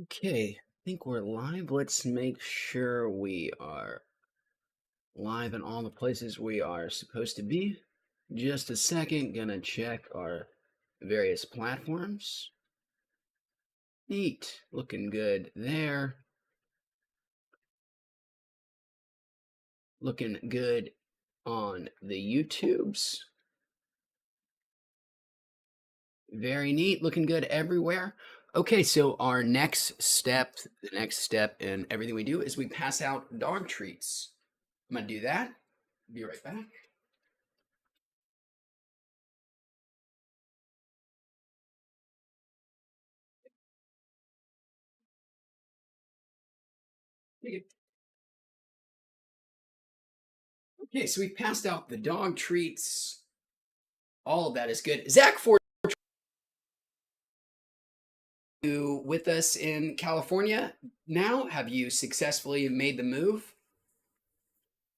Okay, I think we're live. Let's make sure we are live in all the places we are supposed to be. Just a second, gonna check our various platforms. Neat, looking good there. Looking good on the YouTubes. Very neat, looking good everywhere. Okay, so the next step in everything we do is we pass out dog treats. I'm gonna do that. Be right back. Okay, so we passed out the dog treats. All of that is good. Zach, for you with us in California now, have you successfully made the move?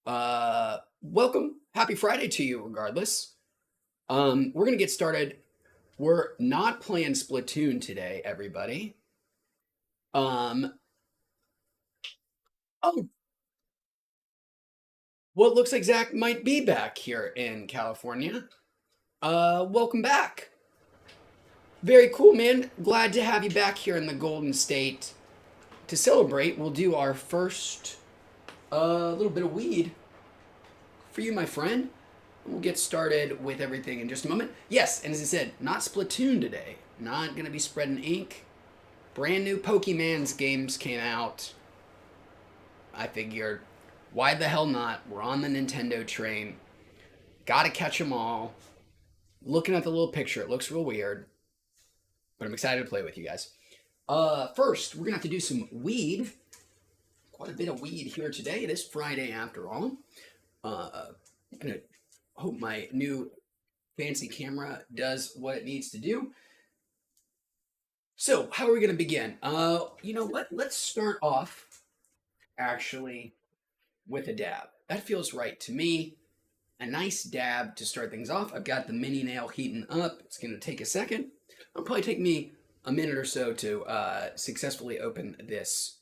Welcome. Happy Friday to you, regardless. We're gonna get started. We're not playing Splatoon today, everybody. Um, oh, well, it looks like Zach might be back here in California. Welcome back. Very cool, man. Glad to have you back here in the Golden State. To celebrate, we'll do our first little bit of weed for you, my friend. We'll get started with everything in just a moment. Yes, and as I said, not Splatoon today. Not going to be spreading ink. Brand new Pokemon's games came out. I figured, why the hell not? We're on the Nintendo train. Gotta catch them all. Looking at the little picture, it looks real weird. But I'm excited to play with you guys. First, we're going to have to do some weed. Quite a bit of weed here today. It is Friday after all. I'm gonna hope my new fancy camera does what it needs to do. So, how are we gonna begin? You know what? Let's start off actually with a dab. That feels right to me. A nice dab to start things off. I've got the mini nail heating up. It's gonna take a second. It'll probably take me a minute or so to successfully open this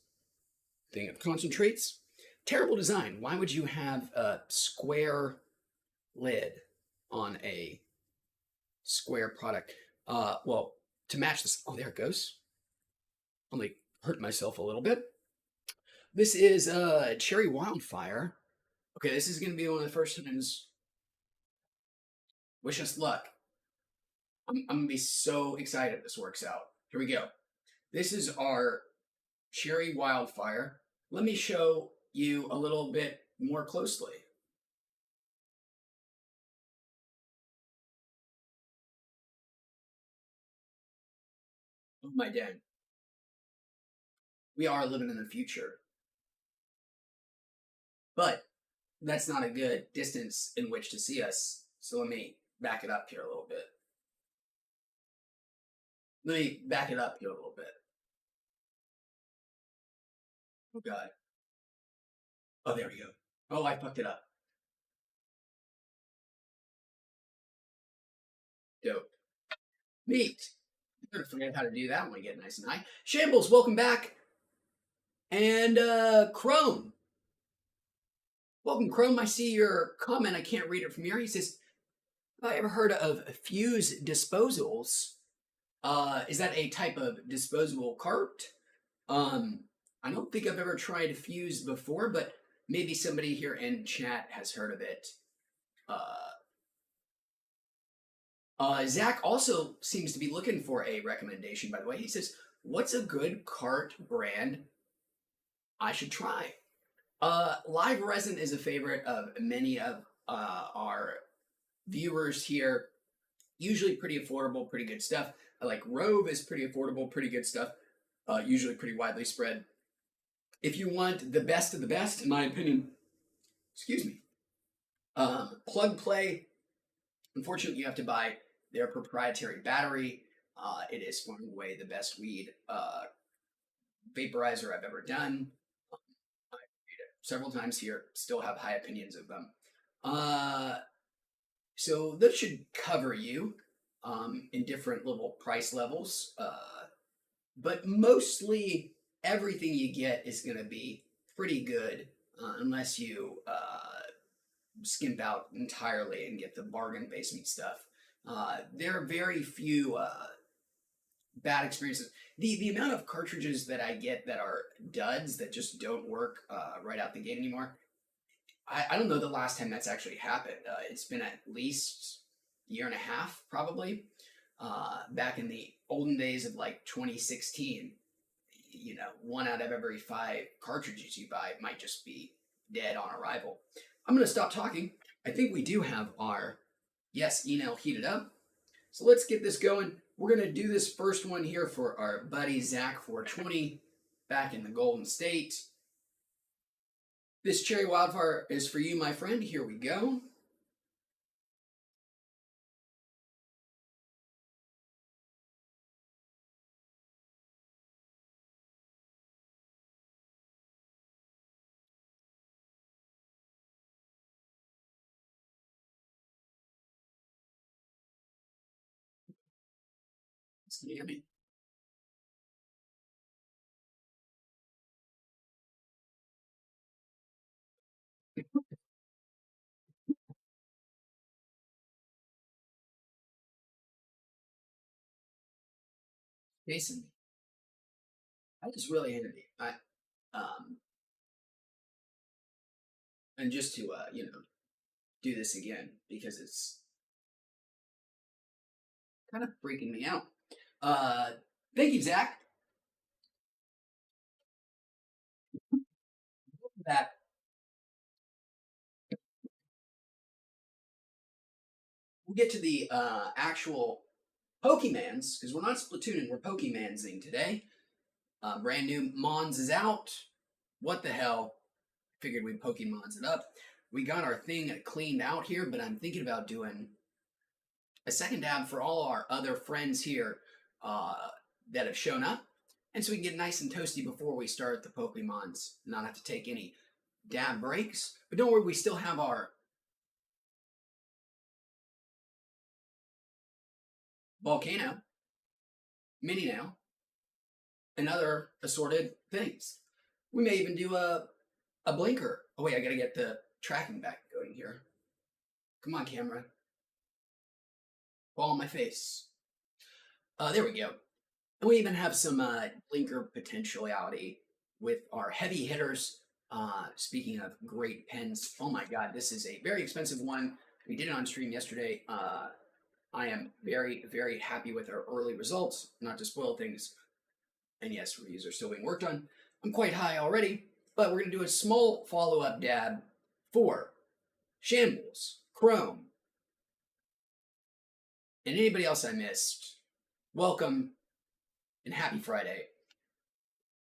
thing of concentrates. Terrible design. Why would you have a square lid on a square product? Well, to match this, oh, there it goes. Only hurt myself a little bit. This is Cherry Wildfire. Okay, this is going to be one of the first times. Wish us luck. I'm going to be so excited if this works out. Here we go. This is our Cherry Wildfire. Let me show you a little bit more closely. Oh my dad. We are living in the future. But that's not a good distance in which to see us. So let me back it up here a little bit. Let me back it up here a little bit. Oh God. Oh, there we go. Oh, I fucked it up. Dope. Neat. I'm gonna forget how to do that when we get nice and high. Shambles, welcome back. And Chrome. Welcome, Chrome. I see your comment. I can't read it from here. He says, have I ever heard of Fuse Disposals? Is that a type of disposable cart? Um, I don't think I've ever tried Fuse before, but maybe somebody here in chat has heard of it. Uh, Zach also seems to be looking for a recommendation, by the way. He says, what's a good cart brand I should try? Live Resin is a favorite of many of our viewers here. Usually pretty affordable, pretty good stuff. I like Rove is pretty affordable, pretty good stuff. Usually pretty widely spread. If you want the best of the best, in my opinion, excuse me, Plug Play. Unfortunately, you have to buy their proprietary battery. It is far and away the best weed vaporizer I've ever done. I made it several times here. Still have high opinions of them. So this should cover you in different little price levels. but mostly everything you get is going to be pretty good unless you skimp out entirely and get the bargain basement stuff. There are very few bad experiences. The amount of cartridges that I get that are duds that just don't work right out the gate anymore. I don't know the last time that's actually happened. It's been at least a year and a half, probably. Back in the olden days of like 2016, one out of every five cartridges you buy might just be dead on arrival. I'm going to stop talking. I think we do have our yes email heated up. So let's get this going. We're going to do this first one here for our buddy Zach 420 back in the Golden State. This cherry wildfire is for you, my friend. Here we go. It's yummy. Jason, I just really handy. Um, and just to do this again because it's kind of freaking me out. Uh, Thank you, Zach. That we'll get to the actual Pokemans because we're not Splatooning, we're Pokemansing today. Brand new Mons is out. What the hell? Figured we'd Pokemons it up. We got our thing cleaned out here, but I'm thinking about doing a second dab for all our other friends here that have shown up. And so we can get nice and toasty before we start the Pokemons, not have to take any dab breaks. But don't worry, we still have our Volcano, Mini now, and other assorted things. We may even do a blinker. Oh wait, I gotta get the tracking back going here. Come on, camera. Fall on my face. There we go. And we even have some blinker potentiality with our heavy hitters. Speaking of great pens, oh my god, this is a very expensive one. We did it on stream yesterday. I am very, very happy with our early results. Not to spoil things, and yes, reviews are still being worked on. I'm quite high already, but we're going to do a small follow-up dab for Shambles, Chrome, and anybody else I missed. Welcome and happy Friday.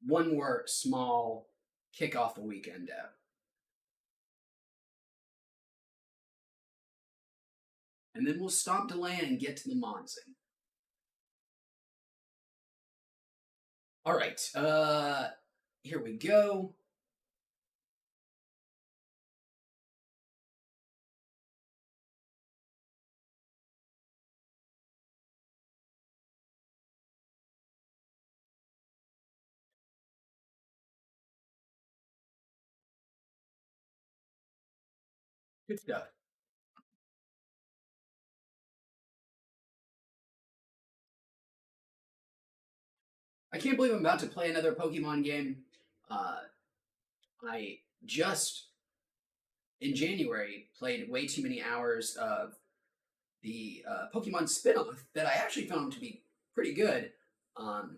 One more small kick off the weekend dab. And then we'll stop delaying and get to the Monson. All right, here we go. Good stuff. I can't believe I'm about to play another Pokemon game. I just in January played way too many hours of the Pokemon spinoff that I actually found to be pretty good. Um,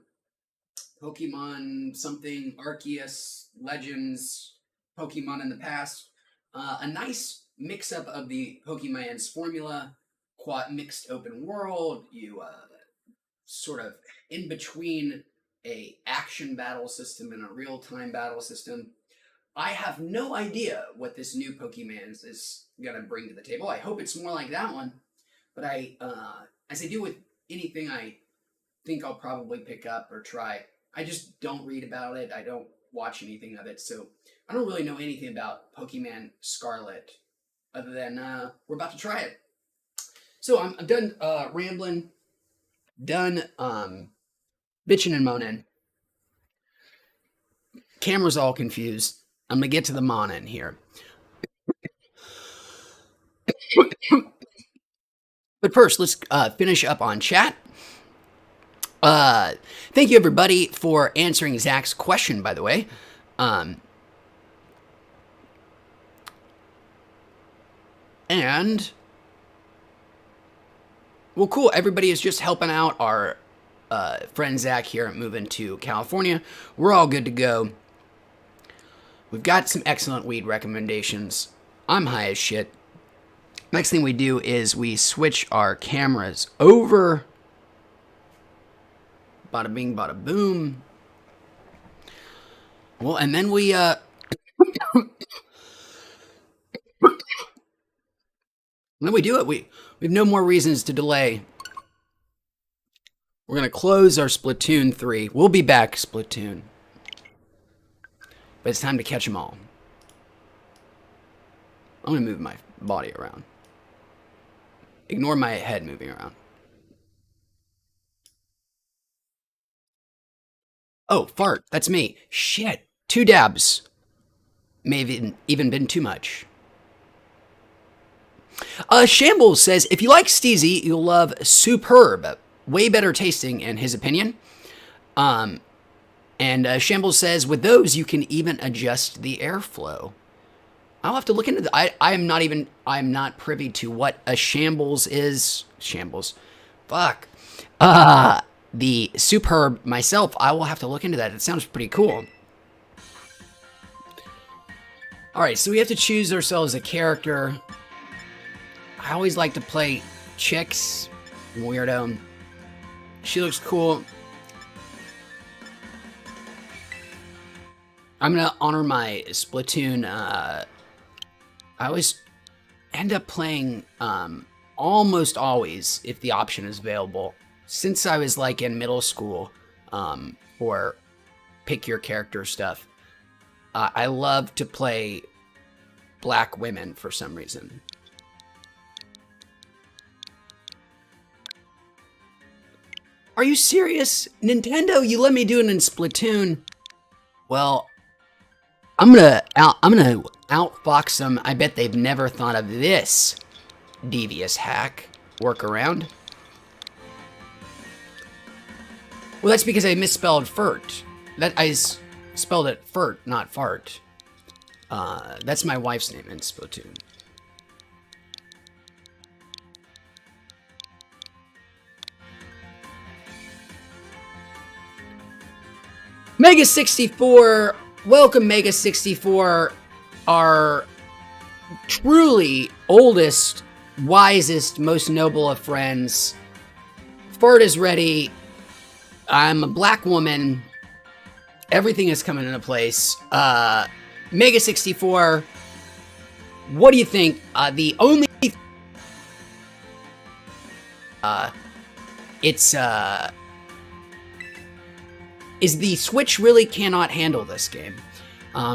Pokemon something Arceus Legends, Pokemon in the past. A nice mix up of the Pokemon's formula, quad mixed open world. You sort of in between a action battle system and a real time battle system. I have no idea what this new Pokemon is gonna bring to the table. I hope it's more like that one, but as I do with anything, I think I'll probably pick up or try. I just don't read about it. I don't watch anything of it, so I don't really know anything about Pokemon Scarlet, other than we're about to try it. So I'm done rambling. Done Bitching and moaning. Camera's all confused. I'm gonna get to the monin here. But first, let's finish up on chat. Thank you everybody for answering Zach's question, by the way. And well, cool. Everybody is just helping out our friend Zach here moving to California. We're all good to go. We've got some excellent weed recommendations. I'm high as shit. Next thing we do is we switch our cameras over. Bada bing, bada boom. Well, and then we then we do it. We have no more reasons to delay. We're gonna close our Splatoon 3. We'll be back, Splatoon. But it's time to catch them all. I'm gonna move my body around. Ignore my head moving around. Oh, fart. That's me. Shit. 2 dabs. May have even been too much. Shambles says, if you like Steezy, you'll love Superb. Way better tasting, in his opinion. And Shambles says, with those, you can even adjust the airflow. I'll have to look into that. I'm not privy to what a Shambles is. Shambles. Fuck. The Superb myself, I will have to look into that. It sounds pretty cool. Alright, so we have to choose ourselves a character. I always like to play Chicks. Weirdo. She looks cool. I'm gonna honor my Splatoon. I always end up playing almost always, if the option is available, since I was like in middle school, or pick your character stuff. I love to play black women for some reason. Are you serious? Nintendo, you let me do it in Splatoon. Well, I'm gonna outfox them. I bet they've never thought of this devious hack workaround. Well, that's because I misspelled furt. That I spelled it furt, not fart. That's my wife's name in Splatoon. Mega64, welcome Mega64, our truly oldest, wisest, most noble of friends. Fart is ready. I'm a black woman. Everything is coming into place. Mega64, what do you think? The only... is the Switch really cannot handle this game,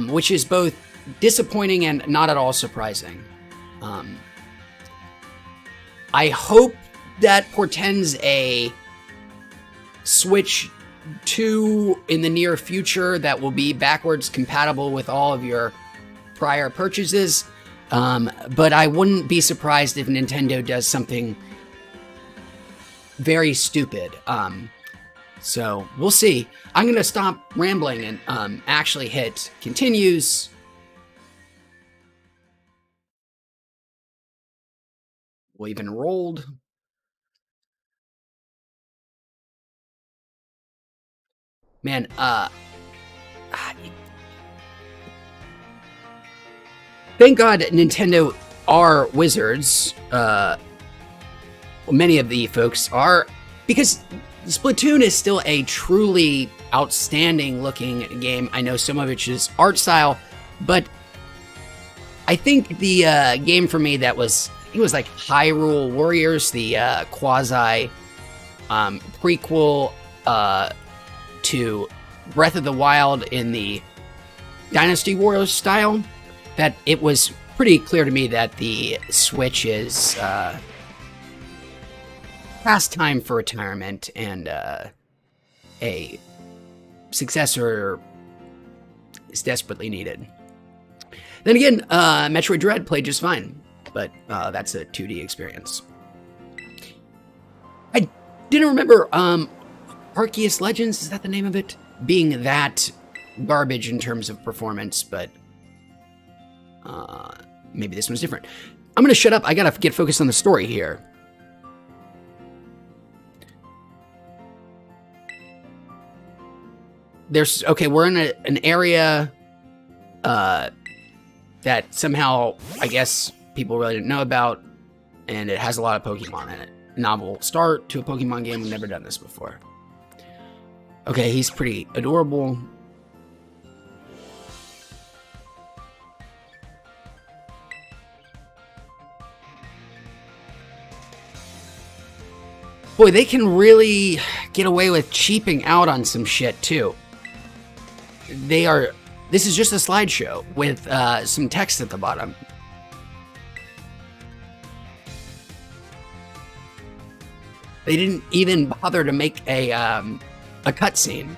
which is both disappointing and not at all surprising. I hope that portends a Switch 2 in the near future that will be backwards compatible with all of your prior purchases, but I wouldn't be surprised if Nintendo does something very stupid. So we'll see. I'm gonna stop rambling and actually hit continues. We've enrolled. Man, thank God Nintendo are wizards. Many of the folks are, because Splatoon is still a truly outstanding looking game. I know some of it is art style, but I think the game for me that was, it was like Hyrule Warriors, the quasi prequel to Breath of the Wild in the Dynasty Warriors style, that it was pretty clear to me that the Switch is past time for retirement, and a successor is desperately needed. Then again, Metroid Dread played just fine, but that's a 2D experience. I didn't remember Arceus Legends, is that the name of it? Being that garbage in terms of performance, but maybe this one's different. I'm gonna shut up. I gotta get focused on the story here. We're in an area that somehow, I guess, people really didn't know about, and it has a lot of Pokemon in it. Novel start to a Pokemon game. We've never done this before. Okay, he's pretty adorable. Boy, they can really get away with cheaping out on some shit, too. This is just a slideshow with some text at the bottom. They didn't even bother to make a cutscene.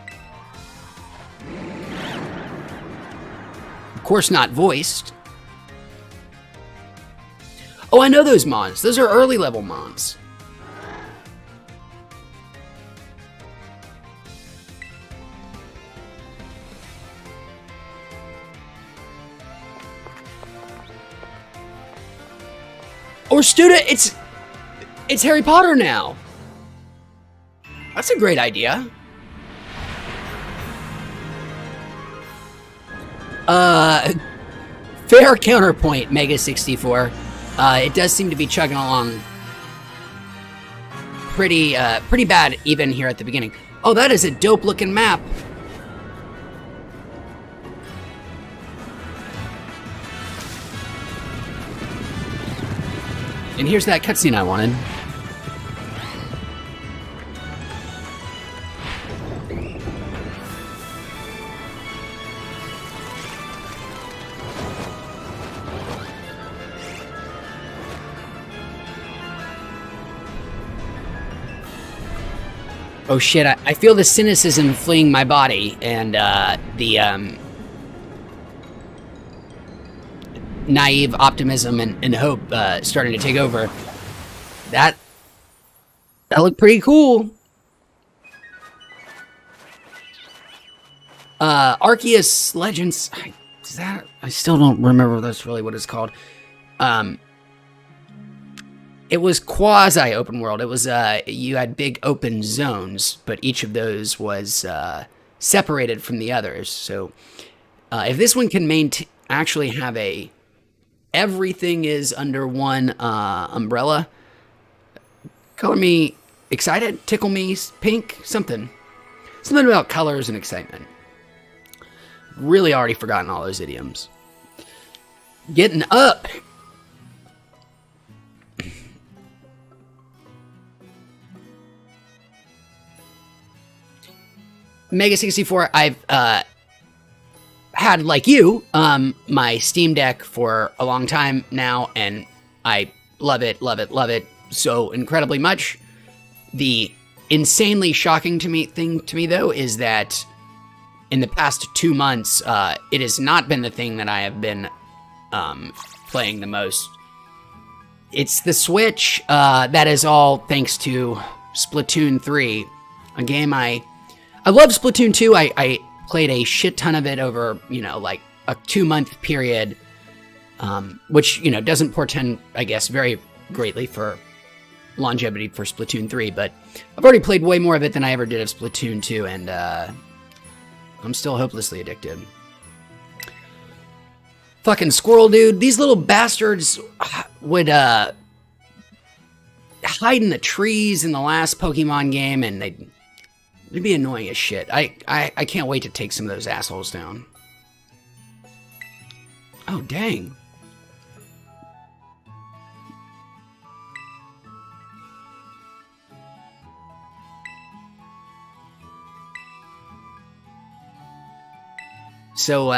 Of course, not voiced. Oh, I know those mons. Those are early level mons. Or student, it's Harry Potter now. That's a great idea. Fair counterpoint, Mega 64. It does seem to be chugging along pretty bad even here at the beginning. Oh, that is a dope looking map. And here's that cutscene I wanted. Oh shit, I feel the cynicism fleeing my body, and the naive optimism and hope starting to take over. That looked pretty cool. Arceus Legends, I still don't remember that's really what it's called. It was quasi open world. It was you had big open zones, but each of those was separated from the others. So if this one can actually have everything is under one umbrella, color me excited, tickle me pink, something about colors and excitement. Really already forgotten all those idioms. Getting up. Mega 64, I've had, like you, my Steam Deck for a long time now, and I love it so incredibly much. The insanely shocking thing to me, though, is that in the past 2 months, it has not been the thing that I have been playing the most. It's the Switch. That is all thanks to Splatoon 3, a game I love. Splatoon 2. I played a shit ton of it over, like a 2-month period, which, doesn't portend, I guess, very greatly for longevity for Splatoon 3, but I've already played way more of it than I ever did of Splatoon 2, and I'm still hopelessly addicted. Fucking squirrel, dude. These little bastards would hide in the trees in the last Pokemon game, and they'd be annoying as shit. I can't wait to take some of those assholes down. Oh, dang. So,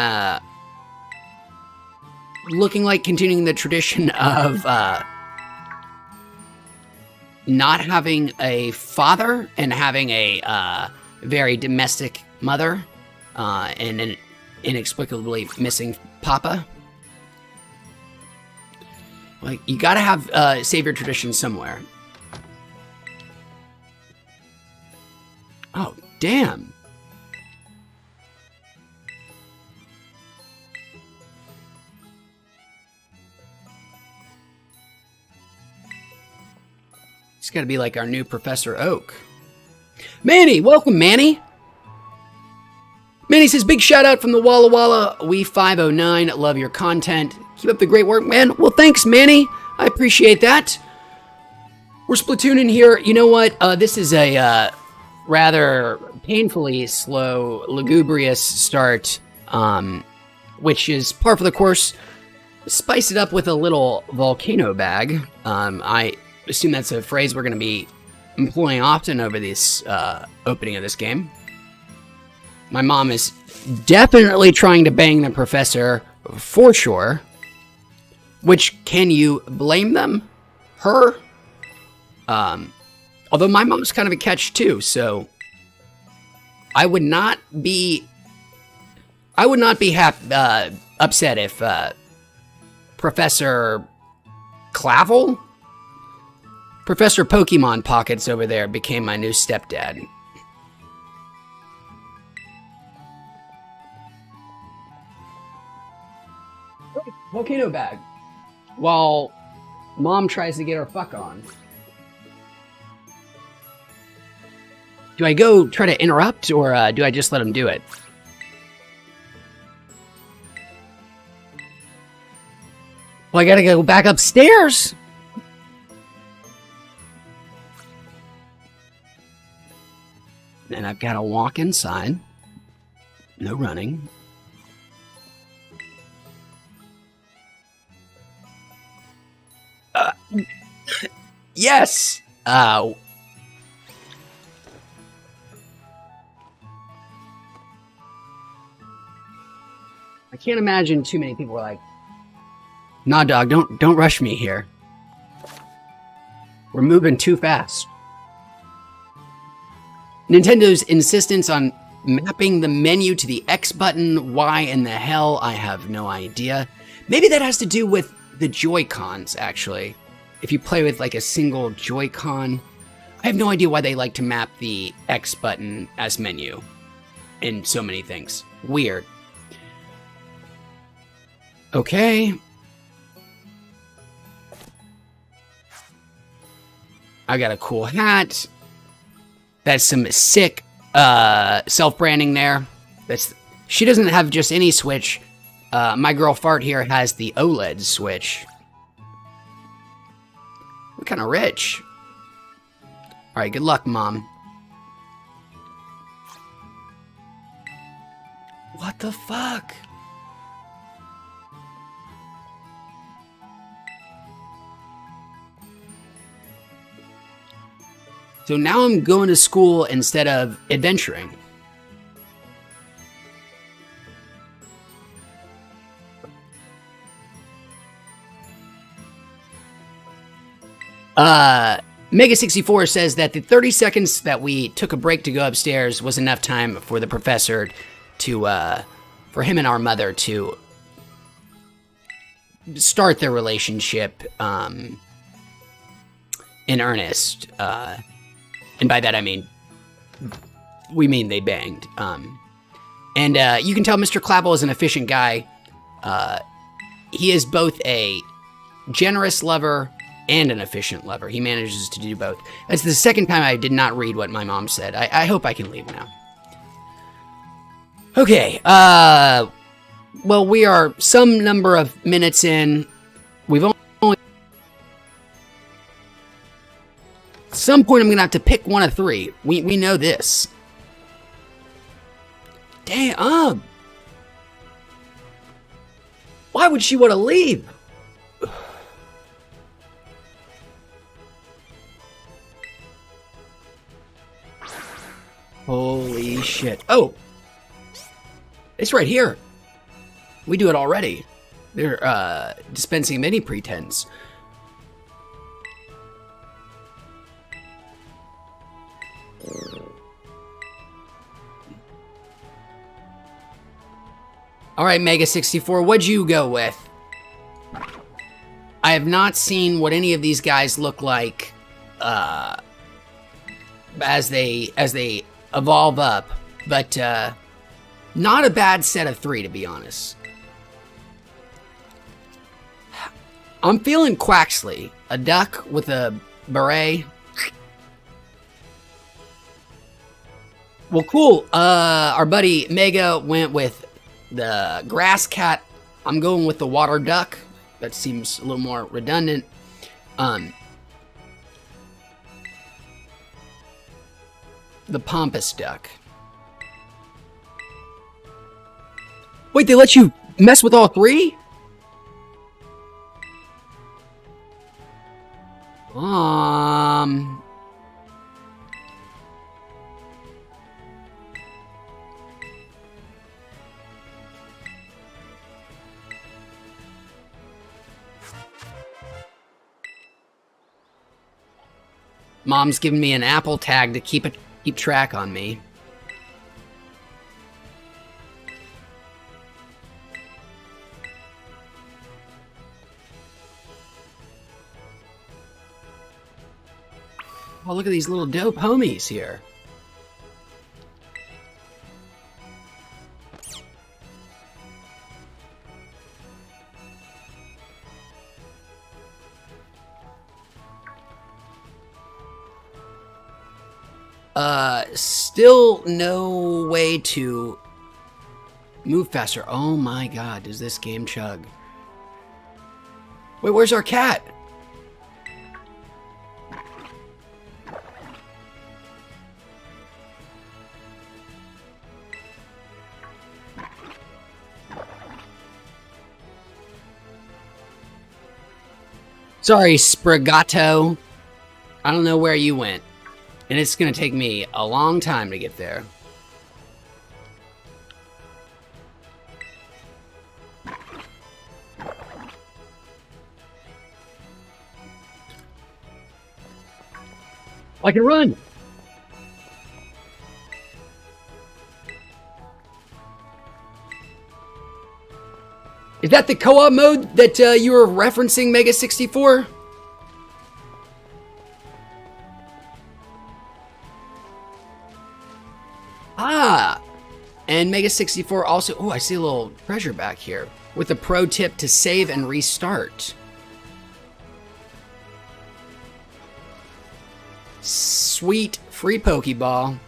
looking like continuing the tradition of not having a father and having a very domestic mother and an inexplicably missing papa. Like, you gotta have savior tradition somewhere. Oh, damn. It's gotta be like our new Professor Oak. Manny, welcome, Manny. Manny says, big shout out from the Walla Walla. We 509. Love your content. Keep up the great work, man. Well, thanks, Manny. I appreciate that. We're splatooning here. You know what? This is a rather painfully slow, lugubrious start, which is par for the course. Spice it up with a little volcano bag. I assume that's a phrase we're going to be employing often over this opening of this game. My mom is definitely trying to bang the professor for sure. Which, can you blame them? Her? Although my mom's kind of a catch too, so I would not be upset if Professor Clavel, Professor Pokemon Pockets over there, became my new stepdad. Volcano bag. While Mom tries to get her fuck on. Do I go try to interrupt, or do I just let him do it? Well, I gotta go back upstairs. And I've gotta walk inside. No running. Yes! I can't imagine too many people are like, nah, dog, don't rush me here. We're moving too fast. Nintendo's insistence on mapping the menu to the X button. Why in the hell? I have no idea. Maybe that has to do with the Joy-Cons, actually. If you play with like a single Joy-Con. I have no idea why they like to map the X button as menu in so many things. Weird. Okay. I got a cool hat. That's some sick self-branding there. She doesn't have just any Switch. My girl Fart here has the OLED Switch. We're kind of rich. Alright, good luck, Mom. What the fuck? So now I'm going to school instead of adventuring. Mega64 says that the 30 seconds that we took a break to go upstairs was enough time for the professor to, for him and our mother to start their relationship, in earnest. And by that I mean, we mean they banged. And you can tell Mr. Clavel is an efficient guy. He is both a generous lover and an efficient lover. He manages to do both. That's the second time I did not read what my mom said. I hope I can leave now. Okay, well, we are some number of minutes in. We've only... At some point I'm gonna have to pick one of three. We know this. Damn. Why would she want to leave? Holy shit. Oh! It's right here. We do it already. They're, dispensing mini pretends. All right, Mega 64, what'd you go with? I have not seen what any of these guys look like as they evolve up, but not a bad set of 3, to be honest. I'm feeling Quaxley, a duck with a beret. Well, cool. Our buddy Mega went with the grass cat. I'm going with the water duck. That seems a little more redundant. The pompous duck. Wait, they let you mess with all 3? Mom's giving me an Apple tag to keep track on me. Oh, look at these little dope homies here. Still no way to move faster. Oh my god, does this game chug? Wait, where's our cat? Sorry, Sprigato. I don't know where you went. And it's gonna take me a long time to get there. I can run! Is that the co-op mode that you were referencing, Mega 64? Ah, and Mega 64 also, oh, I see a little treasure back here with a pro tip to save and restart. Sweet free Pokeball.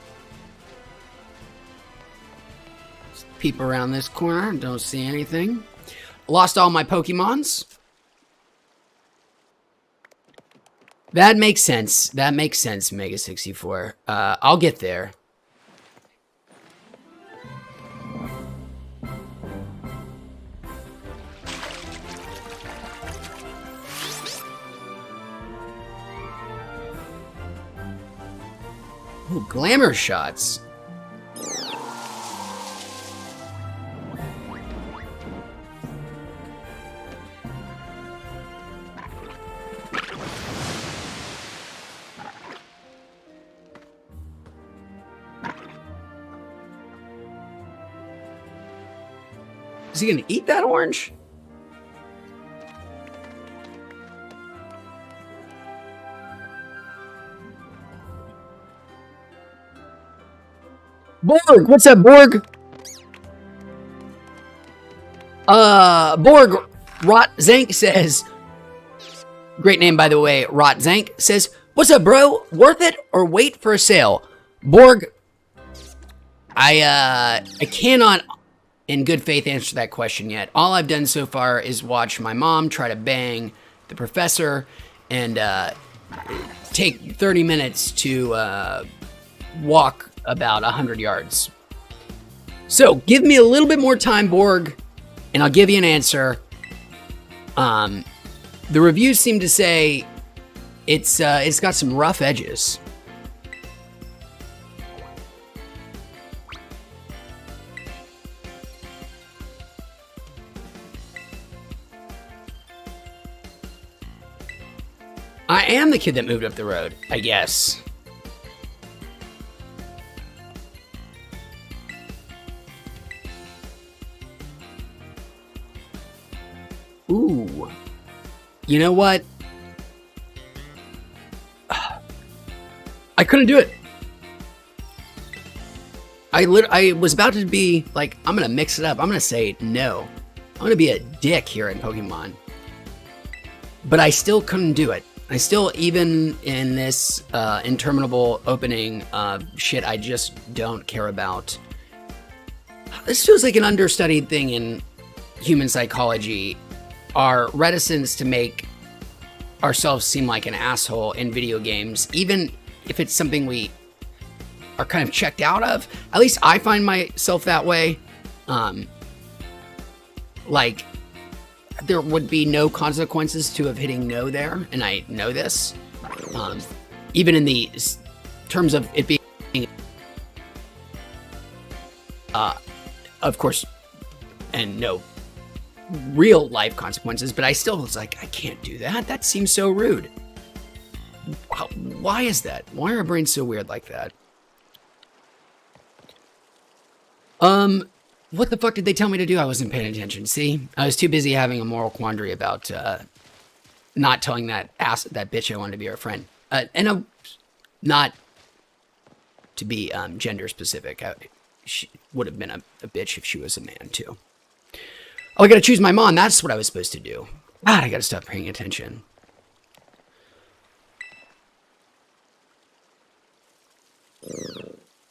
Let's peep around this corner, don't see anything. Lost all my Pokemons. That makes sense. That makes sense, Mega 64. I'll get there. Ooh, glamour shots. Is he gonna eat that orange? Borg, what's up, Borg? Borg Rotzank says, great name, by the way, Rotzank says, what's up, bro? Worth it or wait for a sale? Borg, I cannot in good faith answer that question yet. All I've done so far is watch my mom try to bang the professor and take 30 minutes to walk about 100 yards. So give me a little bit more time, Borg, and I'll give you an answer. The reviews seem to say it's got some rough edges. I am the kid that moved up the road, I guess. Ooh. You know what? I couldn't do it. I was about to be like, I'm going to mix it up. I'm going to say no. I'm going to be a dick here in Pokemon. But I still couldn't do it. I still, even in this interminable opening shit I just don't care about. This feels like an understudied thing in human psychology. Our reticence to make ourselves seem like an asshole in video games, even if it's something we are kind of checked out of. At least I find myself that way. Like, there would be no consequences to of hitting no there, and I know this. Even in the terms of it being, of course, and no real life consequences, but I still was like, I can't do that. That seems so rude. Why is that? Why are our brains so weird like that? What the fuck did they tell me to do? I wasn't paying attention. See, I was too busy having a moral quandary about not telling that bitch I wanted to be her friend. And not to be gender specific. She would have been a bitch if she was a man too. Oh, I gotta choose my mom. That's what I was supposed to do. God, I gotta stop paying attention.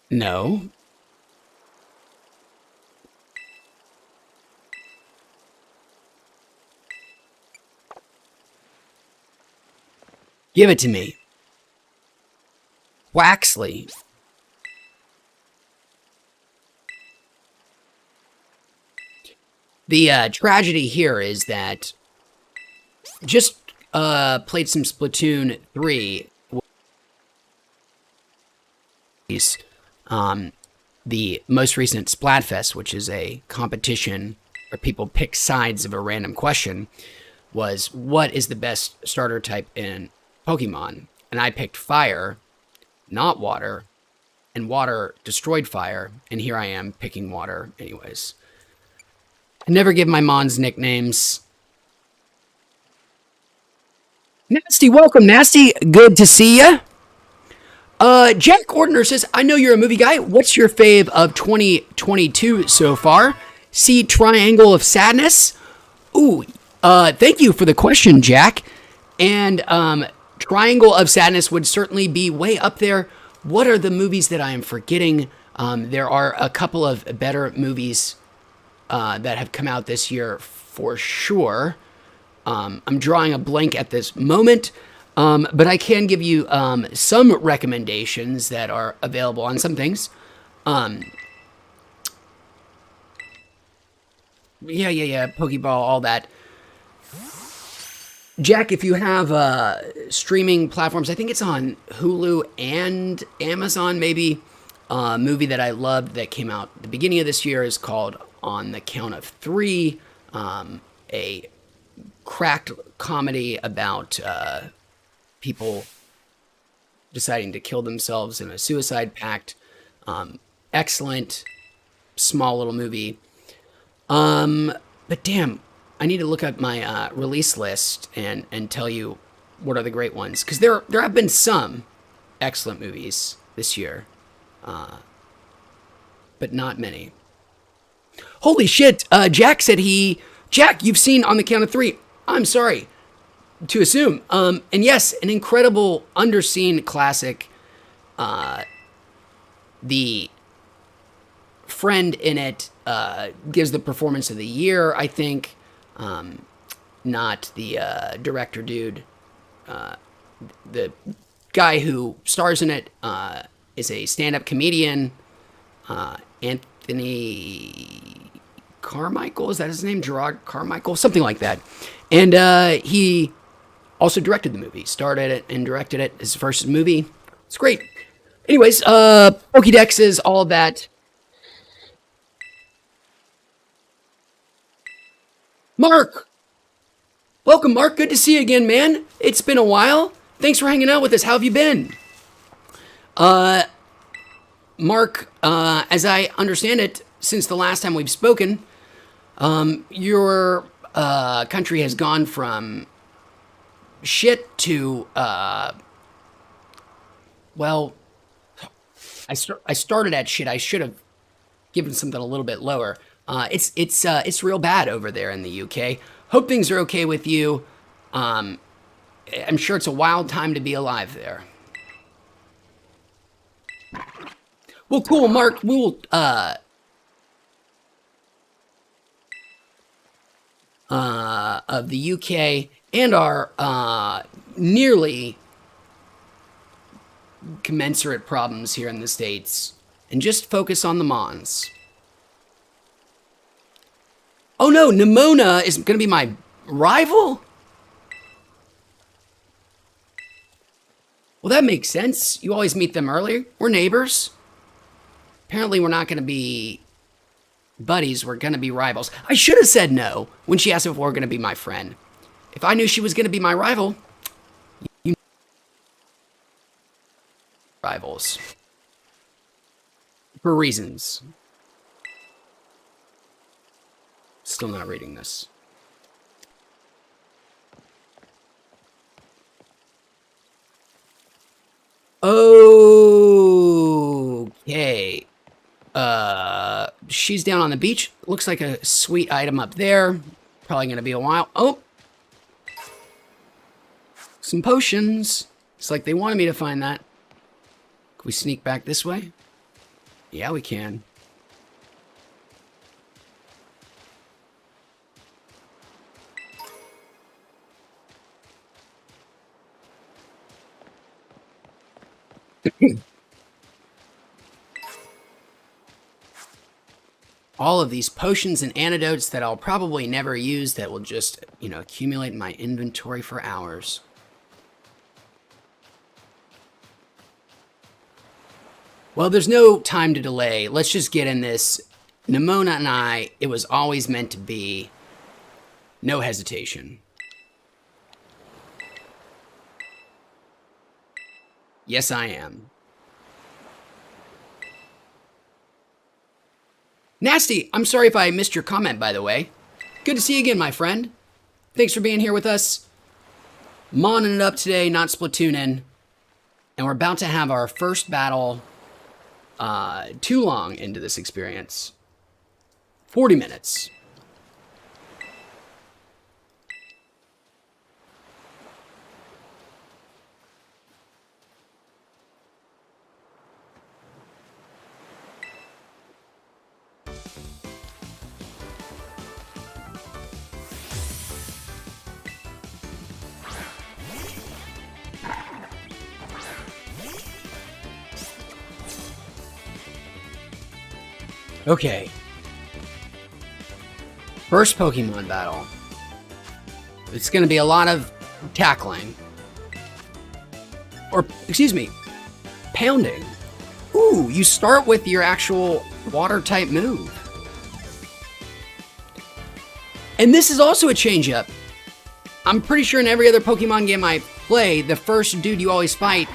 No. Give it to me. Waxley. The tragedy here is that just played some Splatoon 3. The most recent Splatfest, which is a competition where people pick sides of a random question, was what is the best starter type in Pokemon? And I picked fire, not water, and water destroyed fire, and here I am picking water anyways. I never give my Mons nicknames. Nasty, welcome, Nasty. Good to see ya. Jack Ordner says, I know you're a movie guy. What's your fave of 2022 so far? See Triangle of Sadness? Ooh, thank you for the question, Jack. And Triangle of Sadness would certainly be way up there. What are the movies that I am forgetting? There are a couple of better movies that have come out this year for sure. I'm drawing a blank at this moment, but I can give you some recommendations that are available on some things. Yeah, Pokeball, all that. Jack, if you have streaming platforms, I think it's on Hulu and Amazon, maybe. A movie that I loved that came out at the beginning of this year is called On the Count of Three, a cracked comedy about people deciding to kill themselves in a suicide pact. Excellent, small little movie. But damn, I need to look at my release list and tell you what are the great ones, because there have been some excellent movies this year, but not many. Holy shit! Jack said Jack, you've seen On the Count of Three. I'm sorry to assume. And yes, an incredible underseen classic. The friend in it gives the performance of the year, I think. Not the director dude. The guy who stars in it is a stand-up comedian, Anthony Carmichael. Is that his name? Gerard Carmichael? Something like that. And he also directed the movie. Started it and directed it. His first movie. It's great. Anyways, Pokédexes, all that. Mark! Welcome, Mark. Good to see you again, man. It's been a while. Thanks for hanging out with us. How have you been? Mark, as I understand it, since the last time we've spoken, you're country has gone from shit to, well, I started at shit. I should have given something a little bit lower. It's real bad over there in the UK. Hope things are okay with you. I'm sure it's a wild time to be alive there. Well, cool, Mark. We will, of the UK and our, nearly commensurate problems here in the States, and just focus on the Mons. Oh no, Nimona is going to be my rival? Well, that makes sense. You always meet them early. We're neighbors. Apparently, we're not going to be buddies. We're going to be rivals. I should have said no when she asked if we're going to be my friend. If I knew she was going to be my rival, you rivals. For reasons. Still not reading this. Okay. She's down on the beach. Looks like a sweet item up there. Probably gonna be a while. Oh! Some potions. It's like they wanted me to find that. Can we sneak back this way? Yeah, we can. All of these potions and antidotes that I'll probably never use that will just, you know, accumulate in my inventory for hours. Well, there's no time to delay. Let's just get in this. Nimona and I, it was always meant to be. No hesitation. Yes, I am. Nasty, I'm sorry if I missed your comment, by the way. Good to see you again, my friend. Thanks for being here with us. Monning it up today, not Splatooning. And we're about to have our first battle too long into this experience. 40 minutes. Okay. First Pokemon battle. It's going to be a lot of tackling. Or, excuse me, pounding. Ooh, you start with your actual water-type move. And this is also a change-up. I'm pretty sure in every other Pokemon game I play, the first dude you always fight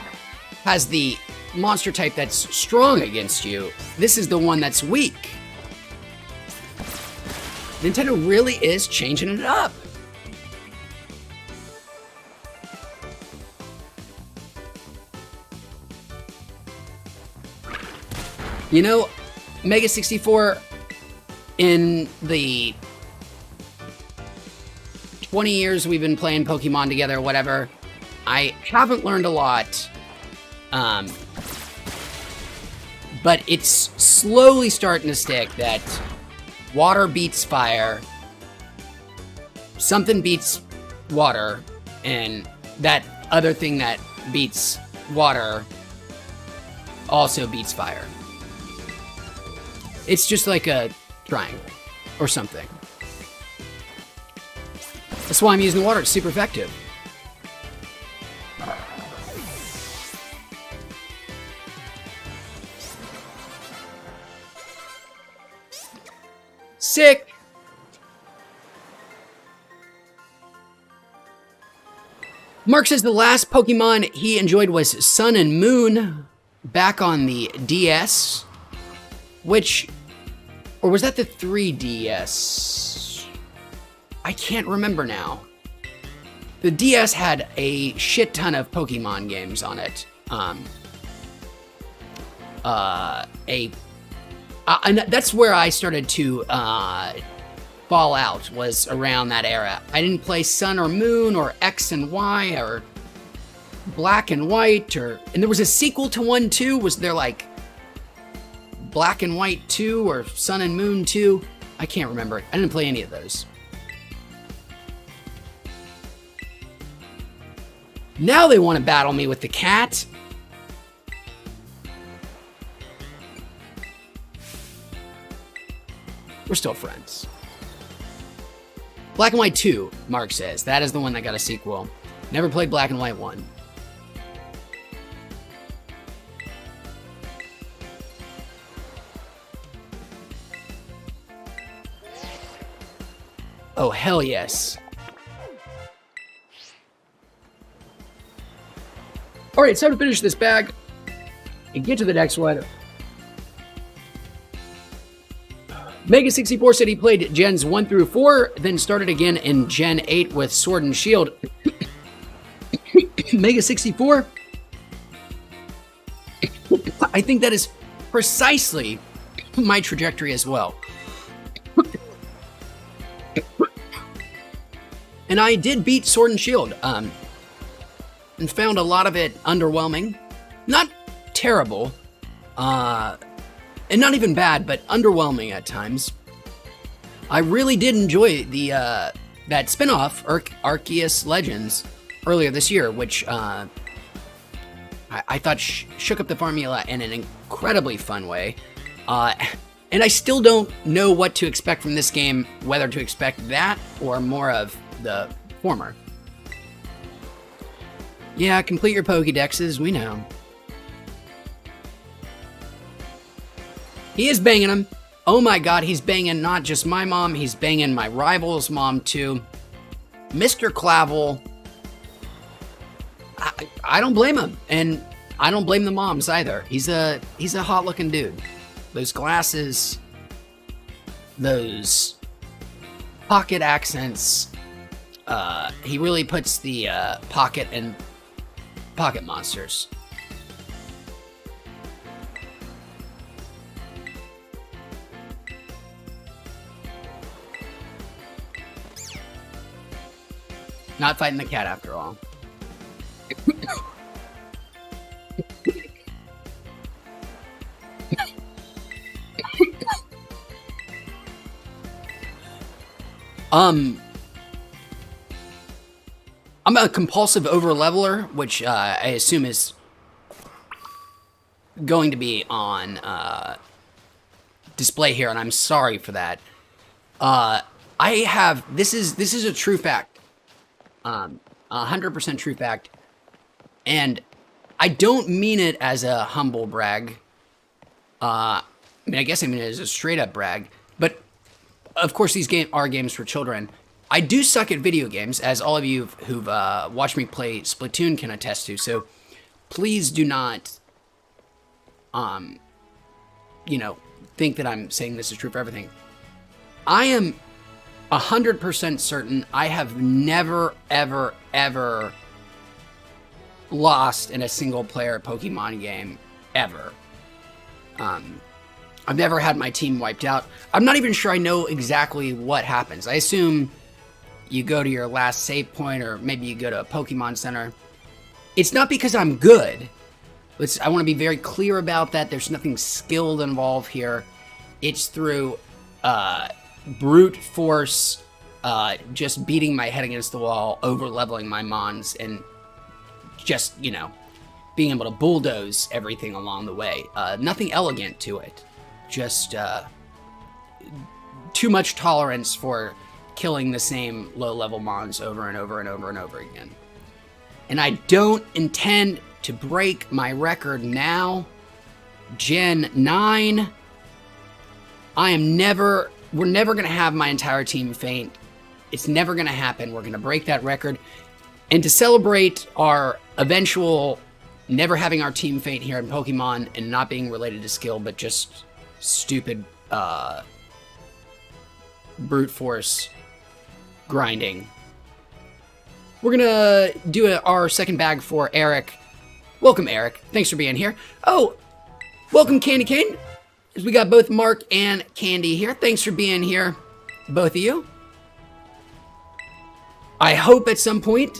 has the monster type that's strong against you. This is the one that's weak. Nintendo really is changing it up. You know, Mega 64, in the 20 years we've been playing Pokemon together or whatever, I haven't learned a lot. But it's slowly starting to stick that water beats fire, something beats water, and that other thing that beats water also beats fire. It's just like a triangle or something. That's why I'm using water. It's super effective. Sick! Mark says the last Pokemon he enjoyed was Sun and Moon back on the DS. Which, or was that the 3DS? I can't remember now. The DS had a shit ton of Pokemon games on it. And that's where I started to fall out, was around that era. I didn't play Sun or Moon or X and Y or Black and White, and there was a sequel to one too. Was there like Black and White 2 or Sun and Moon 2? I can't remember. I didn't play any of those. Now they want to battle me with the cat. We're still friends. Black and White 2, Mark says. That is the one that got a sequel. Never played Black and White 1. Oh, hell yes. All right, it's time to finish this bag and get to the next one. Mega64 said he played Gens 1 through 4, then started again in Gen 8 with Sword and Shield. Mega64? I think that is precisely my trajectory as well. And I did beat Sword and Shield, and found a lot of it underwhelming. Not terrible, and not even bad, but underwhelming at times. I really did enjoy the that spin-off, Arceus Legends, earlier this year, which I thought shook up the formula in an incredibly fun way. And I still don't know what to expect from this game, whether to expect that or more of the former. Yeah, complete your Pokédexes, we know. He is banging them. Oh my god, he's banging not just my mom, he's banging my rival's mom too. Mr. Clavel, I don't blame him, and I don't blame the moms either. He's a hot looking dude. Those glasses, those pocket accents, he really puts the pocket in Pocket Monsters. Not fighting the cat after all. I'm a compulsive overleveler, which I assume is going to be on display here, and I'm sorry for that. This is a true fact, 100% true fact, and I don't mean it as a humble brag. I guess I mean it as a straight up brag, but of course these are games for children. I do suck at video games, as all of you who've watched me play Splatoon can attest to, so please do not, think that I'm saying this is true for everything. I am 100% certain I have never, ever, ever lost in a single-player Pokemon game, ever. I've never had my team wiped out. I'm not even sure I know exactly what happens. I assume you go to your last save point, or maybe you go to a Pokemon Center. It's not because I'm good. I want to be very clear about that. There's nothing skilled involved here. It's through brute force, just beating my head against the wall, over-leveling my mons, and just, being able to bulldoze everything along the way. Nothing elegant to it. Just too much tolerance for killing the same low-level mons over and over and over and over again. And I don't intend to break my record now. Gen 9, we're never going to have my entire team faint. It's never going to happen. We're going to break that record. And to celebrate our eventual never having our team faint here in Pokemon, and not being related to skill, but just stupid brute force grinding. We're gonna do our second bag for Eric. Welcome, Eric. Thanks for being here. Oh, welcome, Candy Cane. We got both Mark and Candy here. Thanks for being here, both of you. I hope at some point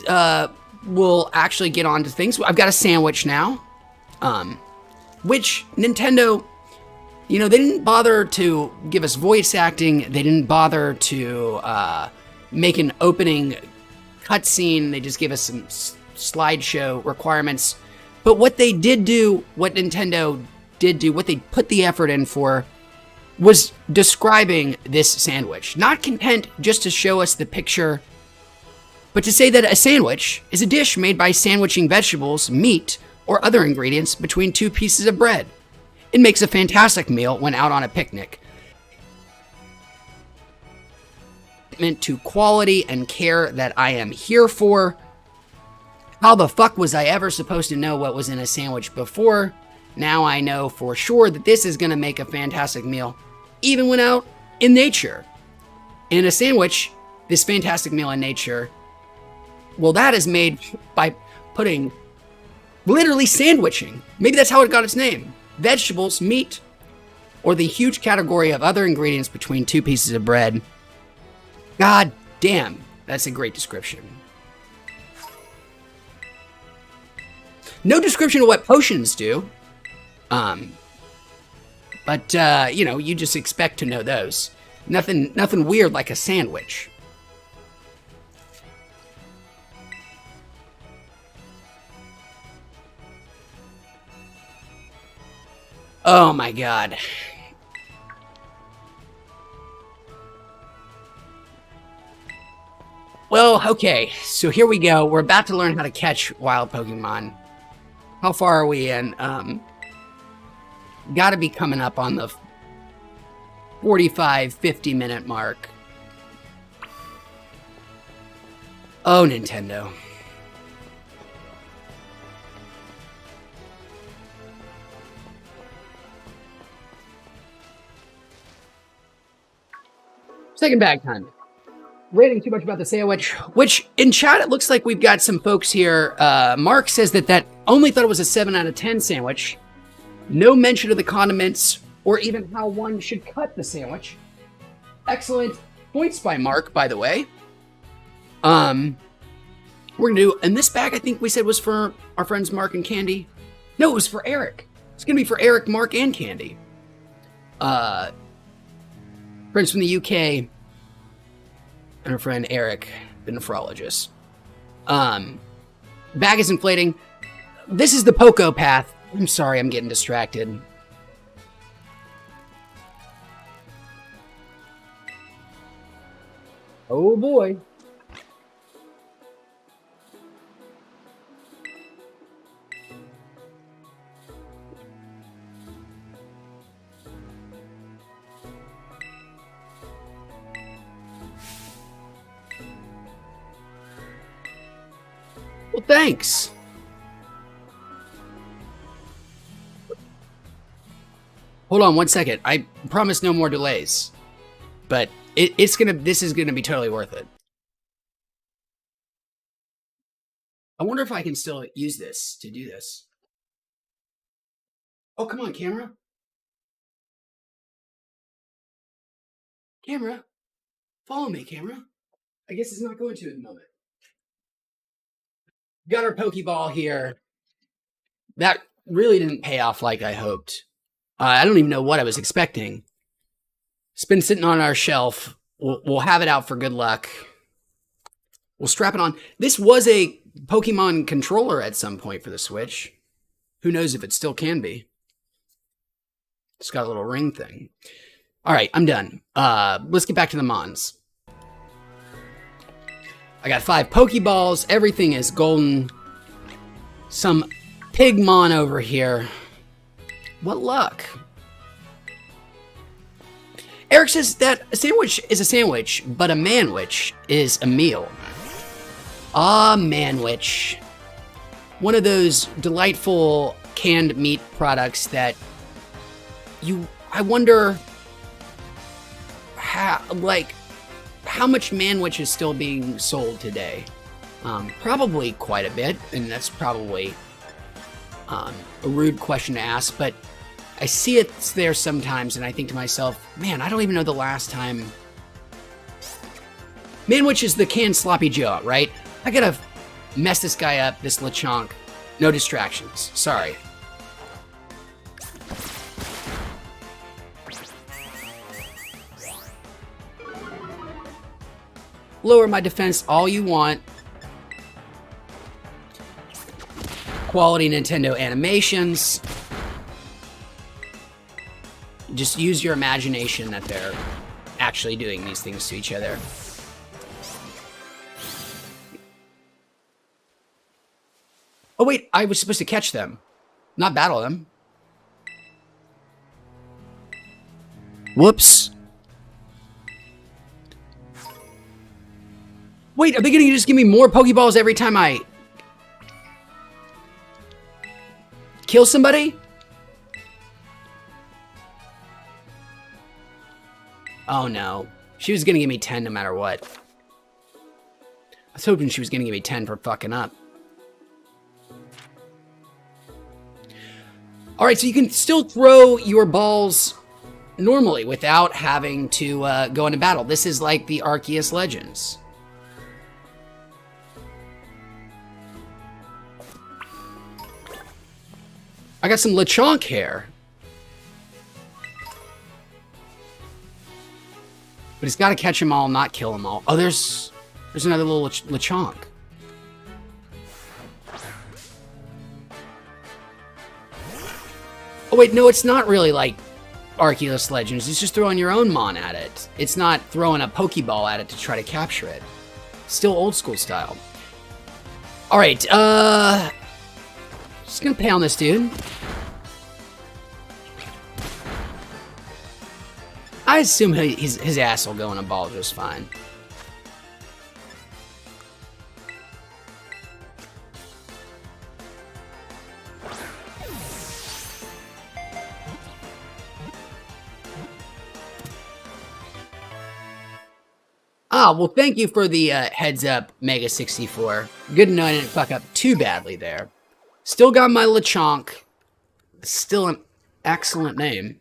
we'll actually get on to things. I've got a sandwich now, which Nintendo, you know, they didn't bother to give us voice acting. They didn't bother to make an opening cutscene. They just gave us some slideshow requirements. But what they did do, what Nintendo did do, what they put the effort in for, was describing this sandwich. Not content just to show us the picture, but to say that a sandwich is a dish made by sandwiching vegetables, meat, or other ingredients between two pieces of bread. It makes a fantastic meal when out on a picnic. Commitment to quality and care that I am here for. How the fuck was I ever supposed to know what was in a sandwich before? Now I know for sure that this is going to make a fantastic meal, even when out in nature. In a sandwich, this fantastic meal in nature, well, that is made by putting, literally sandwiching. Maybe that's how it got its name. Vegetables, meat, or the huge category of other ingredients between two pieces of bread. God damn, that's a great description. No description of what potions do. But you know, you just expect to know those. Nothing weird like a sandwich. Oh my god. Well, okay, so here we go. We're about to learn how to catch wild Pokemon. How far are we in? Gotta be coming up on the 45, 50 minute mark. Oh, Nintendo. Second bag time. Rating too much about the sandwich, which in chat it looks like we've got some folks here. Mark says that only thought it was a 7 out of 10 sandwich. No mention of the condiments or even how one should cut the sandwich. Excellent points by Mark, by the way. We're gonna do, and this bag I think we said was for our friends Mark and Candy. No, it was for Eric. It's gonna be for Eric, Mark, and Candy. Friends from the UK. And our friend Eric, the nephrologist. Bag is inflating. This is the Poco path. I'm sorry, I'm getting distracted. Oh boy. Well, thanks. Hold on one second. I promise no more delays. But this is gonna be totally worth it. I wonder if I can still use this to do this. Oh, come on, camera. Camera. Follow me, camera. I guess it's not going to at the moment. Got our Pokeball here. That really didn't pay off like I hoped. I don't even know what I was expecting. It's been sitting on our shelf. We'll have it out for good luck. We'll strap it on. This was a Pokemon controller at some point for the Switch. Who knows if it still can be. It's got a little ring thing. All right, I'm done. Let's get back to the Mons. I got 5 Pokeballs. Everything is golden. Some Pigmon over here. What luck. Eric says that a sandwich is a sandwich, but a manwich is a meal. Ah, manwich. One of those delightful canned meat products that I wonder how, like, how much Manwich is still being sold today? Probably quite a bit, and that's probably a rude question to ask, but I see it's there sometimes, and I think to myself, man, I don't even know the last time. Manwich is the canned sloppy Joe, right? I gotta mess this guy up, this Lechonk. No distractions. Sorry. Lower my defense all you want. Quality Nintendo animations. Just use your imagination that they're actually doing these things to each other. Oh wait, I was supposed to catch them, not battle them. Whoops. Wait, are they gonna just give me more Pokeballs every time I kill somebody? Oh no. She was gonna give me 10 no matter what. I was hoping she was gonna give me 10 for fucking up. Alright, so you can still throw your balls normally without having to go into battle. This is like the Arceus Legends. I got some Lechonk hair. But he's got to catch them all, not kill them all. Oh, there's another little Lechonk. Oh, wait, no, it's not really like Arceus Legends. It's just throwing your own Mon at it. It's not throwing a Pokeball at it to try to capture it. Still old school style. All right, just gonna pound this dude. I assume his ass will go in a ball just fine. Ah, well, thank you for the heads up, Mega 64. Good to know I didn't fuck up too badly there. Still got my Lechonk. Still an excellent name.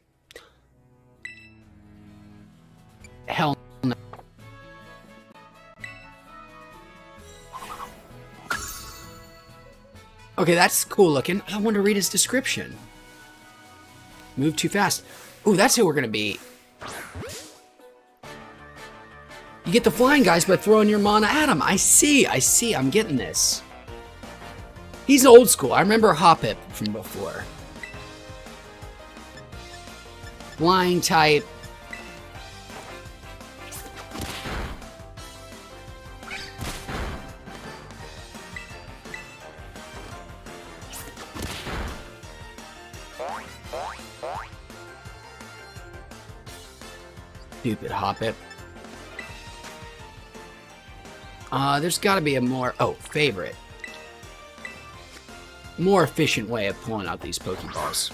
Hell no. Okay, that's cool looking. I want to read his description. Move too fast. Ooh, that's who we're going to be. You get the flying guys by throwing your mana at him. I see, I'm getting this. He's old school. I remember Hoppip from before. Flying type. Stupid Hoppip. There's got to be a more... Oh, favorite. More efficient way of pulling out these Pokeballs.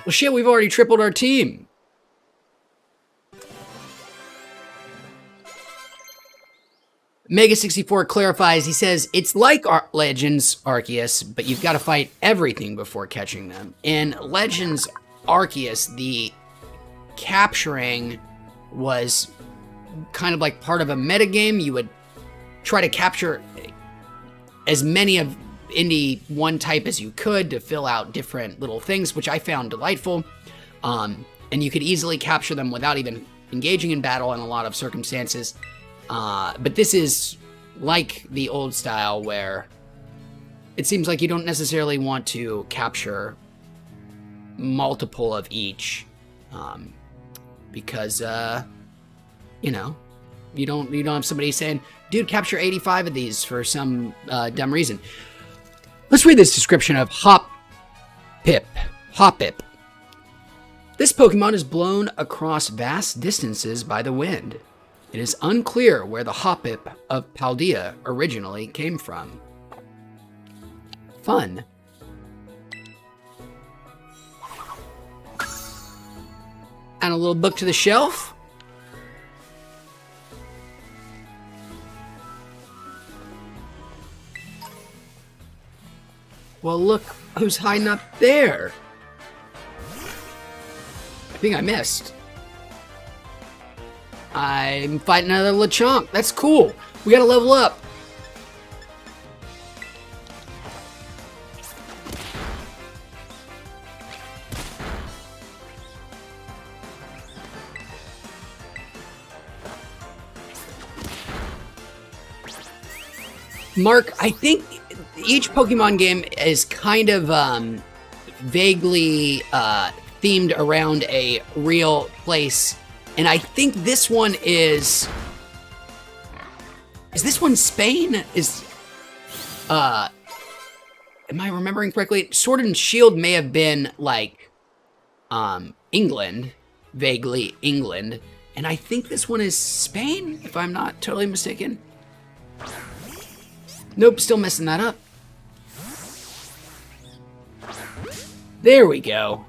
Well, shit, we've already tripled our team. Mega 64 clarifies, he says, it's like Legends Arceus, but you've got to fight everything before catching them. In Legends Arceus, the capturing was kind of like part of a metagame. You would try to capture as many of any one type as you could to fill out different little things, which I found delightful. And you could easily capture them without even engaging in battle in a lot of circumstances. But this is like the old style where it seems like you don't necessarily want to capture multiple of each, because, you know, you don't have somebody saying, dude, capture 85 of these for some dumb reason. Let's read this description of Hoppip. Hoppip. This Pokemon is blown across vast distances by the wind. It is unclear where the Hoppip of Paldea originally came from. Fun. Add a little book to the shelf. Well, look who's hiding up there. I think I missed. I'm fighting another Lechonk. That's cool. We gotta level up. Mark, I think each Pokemon game is kind of vaguely themed around a real place. And I think this one is this one Spain? Am I remembering correctly? Sword and Shield may have been like England, vaguely England. And I think this one is Spain, if I'm not totally mistaken. Nope, still messing that up. There we go.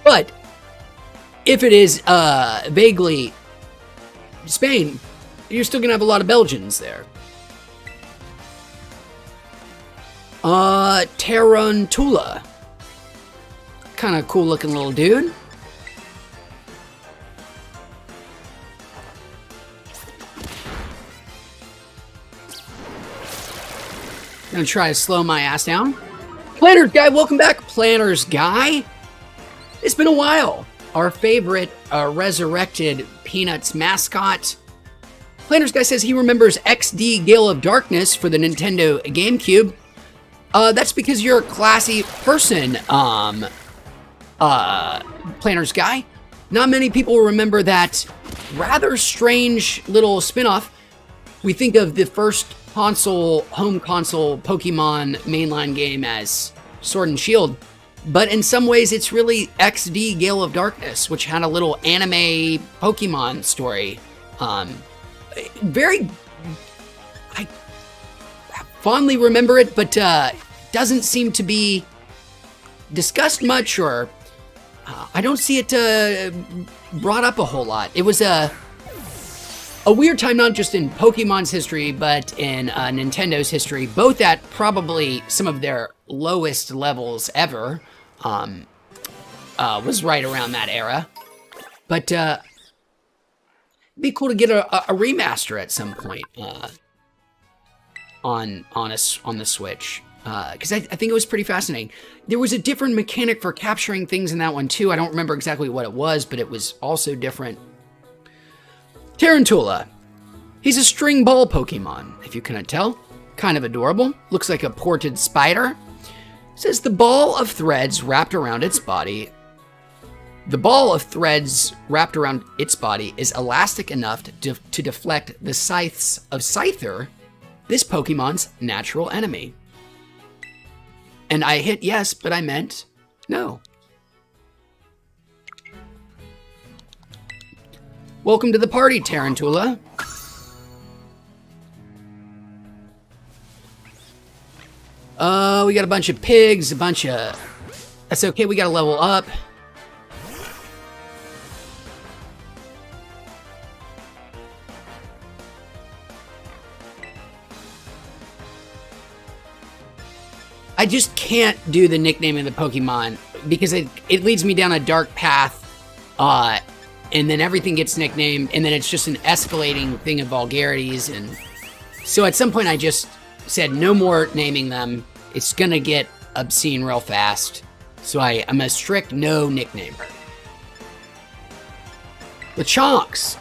But if it is vaguely Spain, you're still gonna have a lot of Belgians there. Tarantula. Kind of cool looking little dude. Gonna try to slow my ass down. Planners Guy, welcome back, Planners Guy. It's been a while. Our favorite resurrected Peanuts mascot. Planners Guy says he remembers XD Gale of Darkness for the Nintendo GameCube. That's because you're a classy person, Planners Guy. Not many people remember that rather strange little spin-off. We think of the first home console Pokemon mainline game as Sword and Shield, but in some ways it's really XD Gale of Darkness, which had a little anime Pokemon story. I fondly remember it, but doesn't seem to be discussed much, or I don't see it brought up a whole lot. It was a weird time, not just in Pokemon's history, but in Nintendo's history, both at probably some of their lowest levels ever, was right around that era. But it'd be cool to get a remaster at some point on the Switch, because I think it was pretty fascinating. There was a different mechanic for capturing things in that one too. I don't remember exactly what it was, but it was also different. Tarantula. He's a string ball Pokemon, if you couldn't tell. Kind of adorable. Looks like a ported spider. Says the ball of threads wrapped around its body. The ball of threads wrapped around its body is elastic enough to deflect the scythes of Scyther, this Pokemon's natural enemy. And I hit yes, but I meant no. Welcome to the party, Tarantula. We got a bunch of pigs, that's okay, we gotta level up. I just can't do the nicknaming of the Pokemon because it leads me down a dark path, and then everything gets nicknamed, and then it's just an escalating thing of vulgarities, and so at some point I just said no more naming them. It's gonna get obscene real fast, so I'm a strict no nicknamer. The Chonks.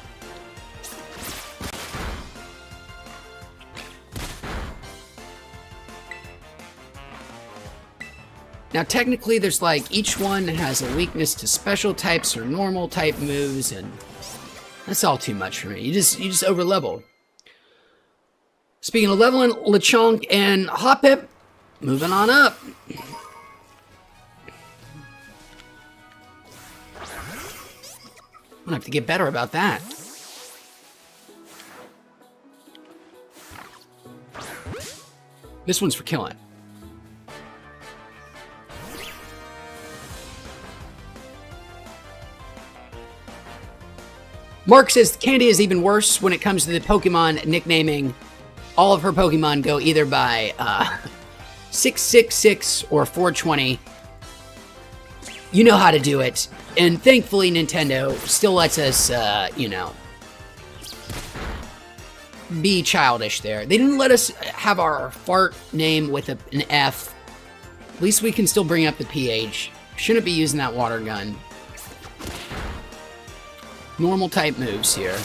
Now technically there's like, each one has a weakness to special types or normal type moves, and that's all too much for me. You just over level. Speaking of leveling, Lechonk and Hoppip, moving on up. I'm gonna have to get better about that. This one's for killing. Mark says Candy is even worse when it comes to the Pokemon nicknaming. All of her Pokemon go either by 666 or 420. You know how to do it. And thankfully, Nintendo still lets us, you know, be childish there. They didn't let us have our fart name with an F. At least we can still bring up the PH. Shouldn't be using that water gun. Normal type moves here.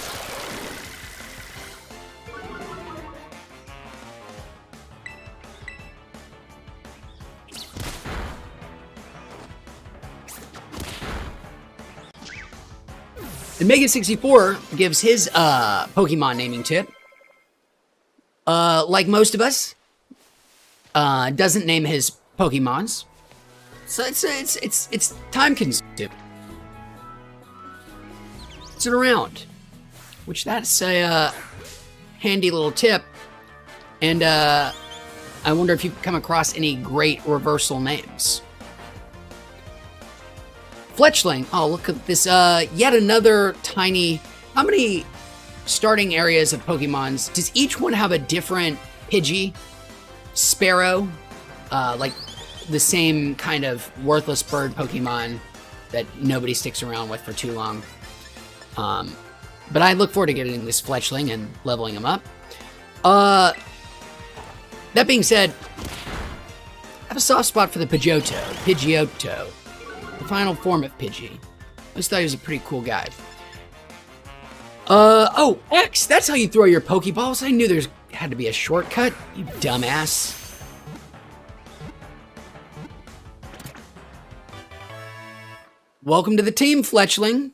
And Mega64 gives his Pokemon naming tip. Like most of us, doesn't name his Pokemons. So it's time consuming. Sit around, which that's a handy little tip. And I wonder if you've come across any great reversal names. Fletchling. Oh, look at this. Yet another tiny. How many starting areas of Pokemons? Does each one have a different Pidgey, Sparrow, like the same kind of worthless bird Pokemon that nobody sticks around with for too long? But I look forward to getting this Fletchling and leveling him up. That being said, I have a soft spot for the Pidgeotto. The final form of Pidgey. I just thought he was a pretty cool guy. Oh, X! That's how you throw your Pokeballs. I knew there had to be a shortcut, you dumbass. Welcome to the team, Fletchling.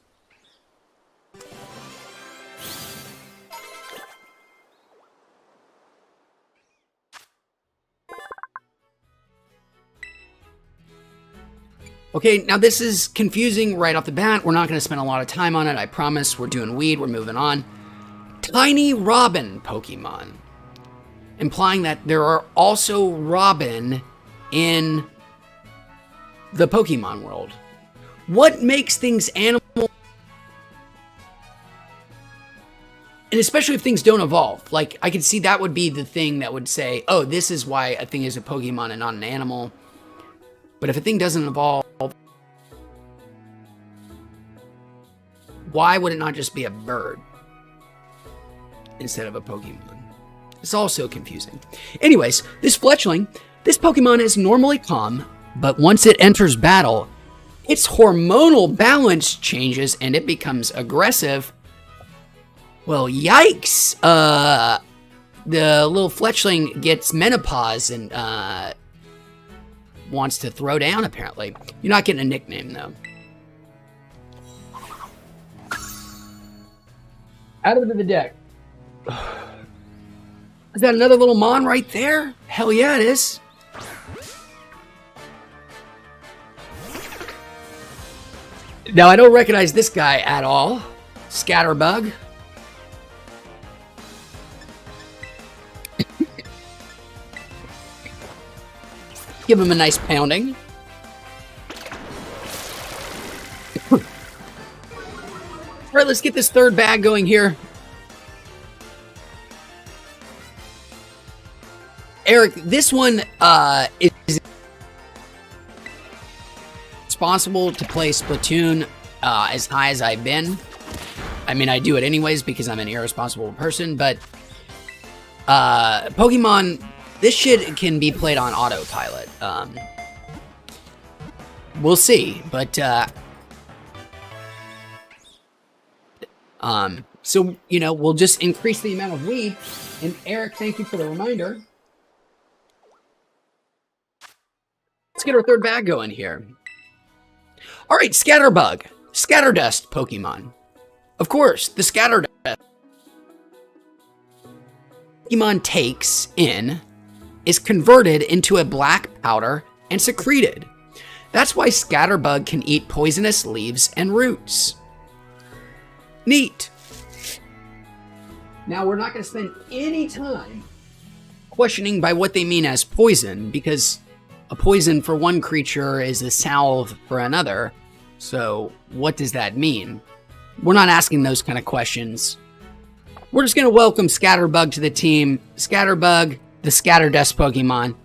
Okay, now this is confusing right off the bat. We're not going to spend a lot of time on it, I promise. We're doing weed, we're moving on. Tiny Robin Pokemon. Implying that there are also Robin in the Pokemon world. What makes things animal? And especially if things don't evolve. Like, I could see that would be the thing that would say, oh, this is why a thing is a Pokemon and not an animal. But if a thing doesn't evolve, why would it not just be a bird instead of a Pokemon? It's all so confusing. Anyways, this Fletchling, this Pokemon is normally calm, but once it enters battle, its hormonal balance changes and it becomes aggressive. Well, yikes! The little Fletchling gets menopause and wants to throw down, apparently. You're not getting a nickname, though. Add him to the deck. Is that another little Mon right there? Hell yeah, it is. Now, I don't recognize this guy at all. Scatterbug. Give him a nice pounding. All right, let's get this third bag going here. Eric, this one is responsible to play Splatoon as high as I've been. I mean, I do it anyways because I'm an irresponsible person, but Pokemon, this shit can be played on autopilot. We'll see, but so, you know, we'll just increase the amount of weed. And Eric, thank you for the reminder. Let's get our third bag going here. All right, Scatterbug. Scatterdust Pokemon. Of course, the Scatterdust Pokemon takes in is converted into a black powder and secreted. That's why Scatterbug can eat poisonous leaves and roots. Neat. Now, we're not going to spend any time questioning by what they mean as poison, because a poison for one creature is a salve for another. So, what does that mean? We're not asking those kind of questions. We're just going to welcome Scatterbug to the team. Scatterbug, the Scatterdust Pokemon.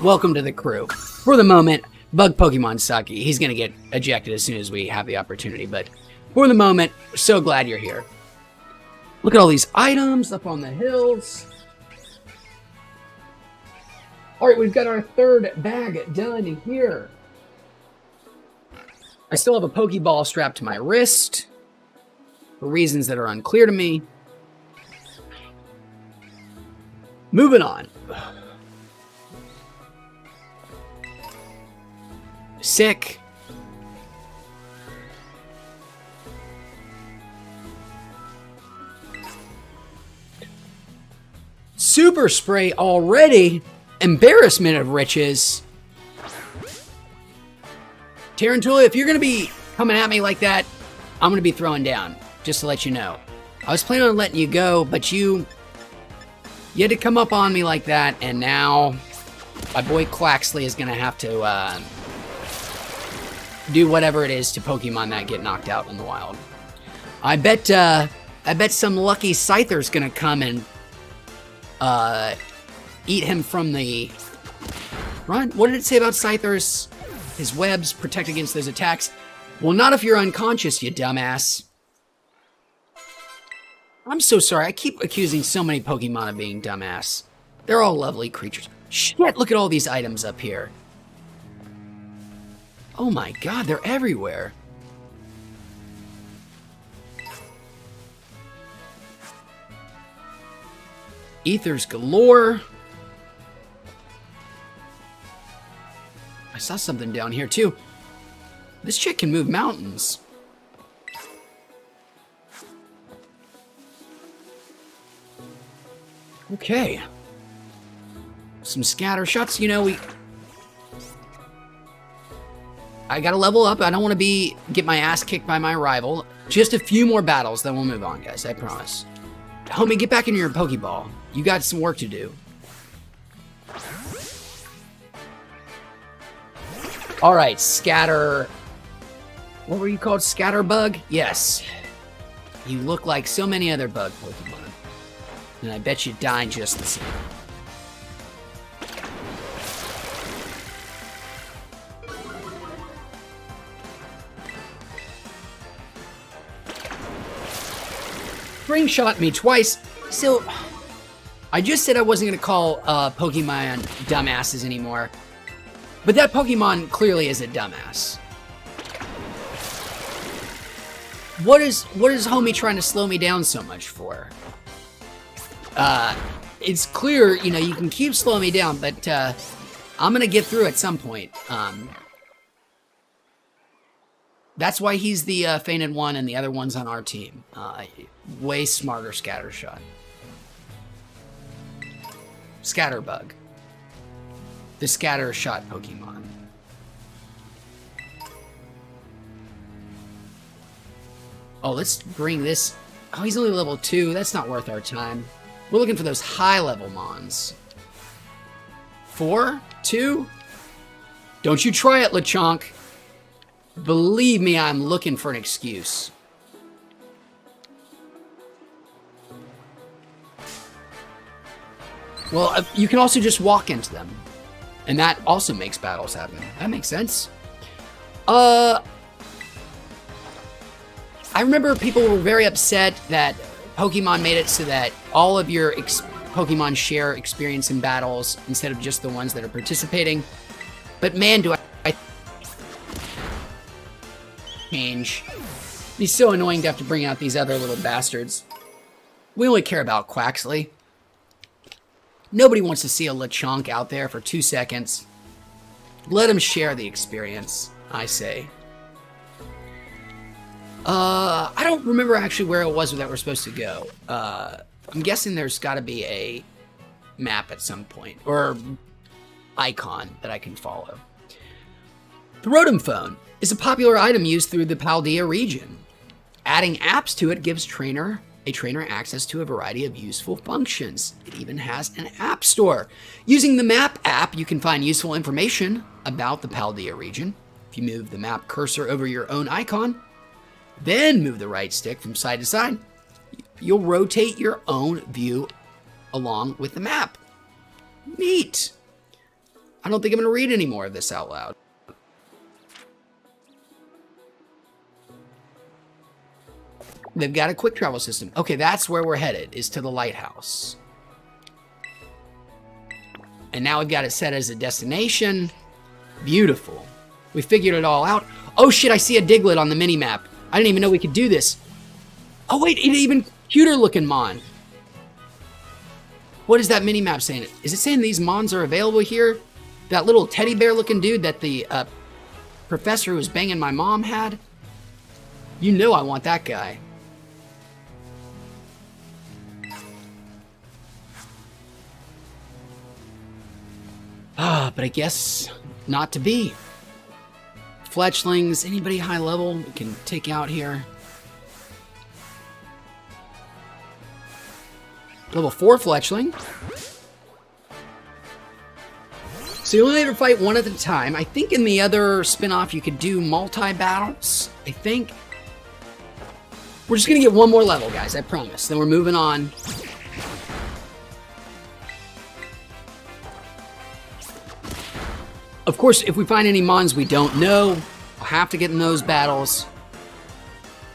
Welcome to the crew. For the moment, Bug Pokemon suck. He's going to get ejected as soon as we have the opportunity. But for the moment, so glad you're here. Look at all these items up on the hills. All right, we've got our third bag done here. I still have a Pokeball strapped to my wrist for reasons that are unclear to me. Moving on. Sick. Super Spray already. Embarrassment of riches. Tarantula, if you're going to be coming at me like that, I'm going to be throwing down, just to let you know. I was planning on letting you go, but you had to come up on me like that, and now my boy Quaxley is going to have to do whatever it is to Pokemon that get knocked out in the wild. I bet some lucky Scyther's going to come and eat him from the front. What did it say about Scythers? His webs protect against those attacks. Well, not if you're unconscious, you dumbass. I'm so sorry. I keep accusing so many Pokemon of being dumbass. They're all lovely creatures. Shit, look at all these items up here. Oh my god, they're everywhere. Ethers galore. I saw something down here too. This chick can move mountains. Okay. Some scatter shots, you know, I gotta level up. I don't want to get my ass kicked by my rival. Just a few more battles, then we'll move on, guys. I promise. Homie, get back in your Pokeball. You got some work to do. All right, Scatter. What were you called? Scatterbug? Yes. You look like so many other bug Pokemon. And I bet you die just the same. Spring shot me twice. So, I just said I wasn't going to call Pokemon dumbasses anymore. But that Pokemon clearly is a dumbass. What is homie trying to slow me down so much for? It's clear, you know, you can keep slowing me down, but I'm gonna get through at some point. That's why he's the fainted one and the other one's on our team. Way smarter Scattershot. Scatterbug. The Scattershot Pokemon. Oh, let's bring this. Oh, he's only level 2. That's not worth our time. We're looking for those high-level Mons. 4? 2? Don't you try it, Lechonk. Believe me, I'm looking for an excuse. Well, you can also just walk into them. And that also makes battles happen. That makes sense. I remember people were very upset that Pokemon made it so that all of your Pokemon share experience in battles instead of just the ones that are participating. But man, do I change. It's so annoying to have to bring out these other little bastards. We only care about Quaxley. Nobody wants to see a Lechonk out there for 2 seconds. Let him share the experience, I say. I don't remember actually where it was that we're supposed to go. I'm guessing there's got to be a map at some point, or icon that I can follow. The Rotom Phone is a popular item used through the Paldea region. Adding apps to it gives a trainer access to a variety of useful functions. It even has an app store. Using the Map app, you can find useful information about the Paldea region. If you move the map cursor over your own icon, then move the right stick from side to side. You'll rotate your own view along with the map. Neat. I don't think I'm going to read any more of this out loud. They've got a quick travel system. Okay, that's where we're headed, is to the lighthouse. And now we've got it set as a destination. Beautiful. We figured it all out. Oh shit, I see a Diglett on the mini-map. I didn't even know we could do this. Oh wait, an even cuter looking Mon. What is that mini-map saying? Is it saying these Mons are available here? That little teddy bear looking dude that the professor who was banging my mom had? You know I want that guy. But I guess not to be. Fletchlings, anybody high level we can take out here? Level 4 Fletchling. So you only ever fight one at a time. I think in the other spin-off you could do multi-battles, I think. We're just gonna get one more level, guys, I promise. Then we're moving on. Of course, if we find any Mons we don't know, we'll have to get in those battles.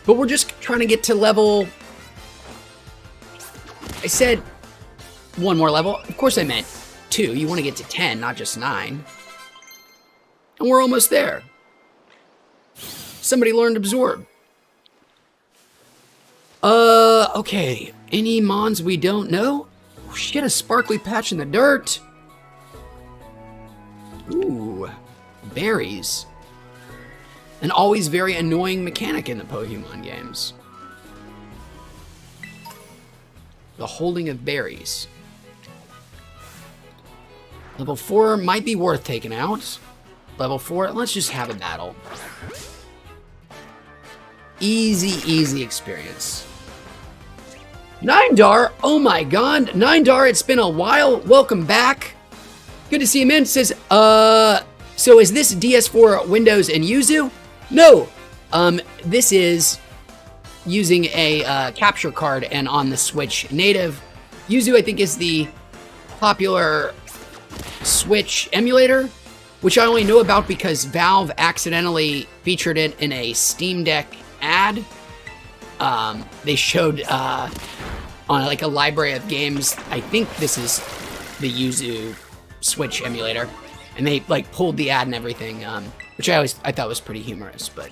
But we're just trying to get to level... I said one more level. Of course I meant 2. You want to get to 10, not just 9. And we're almost there. Somebody learned Absorb. Okay. Any Mons we don't know? Oh, shit, a sparkly patch in the dirt. Ooh, berries. An always very annoying mechanic in the Pokemon games. The holding of berries. Level 4 might be worth taking out. Level 4, let's just have a battle. Easy, easy experience. Nindar, oh my god, Nindar, it's been a while. Welcome back. Good to see him in. Says, so is this DS4 Windows and Yuzu? No, this is using a capture card and on the Switch native. Yuzu, I think, is the popular Switch emulator, which I only know about because Valve accidentally featured it in a Steam Deck ad. They showed on like a library of games. I think this is the Yuzu Switch emulator, and they like pulled the ad and everything, which I thought was pretty humorous. But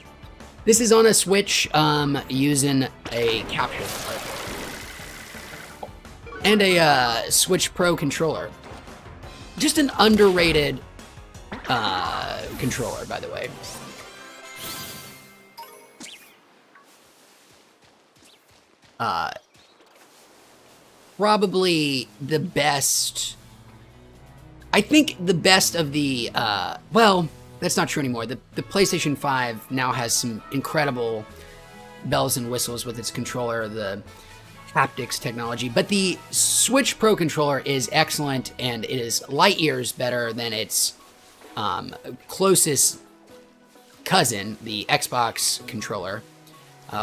this is on a Switch using a capture card and a Switch Pro controller. Just an underrated controller, by the way. Probably the best. I think the best of the, well, that's not true anymore. The PlayStation 5 now has some incredible bells and whistles with its controller, the haptics technology, but the Switch Pro controller is excellent, and it is light years better than its closest cousin, the Xbox controller,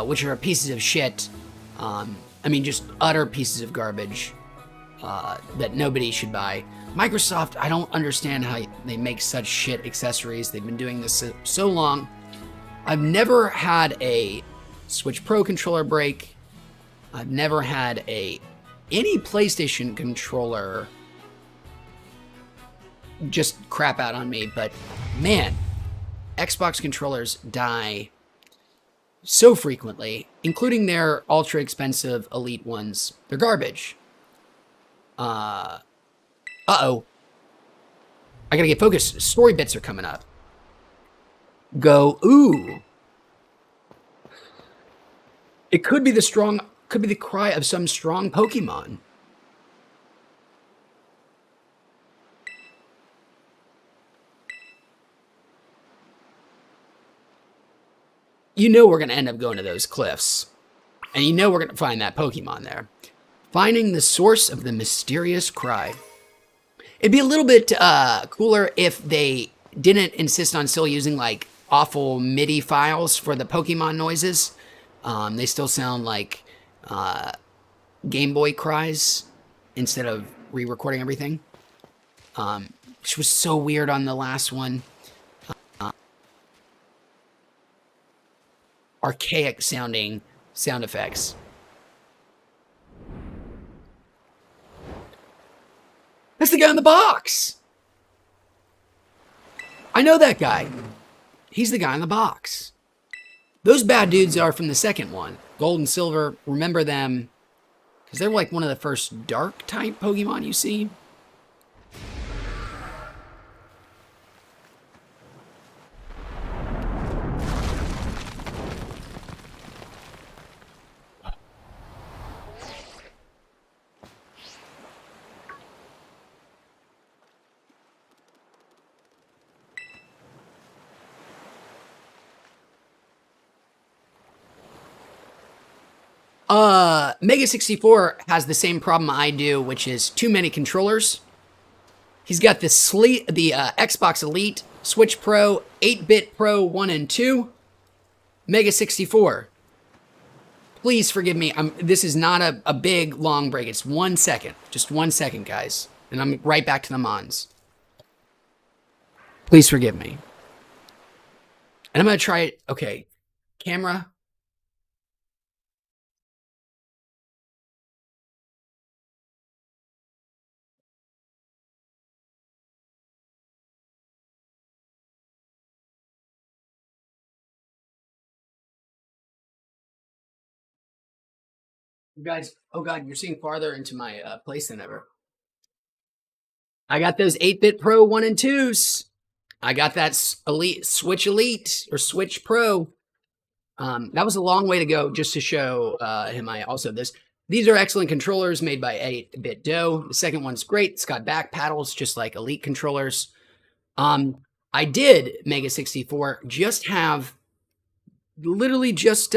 which are pieces of shit. I mean, just utter pieces of garbage that nobody should buy. Microsoft, I don't understand how they make such shit accessories. They've been doing this so long. I've never had a Switch Pro controller break. I've never had any PlayStation controller just crap out on me, but man, Xbox controllers die so frequently, including their ultra expensive elite ones. They're garbage. Uh-oh. I gotta get focused. Story bits are coming up. Go, ooh. It could be the cry of some strong Pokemon. You know we're gonna end up going to those cliffs. And you know we're gonna find that Pokemon there. Finding the source of the mysterious cry. It'd be a little bit cooler if they didn't insist on still using like awful MIDI files for the Pokemon noises, They still sound like Game Boy cries instead of re-recording everything, which was so weird on the last one. Archaic sounding sound effects. That's the guy in the box. I know that guy. He's the guy in the box. Those bad dudes are from the second one. Gold and Silver, remember them, because they're like one of the first dark type Pokemon you see. Mega 64 has the same problem I do, which is too many controllers. He's got the Xbox Elite, Switch Pro, 8-Bit Pro 1 and 2, Mega 64. Please forgive me. This is not a big, long break. It's 1 second. Just 1 second, guys. And I'm right back to the Mons. Please forgive me. And I'm going to try it. Okay. Camera. You guys, oh God, you're seeing farther into my place than ever. I got those 8-Bit Pro 1 and 2s. I got that Elite Switch Elite or Switch Pro. That was a long way to go just to show him. These are excellent controllers made by 8-Bit Do. The second one's great. It's got back paddles just like Elite controllers. I did Mega 64 just have literally just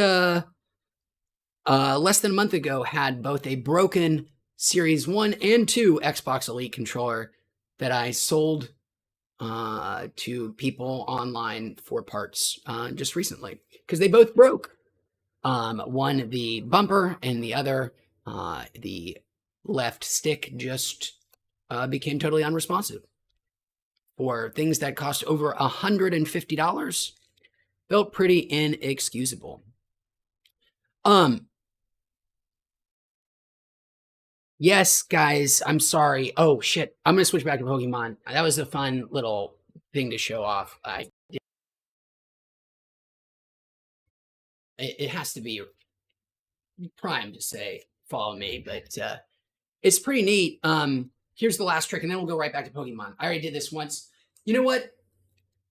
less than a month ago had both a broken Series 1 and 2 Xbox Elite controller that I sold to people online for parts just recently because they both broke. One the bumper and the other the left stick just became totally unresponsive. For things that cost over $150, felt pretty inexcusable. Yes, guys, I'm sorry. Oh shit, I'm gonna switch back to Pokemon. That was a fun little thing to show off. It has to be prime to say follow me, but it's pretty neat. Here's the last trick, and then we'll go right back to Pokemon. I already did this once. You know what?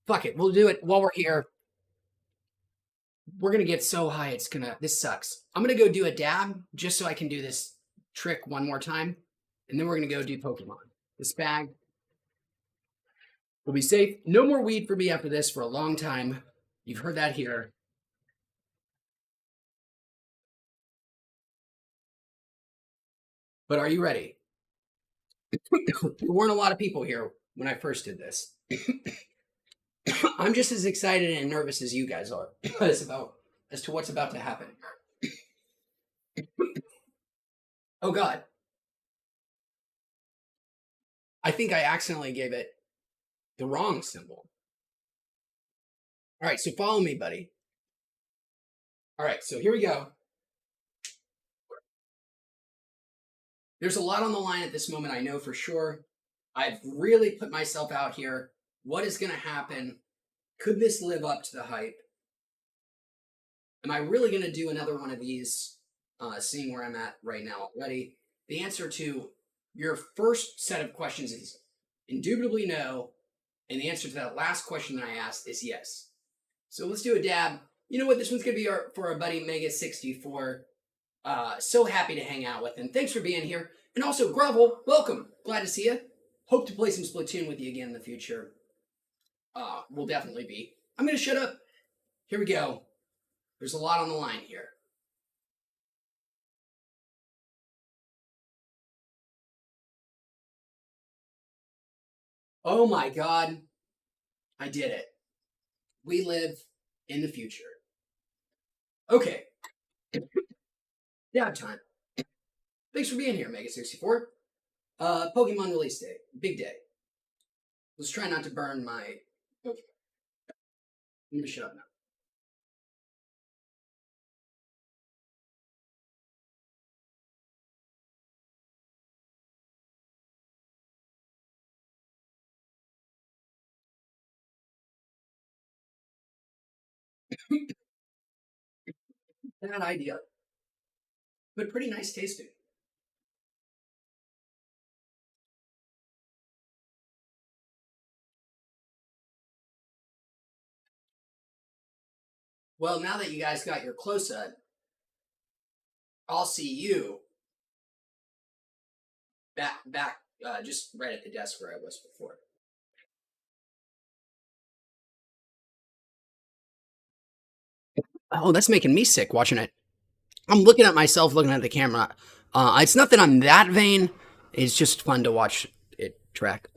Fuck it. We'll do it while we're here. We're gonna get so high, this sucks. I'm gonna go do a dab just so I can do this trick one more time, and then we're gonna go do Pokemon. This bag will be safe. No more weed for me after this for a long time. You've heard that here. But are you ready? There weren't a lot of people here when I first did this. I'm just as excited and nervous as you guys are as to what's about to happen. Oh God. I think I accidentally gave it the wrong symbol. All right, so follow me, buddy. All right, so here we go. There's a lot on the line at this moment, I know for sure. I've really put myself out here. What is going to happen? Could this live up to the hype? Am I really going to do another one of these, seeing where I'm at right now already? The answer to your first set of questions is indubitably no. And the answer to that last question that I asked is yes. So let's do a dab. You know what? This one's going to be for our buddy Mega 64. So happy to hang out with him. Thanks for being here. And also, Grovel, welcome. Glad to see you. Hope to play some Splatoon with you again in the future. We'll definitely be. I'm going to shut up. Here we go. There's a lot on the line here. Oh my God. I did it. We live in the future. Okay. Dab time. Thanks for being here, Mega64. Pokemon release day. Big day. Let's try not to burn my... Okay. I'm gonna shut up now. Bad idea, but pretty nice tasting. Well, now that you guys got your close-up, I'll see you back, just right at the desk where I was before. Oh, that's making me sick watching it. I'm looking at myself, looking at the camera. It's not that I'm that vain. It's just fun to watch it track.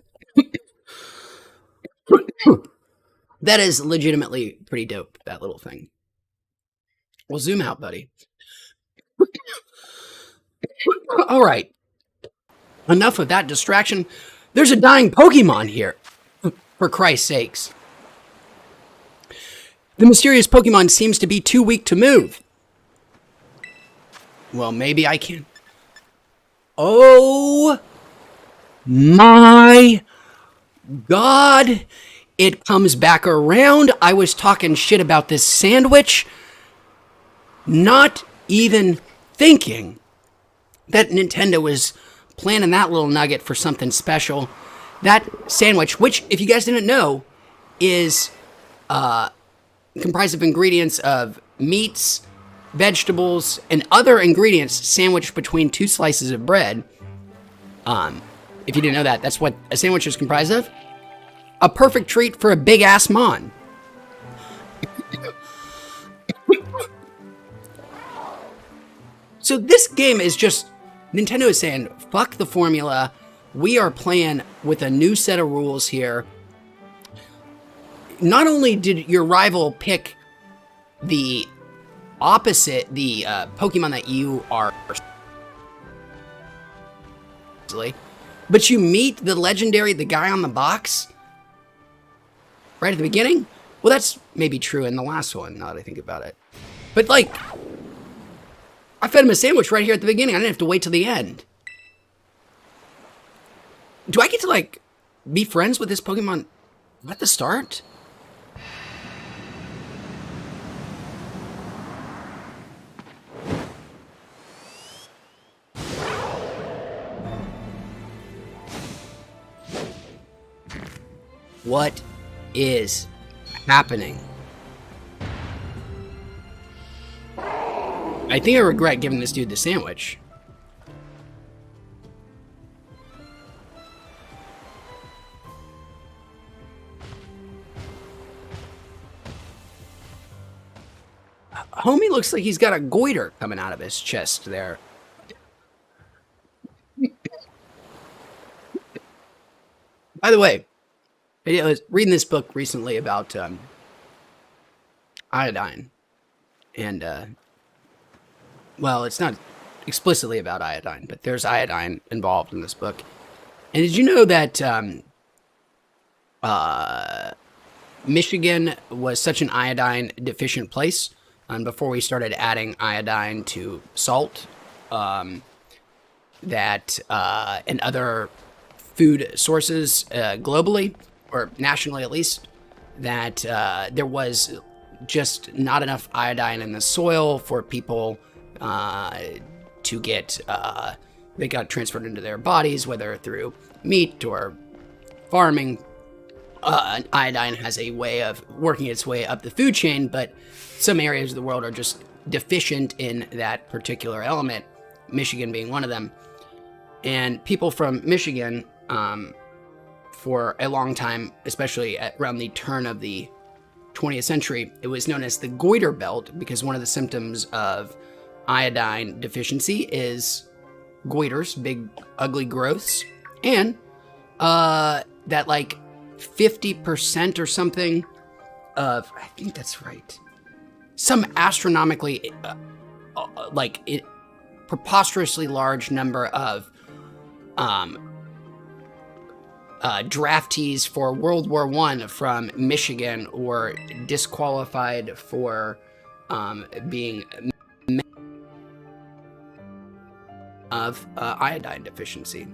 That is legitimately pretty dope, that little thing. Well, zoom out, buddy. All right. Enough of that distraction. There's a dying Pokemon here. For Christ's sakes. The mysterious Pokemon seems to be too weak to move. Well, maybe I can. Oh my God. It comes back around. I was talking shit about this sandwich. Not even thinking that Nintendo was planning that little nugget for something special. That sandwich, which, if you guys didn't know, is comprised of ingredients of meats, vegetables, and other ingredients sandwiched between two slices of bread. If you didn't know that, that's what a sandwich is comprised of. A perfect treat for a big-ass mon. So this game is just... Nintendo is saying, fuck the formula. We are playing with a new set of rules here. Not only did your rival pick the opposite, the Pokemon that you are... But you meet the legendary, the guy on the box... right at the beginning? Well, that's maybe true in the last one, now that I think about it. But, like, I fed him a sandwich right here at the beginning. I didn't have to wait till the end. Do I get to, like, be friends with this Pokemon at the start? What is happening? I think I regret giving this dude the sandwich. Homie looks like he's got a goiter coming out of his chest there. By the way, I was reading this book recently about iodine. And, well, it's not explicitly about iodine, but there's iodine involved in this book. And did you know that Michigan was such an iodine deficient place? Before we started adding iodine to salt, that and other food sources globally, or nationally at least, that there was just not enough iodine in the soil for people to get, they got transferred into their bodies, whether through meat or farming. Iodine has a way of working its way up the food chain, but some areas of the world are just deficient in that particular element, Michigan being one of them. And people from Michigan, for a long time, especially around the turn of the 20th century, it was known as the goiter belt, because one of the symptoms of iodine deficiency is goiters, big ugly growths, and that like 50% or something of, I think that's right, some astronomically like it preposterously large number of draftees for World War I from Michigan were disqualified for being of iodine deficiency.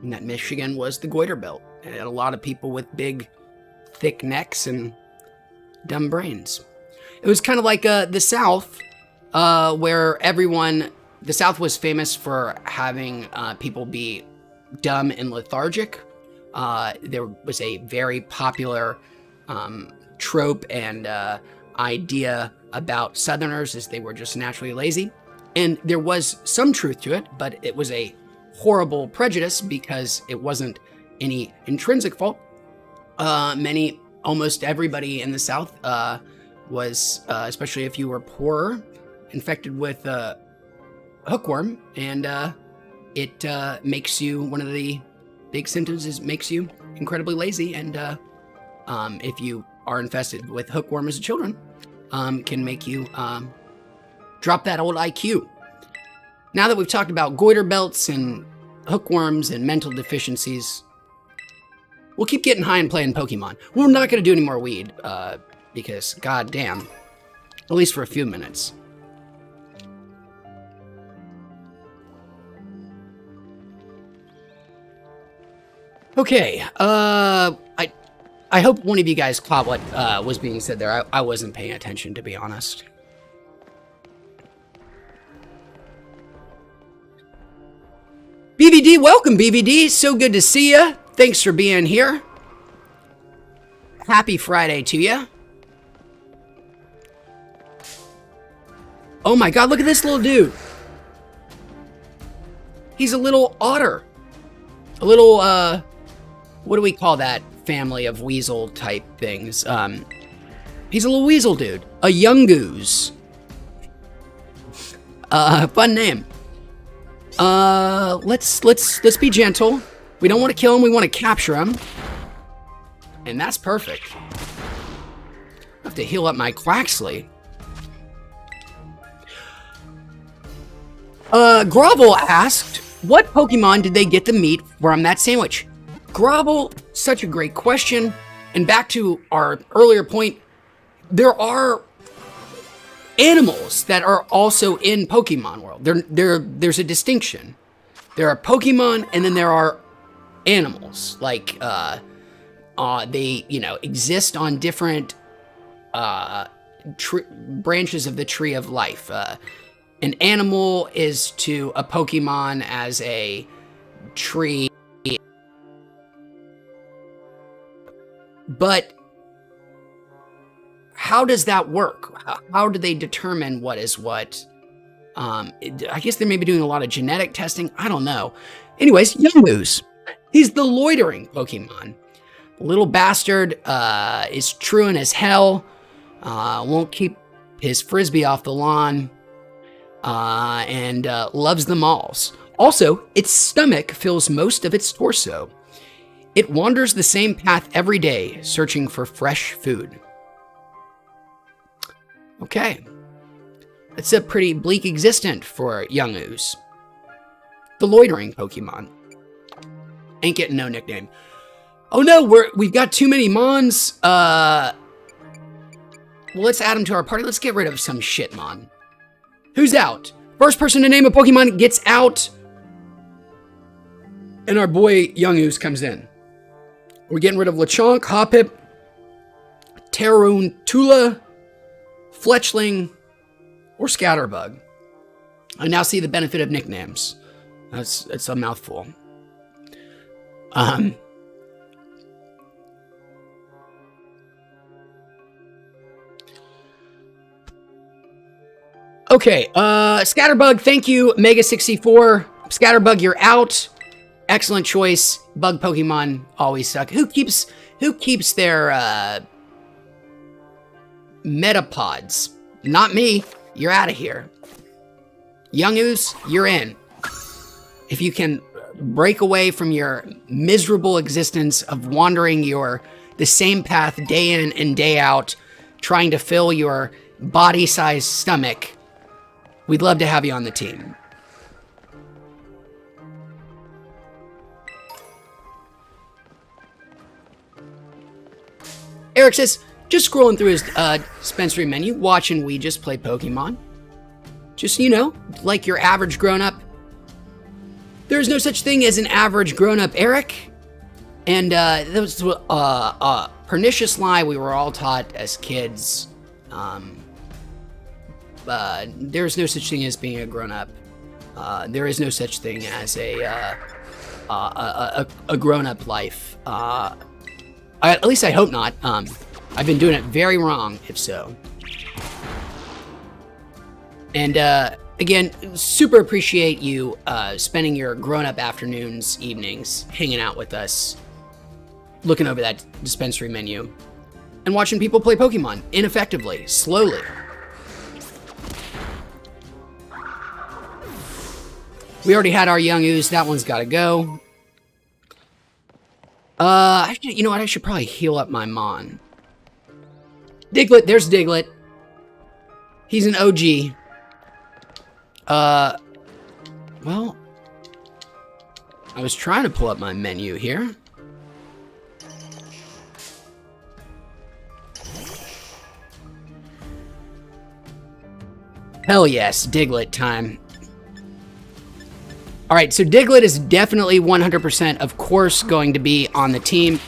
And that Michigan was the goiter belt. It had a lot of people with big, thick necks and dumb brains. It was kind of like the South, where the South was famous for having people be dumb and lethargic. There was a very popular trope and idea about Southerners as they were just naturally lazy. And there was some truth to it, but it was a horrible prejudice because it wasn't any intrinsic fault. Almost everybody in the South was, especially if you were poorer, infected with hookworm, and it makes you, one of the big symptoms is makes you incredibly lazy, and if you are infested with hookworm as a children, can make you drop that old IQ. Now that we've talked about goiter belts and hookworms and mental deficiencies, we'll keep getting high and playing Pokemon. We're not going to do any more weed, because goddamn, at least for a few minutes. Okay, I hope one of you guys caught what was being said there. I wasn't paying attention, to be honest. BVD, welcome, BVD. So good to see you. Thanks for being here. Happy Friday to you. Oh my god, look at this little dude. He's a little otter. A little, what do we call that family of weasel type things? He's a little weasel dude. A Yungoos. Fun name. Let's be gentle. We don't want to kill him, we want to capture him. And that's perfect. I have to heal up my Quaxley. Grovel asked, what Pokemon did they get the meat from that sandwich? Grovel, such a great question. And back to our earlier point, there are animals that are also in Pokemon world. There's a distinction. There are Pokemon, and then there are animals. Like, they, exist on different branches of the tree of life. An animal is to a Pokemon as a tree. But how does that work? How do they determine what is what? I guess they may be doing a lot of genetic testing. I don't know. Anyways, Yungoos. He's the loitering Pokemon. The little bastard is truant as hell. Won't keep his frisbee off the lawn. And loves the malls. Also, its stomach fills most of its torso. It wanders the same path every day, searching for fresh food. Okay. It's a pretty bleak existence for Yungoos. The loitering Pokemon. Ain't getting no nickname. Oh no, we've got too many Mons. Well, let's add them to our party. Let's get rid of some shit Mon. Who's out? First person to name a Pokemon gets out. And our boy Yungoos comes in. We're getting rid of Lechonk, Hoppip, Tarantula, Fletchling, or Scatterbug. I now see the benefit of nicknames. It's a mouthful. Okay, Scatterbug, thank you, Mega64. Scatterbug, you're out. Excellent choice. Bug Pokemon always suck. Who keeps their Metapods? Not me. You're out of here. Yungoos, you're in. If you can break away from your miserable existence of wandering the same path day in and day out, trying to fill your body-sized stomach, We'd love to have you on the team. Eric says, just scrolling through his dispensary menu, watching we just play Pokemon. Just, you know, like your average grown-up. There's no such thing as an average grown-up, Eric. And that was a pernicious lie we were all taught as kids. There's no such thing as being a grown-up. There is no such thing as a grown-up life. At least I hope not. I've been doing it very wrong, if so. And again, super appreciate you spending your grown-up afternoons, evenings, hanging out with us, looking over that dispensary menu, and watching people play Pokemon ineffectively, slowly. We already had our young ooze. That one's got to go. You know what? I should probably heal up my Mon. Diglett. There's Diglett. He's an OG. Well, I was trying to pull up my menu here. Hell yes, Diglett time. All right, so Diglett is definitely 100%, of course, going to be on the team.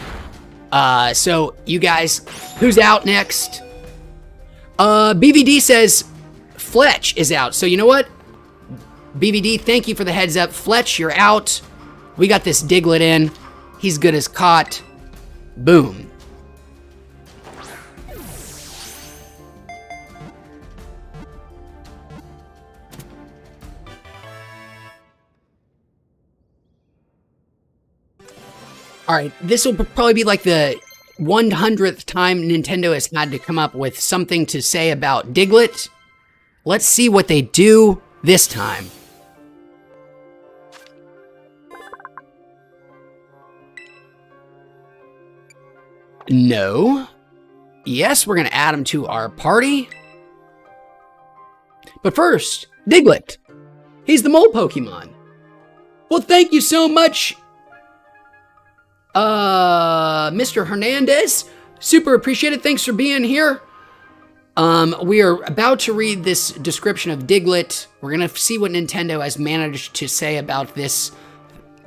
So you guys, who's out next? BVD says Fletch is out. So you know what? BVD, thank you for the heads up. Fletch, you're out. We got this Diglett in. He's good as caught. Boom. All right, this will probably be like the 100th time Nintendo has had to come up with something to say about Diglett. Let's see what they do this time. No. Yes, we're going to add him to our party. But first, Diglett. He's the mole Pokemon. Well, thank you so much, Mr. Hernandez. Super appreciate it. Thanks for being here. We are about to read this description of Diglett. We're going to see what Nintendo has managed to say about this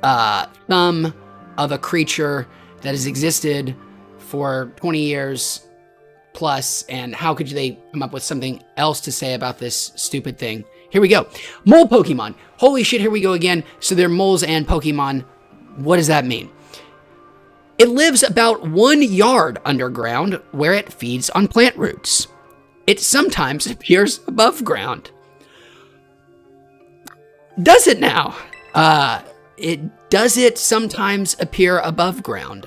thumb of a creature that has existed for 20 years plus, and how could they come up with something else to say about this stupid thing? Here we go. Mole Pokemon. Holy shit, here we go again. So they're moles and Pokemon. What does that mean? It lives about 1 yard underground, where it feeds on plant roots. It sometimes appears above ground. Does it now? Does it sometimes appear above ground?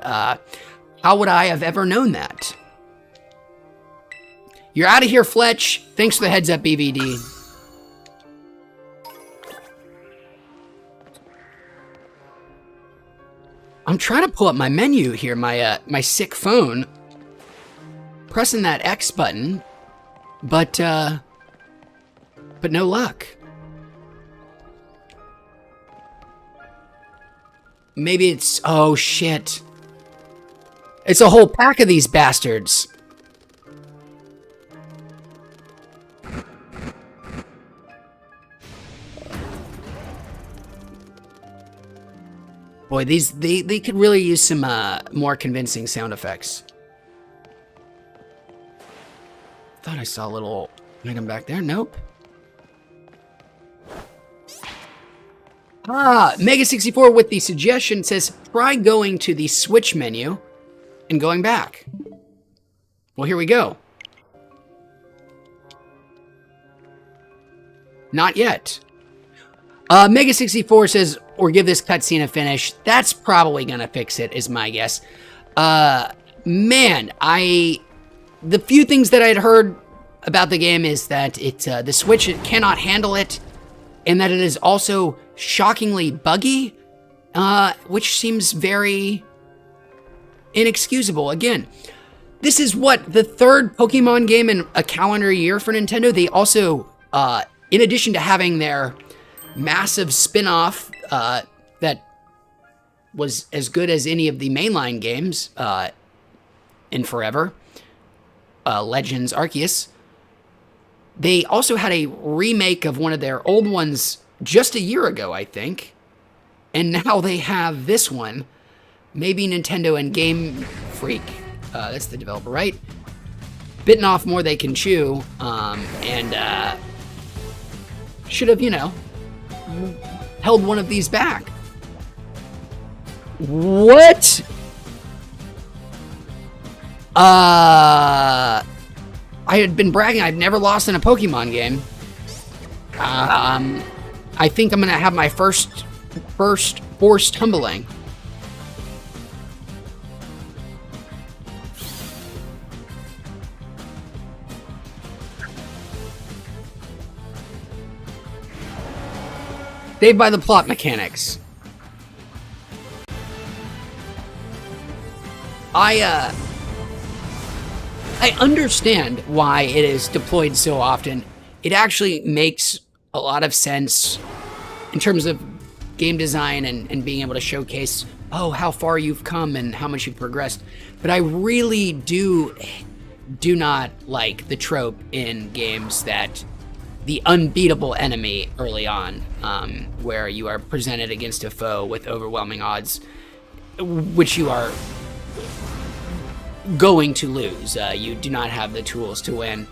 How would I have ever known that? You're out of here, Fletch. Thanks for the heads up, BVD. I'm trying to pull up my menu here, my sick phone. Pressing that X button, but no luck. Maybe it's, oh shit. It's a whole pack of these bastards. Boy, they could really use some more convincing sound effects. Thought I saw a little item back there. Nope. Mega64 with the suggestion says, try going to the Switch menu and going back. Well, here we go. Not yet. Mega64 says, or give this cutscene a finish. That's probably gonna fix it, is my guess. Man, the few things that I'd heard about the game is that the Switch cannot handle it, and that it is also shockingly buggy, which seems very inexcusable. Again, this is what, the third Pokemon game in a calendar year for Nintendo. They also in addition to having their massive spin-off that was as good as any of the mainline games in forever, Legends Arceus, they also had a remake of one of their old ones just a year ago, I think. And now they have this one. Maybe Nintendo and Game Freak, that's the developer, right? Bitten off more they can chew, and should have, held one of these back. What? I had been bragging I've never lost in a Pokemon game. I think I'm gonna have my first forced tumbling. Saved by the plot mechanics. I understand why it is deployed so often. It actually makes a lot of sense in terms of game design and being able to showcase, how far you've come and how much you've progressed. But I really do not like the trope in games that the unbeatable enemy early on, where you are presented against a foe with overwhelming odds, which you are going to lose. You do not have the tools to win.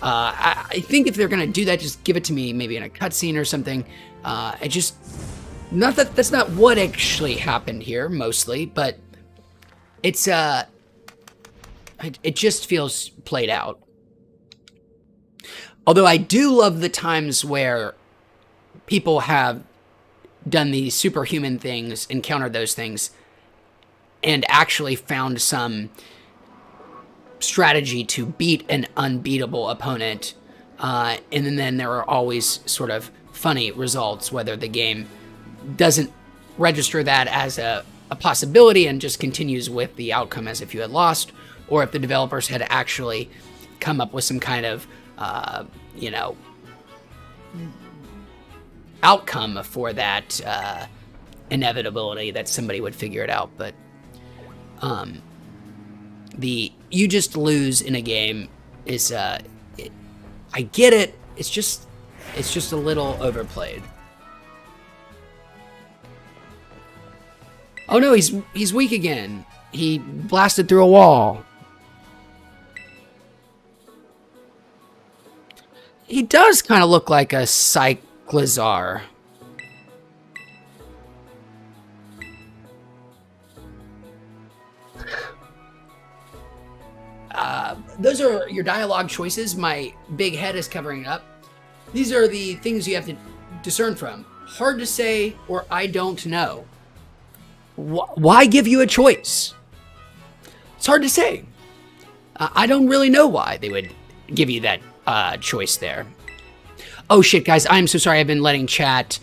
I think if they're going to do that, just give it to me maybe in a cutscene or something. Not that that's not what actually happened here, mostly, but it's it just feels played out. Although I do love the times where people have done these superhuman things, encountered those things, and actually found some strategy to beat an unbeatable opponent. And then there are always sort of funny results, whether the game doesn't register that as a possibility and just continues with the outcome as if you had lost, or if the developers had actually come up with some kind of outcome for that inevitability that somebody would figure it out. But you just lose in a game is I get it. It's just a little overplayed. Oh no, he's weak again. He blasted through a wall. He does kind of look like a Cyclizar. Those are your dialogue choices. My big head is covering it up. These are the things you have to discern from. Hard to say, or I don't know. Why give you a choice? It's hard to say. I don't really know why they would give you that choice there. Oh shit, guys, I'm so sorry. I've been letting chat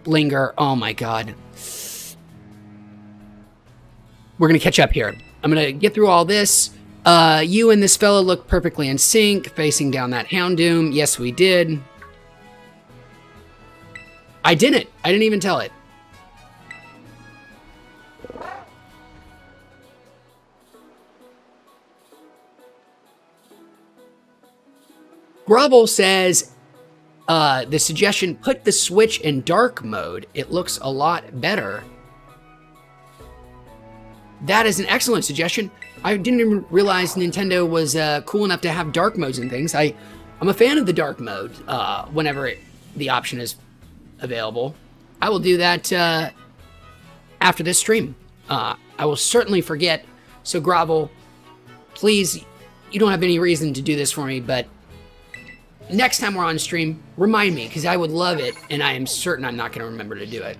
linger. Oh my god. We're gonna catch up here. I'm gonna get through all this. You and this fella look perfectly in sync, facing down that Houndoom. Yes, we did. I didn't even tell it. Grovel says, the suggestion, put the Switch in dark mode. It looks a lot better. That is an excellent suggestion. I didn't even realize Nintendo was cool enough to have dark modes and things. I'm a fan of the dark mode whenever the option is available. I will do that after this stream. I will certainly forget. So Grovel, please, you don't have any reason to do this for me, but next time we're on stream, remind me, because I would love it, and I am certain I'm not going to remember to do it.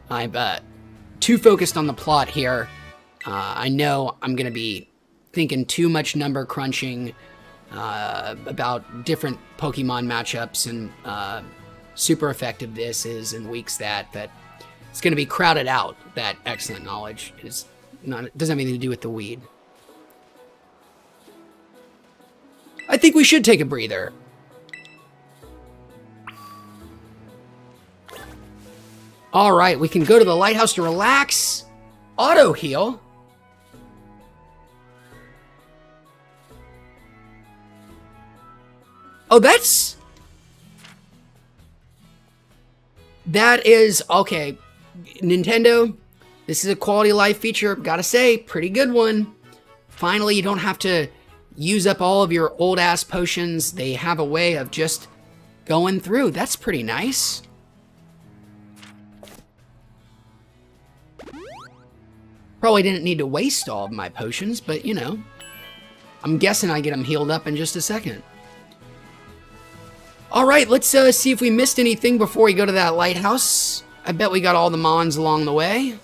I'm too focused on the plot here. I know I'm going to be thinking too much number crunching about different Pokemon matchups and super effective this is and weaks that it's going to be crowded out. That excellent knowledge it doesn't have anything to do with the weed. think we should take a breather. All right, we can go to the lighthouse to relax. Auto heal. Oh, that is, okay. Nintendo, this is a quality of life feature. Gotta say, pretty good one. Finally, you don't have to use up all of your old ass potions. They have a way of just going through. That's pretty nice. Probably didn't need to waste all of my potions, but you know, I'm guessing I get them healed up in just a second. All right, let's see if we missed anything before we go to that lighthouse. I bet we got all the mons along the way.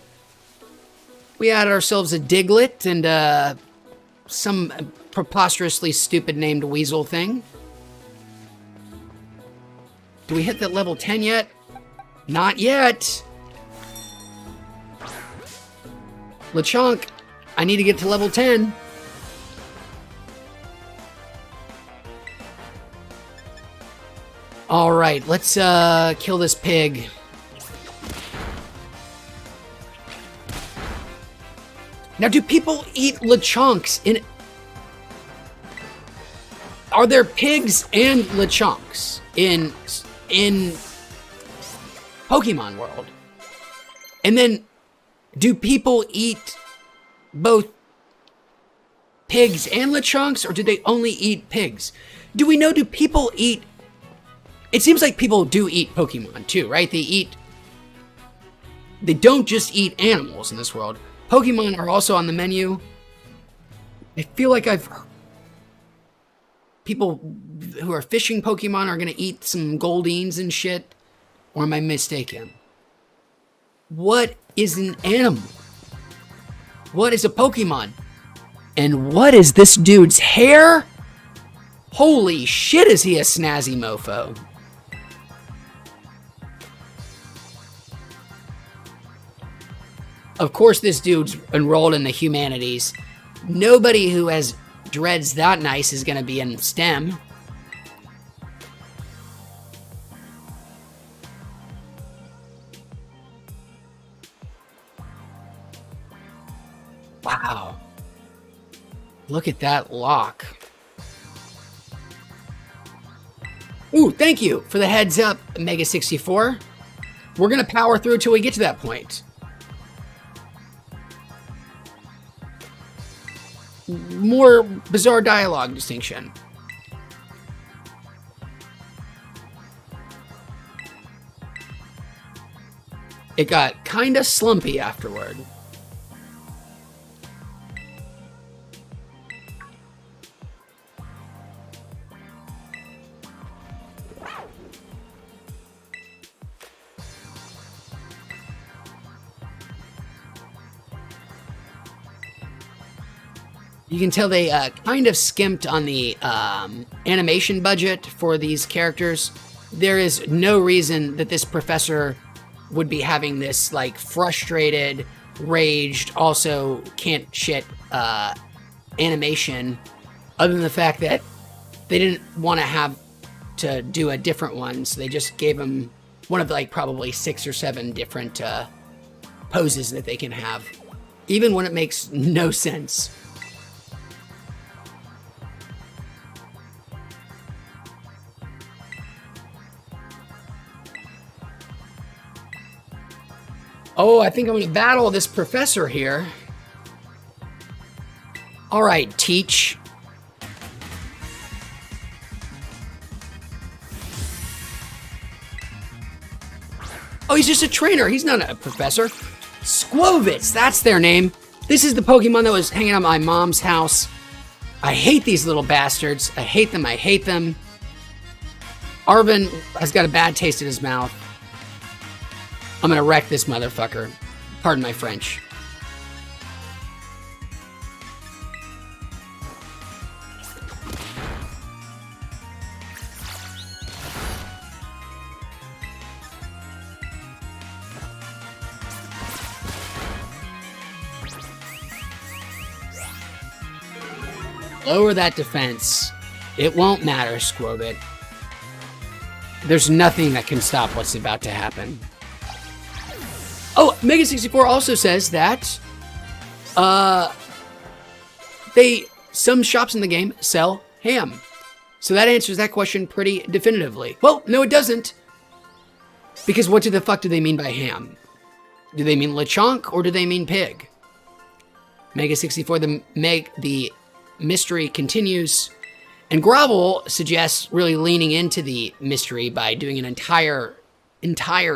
We had ourselves a Diglett and some preposterously stupid named weasel thing. Do we hit that level 10 yet? Not yet. Lechonk, I need to get to level 10. All right, let's kill this pig. Now, do people eat Lechonks in... Are there pigs and Lechonks in Pokemon World? And then, do people eat both pigs and Lechonks, or do they only eat pigs? Do we know, do people eat... It seems like people do eat Pokemon too, right? They don't just eat animals in this world. Pokemon are also on the menu. I feel like people who are fishing Pokemon are going to eat some Goldines and shit. Or am I mistaken? What is an animal? What is a Pokemon? And what is this dude's hair? Holy shit, is he a snazzy mofo? Of course, this dude's enrolled in the humanities. Nobody who has dreads that nice is going to be in STEM. Wow. Look at that lock. Ooh, thank you for the heads up, Mega64. We're going to power through till we get to that point. More bizarre dialogue distinction. It got kinda slumpy afterward. You can tell they kind of skimped on the animation budget for these characters. There is no reason that this professor would be having this like frustrated, raged, also can't shit animation, other than the fact that they didn't want to have to do a different one, so they just gave him one of like probably 6 or 7 different poses that they can have, even when it makes no sense. Oh, I think I'm going to battle this professor here. All right, teach. Oh, he's just a trainer. He's not a professor. Squovitz, that's their name. This is the Pokemon that was hanging out at my mom's house. I hate these little bastards. I hate them. I hate them. Arven has got a bad taste in his mouth. I'm gonna wreck this motherfucker. Pardon my French. Lower that defense. It won't matter, Squobit. There's nothing that can stop what's about to happen. Oh, Mega64 also says that some shops in the game sell ham. So that answers that question pretty definitively. Well, no, it doesn't. Because what the fuck do they mean by ham? Do they mean Lechonk or do they mean pig? Mega64, the mystery continues. And Grovel suggests really leaning into the mystery by doing an entire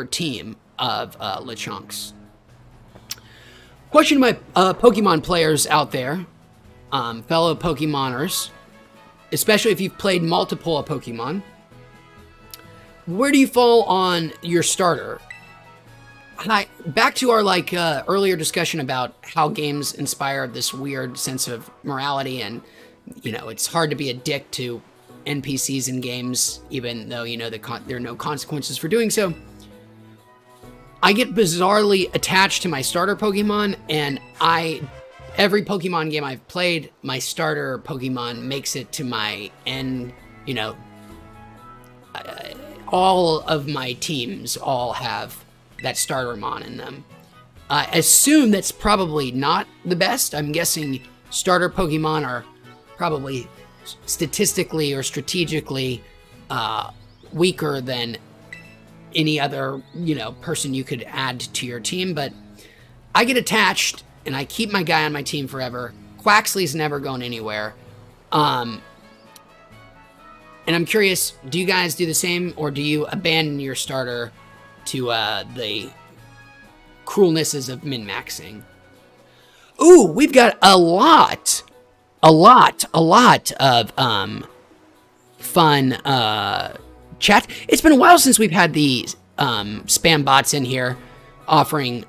team of Lechonks. Question to my Pokemon players out there, fellow Pokemoners, especially if you've played multiple Pokemon, where do you fall on your starter? Back to our earlier discussion about how games inspire this weird sense of morality, and it's hard to be a dick to NPCs in games, even though there are no consequences for doing so. I get bizarrely attached to my starter Pokemon, and every Pokemon game I've played, my starter Pokemon makes it to my end. All of my teams all have that startermon in them. I assume that's probably not the best. I'm guessing starter Pokemon are probably statistically or strategically weaker than any other, person you could add to your team. But I get attached and I keep my guy on my team forever. Quaxly's never going anywhere. And I'm curious, do you guys do the same, or do you abandon your starter to the cruelnesses of min-maxing? Ooh, we've got a lot of fun chat. It's been a while since we've had the spam bots in here offering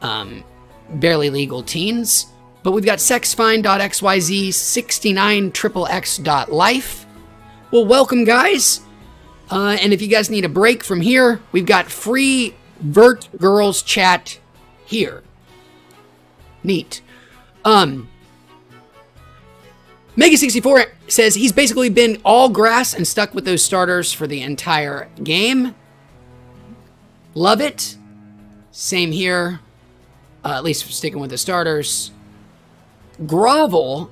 barely legal teens, but we've got sexfine.xyz, 69xxx.life. Well, welcome, guys. And if you guys need a break from here, we've got free Vert Girls chat here. Neat. Mega64 says he's basically been all grass and stuck with those starters for the entire game. Love it. Same here. At least sticking with the starters. Grovel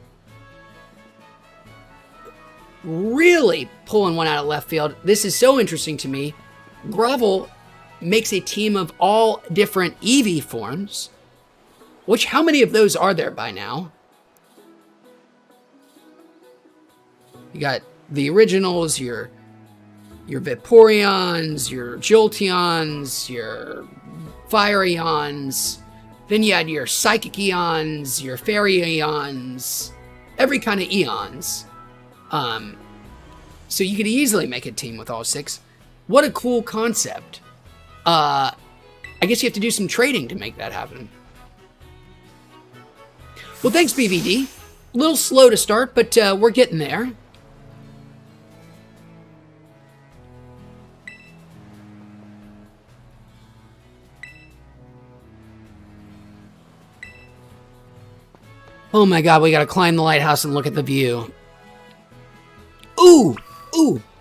really pulling one out of left field. This is so interesting to me. Grovel makes a team of all different Eevee forms. How many of those are there by now? You got the originals, your Vaporeons, your Jolteons, your Fireons. Then you had your Psychic Eons, your Fairy Eons, every kind of Eons. So you could easily make a team with all 6. What a cool concept. I guess you have to do some trading to make that happen. Well, thanks, BVD. A little slow to start, but we're getting there. Oh my god, we gotta climb the lighthouse and look at the view. Ooh!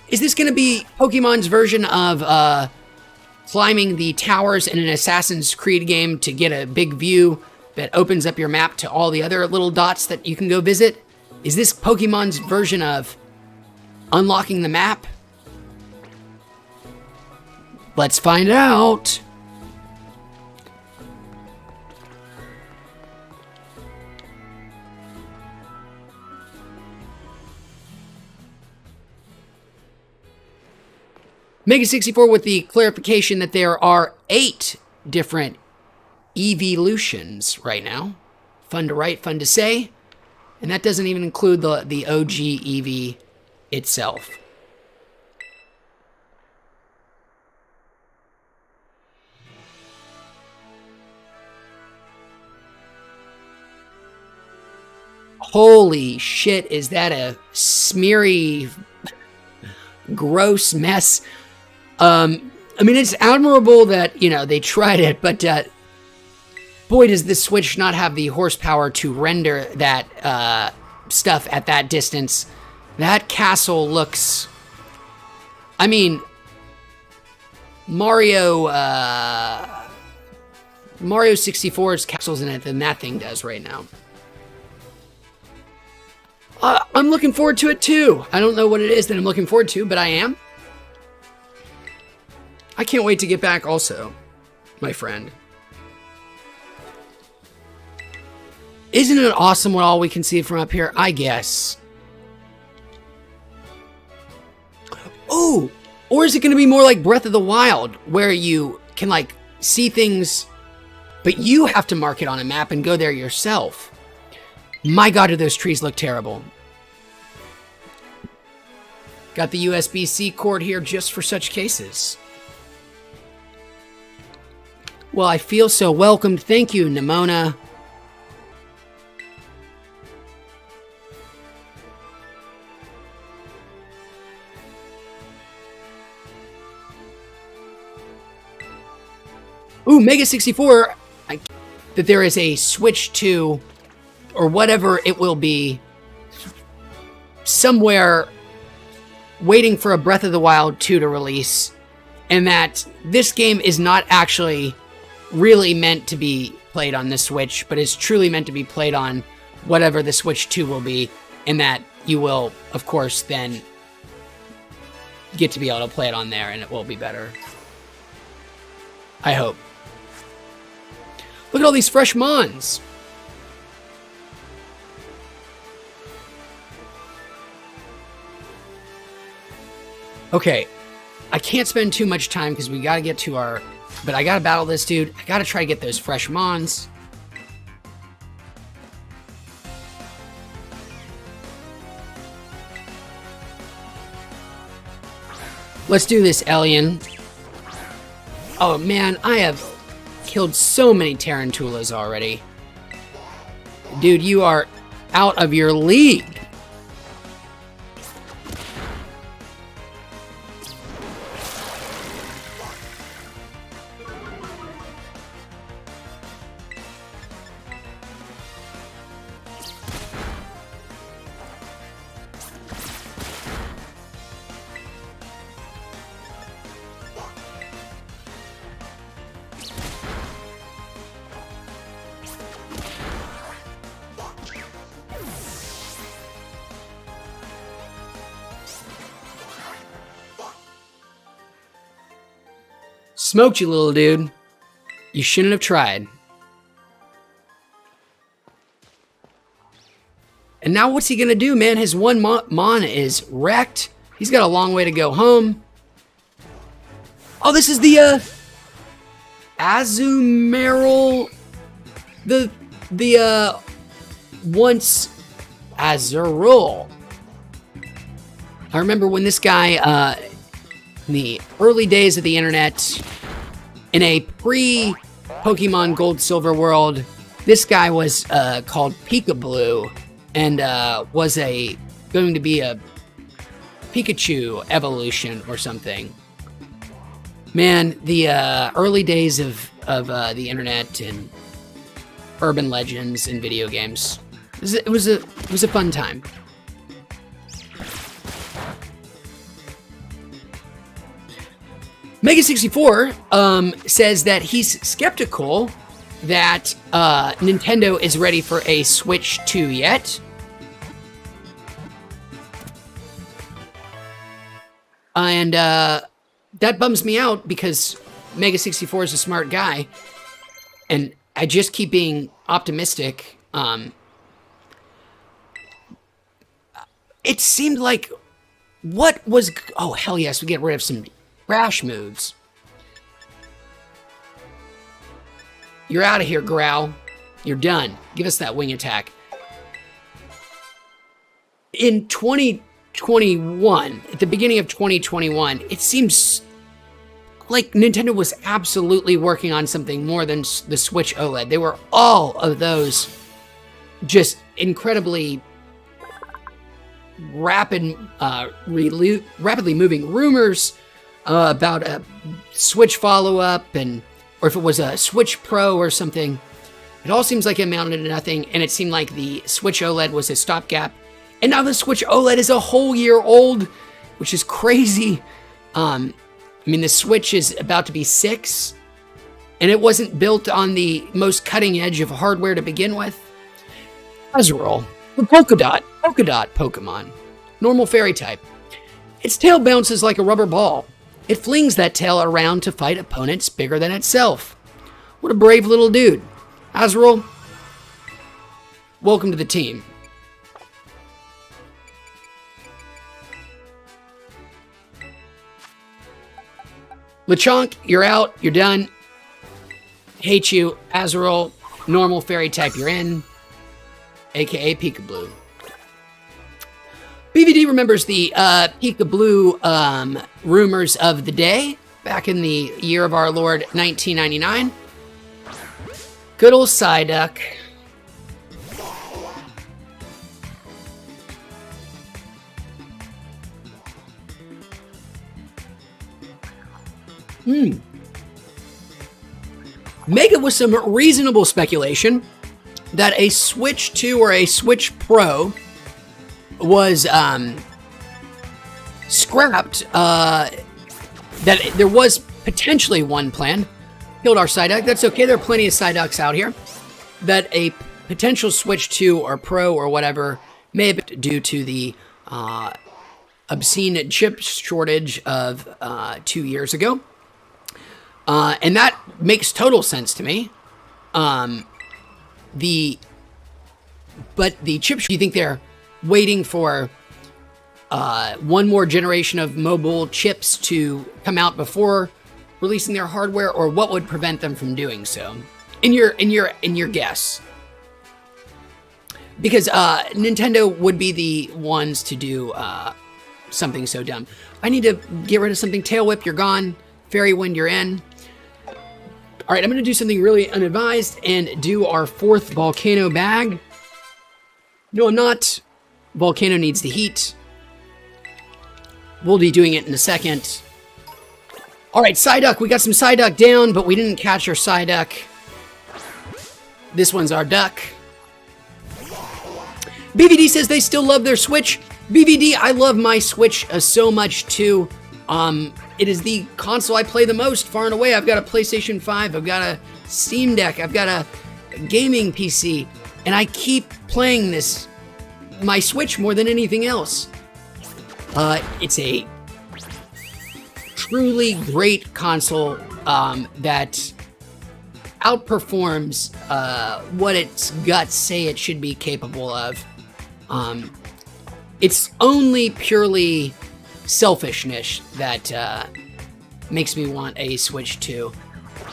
Is this gonna be Pokemon's version of climbing the towers in an Assassin's Creed game to get a big view that opens up your map to all the other little dots that you can go visit? Is this Pokemon's version of unlocking the map? Let's find out! Mega64 with the clarification that there are 8 different evolutions right now. Fun to write, fun to say. And that doesn't even include the OG Eevee itself. Holy shit, is that a smeary, gross mess? I mean, it's admirable that, they tried it, but boy, does this Switch not have the horsepower to render that stuff at that distance That castle looks... I mean, Mario 64's castle's in it than that thing does right now. I'm looking forward to it too. I don't know what it is that I'm looking forward to, but I am. I can't wait to get back also, my friend. Isn't it awesome what all we can see from up here? I guess. Oh, or is it going to be more like Breath of the Wild, where you can like see things, but you have to mark it on a map and go there yourself? My God, do those trees look terrible. Got the USB-C cord here just for such cases. Well, I feel so welcomed. Thank you, Nimona. Ooh, Mega 64, that there is a Switch 2, or whatever it will be, somewhere waiting for a Breath of the Wild 2 to release, and that this game is not actually really meant to be played on the Switch, but is truly meant to be played on whatever the Switch 2 will be, and that you will, of course, then get to be able to play it on there, and it will be better. I hope. Look at all these fresh mons. Okay, I can't spend too much time because we gotta get to our... But I gotta battle this dude. I gotta try to get those fresh mons. Let's do this, Elian. Oh man, I have killed so many Tarantulas already. Dude, you are out of your league. Smoked you, little dude. You shouldn't have tried. And now what's he gonna do, man? His one mon is wrecked. He's got a long way to go home. Oh, this is the Azumarill, the once Azurill. I remember when this guy, in the early days of the internet, in a pre-Pokemon Gold Silver world, this guy was called Peekaboo, and was going to be a Pikachu evolution or something. Man, the early days of the internet and urban legends and video games. It was a fun time. Mega 64 says that he's skeptical that Nintendo is ready for a Switch 2 yet. And that bums me out because Mega 64 is a smart guy, and I just keep being optimistic. It seemed like what was... Oh, hell yes, we get rid of some rash moves. You're out of here, Growl. You're done. Give us that wing attack. In 2021, at the beginning of 2021, it seems like Nintendo was absolutely working on something more than the Switch OLED. They were all of those just incredibly rapidly moving rumors about a Switch follow-up, or if it was a Switch Pro or something. It all seems like it amounted to nothing, and it seemed like the Switch OLED was a stopgap And now the Switch OLED is a whole year old, which is crazy. I mean, the Switch is about to be 6, and it wasn't built on the most cutting edge of hardware to begin with. Azurill, the Polka Dot Pokemon, normal fairy type. Its tail bounces like a rubber ball. It flings that tail around to fight opponents bigger than itself. What a brave little dude. Azurill, welcome to the team. Lechonk, you're out. You're done. Hate you. Azurill, normal fairy type, you're in. AKA Peekaboo. BVD remembers the Peekaboo rumors of the day back in the year of our Lord 1999. Good old Psyduck. Mega with some reasonable speculation that a Switch 2 or a Switch Pro was scrapped, that there was potentially one planned. Killed our Psyduck. That's okay, there are plenty of Psyducks out here. That a potential Switch 2 or Pro or whatever may have been due to the obscene chip shortage of 2 years ago. And that makes total sense to me. But the chips, do you think they're waiting for one more generation of mobile chips to come out before releasing their hardware, or what would prevent them from doing so? In your guess, because Nintendo would be the ones to do something so dumb. I need to get rid of something. Tail Whip, you're gone. Fairy Wind, you're in. All right, I'm going to do something really unadvised and do our 4th Volcano bag. No, I'm not. Volcano needs the heat. We'll be doing it in a second. All right, Psyduck. We got some Psyduck down, but we didn't catch our Psyduck. This one's our duck. BVD says they still love their Switch. BVD, I love my Switch so much too. It is the console I play the most, far and away. I've got a PlayStation 5, I've got a Steam Deck, I've got a gaming PC, and I keep playing my Switch more than anything else. It's a truly great console that outperforms what its guts say it should be capable of. It's only purely selfishness that makes me want a Switch 2.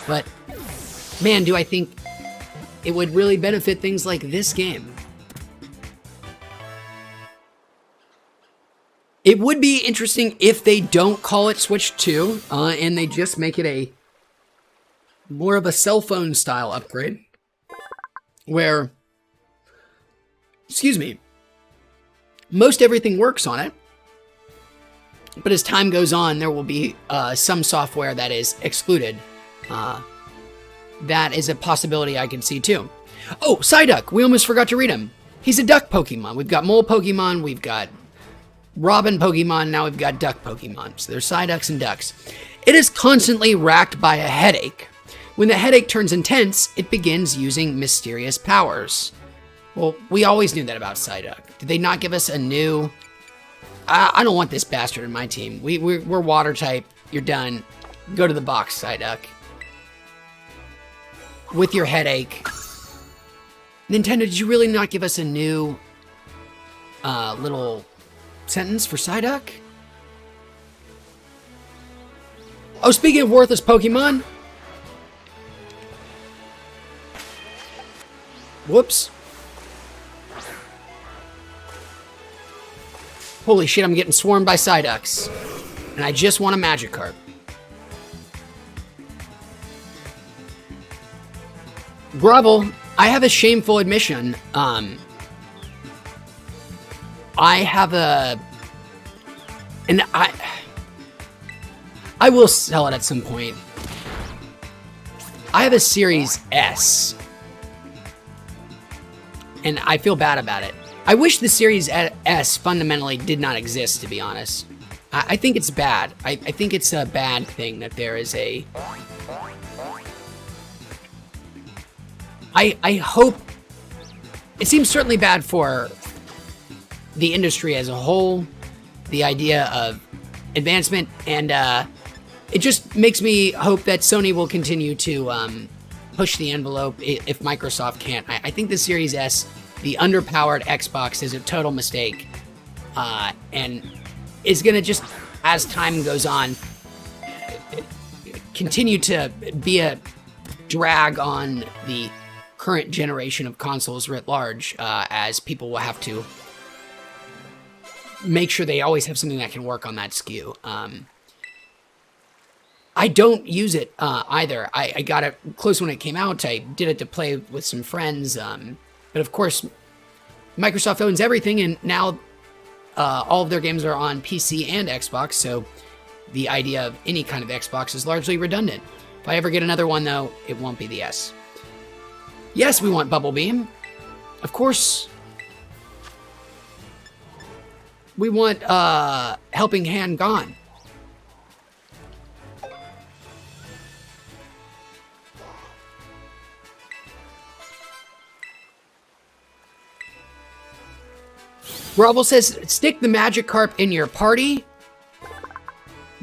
But man, do I think it would really benefit things like this game. It would be interesting if they don't call it Switch 2 and they just make it more of a cell phone style upgrade where, most everything works on it. But as time goes on, there will be some software that is excluded. That is a possibility I can see too. Oh, Psyduck! We almost forgot to read him. He's a duck Pokemon. We've got mole Pokemon, we've got robin Pokemon, now we've got duck Pokemon. So there's Psyducks and ducks. It is constantly racked by a headache. When the headache turns intense, it begins using mysterious powers. Well, we always knew that about Psyduck. Did they not give us a new... I don't want this bastard in my team. We're water type. You're done. Go to the box, Psyduck. With your headache. Nintendo, did you really not give us a new little sentence for Psyduck? Oh, speaking of worthless Pokemon. Whoops. Holy shit, I'm getting swarmed by Psyducks. And I just want a Magikarp. Gravel, I have a shameful admission. I have a... And I will sell it at some point. I have a Series S. And I feel bad about it. I wish the Series S fundamentally did not exist, to be honest. I think it's bad. I think it's a bad thing that there is a... I hope... It seems certainly bad for the industry as a whole, the idea of advancement, and it just makes me hope that Sony will continue to push the envelope if Microsoft can't. I think the Series S, the underpowered Xbox, is a total mistake, and is going to just, as time goes on, continue to be a drag on the current generation of consoles writ large, as people will have to make sure they always have something that can work on that SKU. I don't use it either. I got it close when it came out. I did it to play with some friends. But of course, Microsoft owns everything, and now all of their games are on PC and Xbox, so the idea of any kind of Xbox is largely redundant. If I ever get another one, though, it won't be the S. Yes, we want Bubble Beam. Of course. We want Helping Hand gone. Grovel says, stick the Magikarp in your party.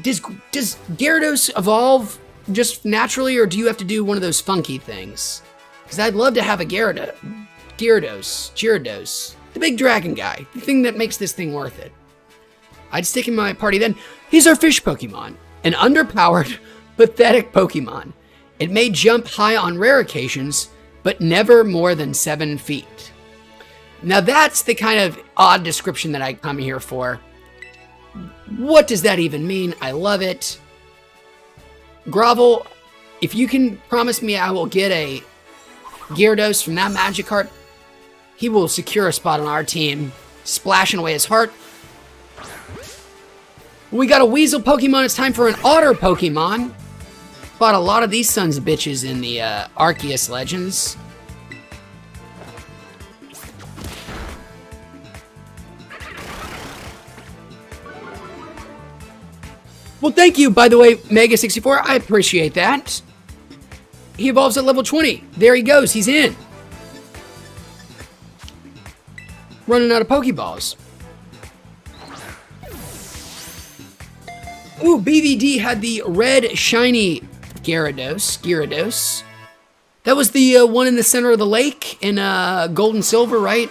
Does Gyarados evolve just naturally, or do you have to do one of those funky things? Because I'd love to have a Gyarados, the big dragon guy, the thing that makes this thing worth it. I'd stick in my party then. He's our fish Pokemon, an underpowered, pathetic Pokemon. It may jump high on rare occasions, but never more than 7 feet. Now that's the kind of odd description that I come here for. What does that even mean? I love it. Grovel, if you can promise me I will get a Gyarados from that Magikarp, he will secure a spot on our team, splashing away his heart. We got a Weasel Pokemon. It's time for an Otter Pokemon. Fought a lot of these sons of bitches in the Arceus Legends. Well, thank you, by the way, Mega64. I appreciate that. He evolves at level 20. There he goes. He's in. Running out of Pokeballs. Ooh, BVD had the red shiny Gyarados. That was the one in the center of the lake in gold and silver, right?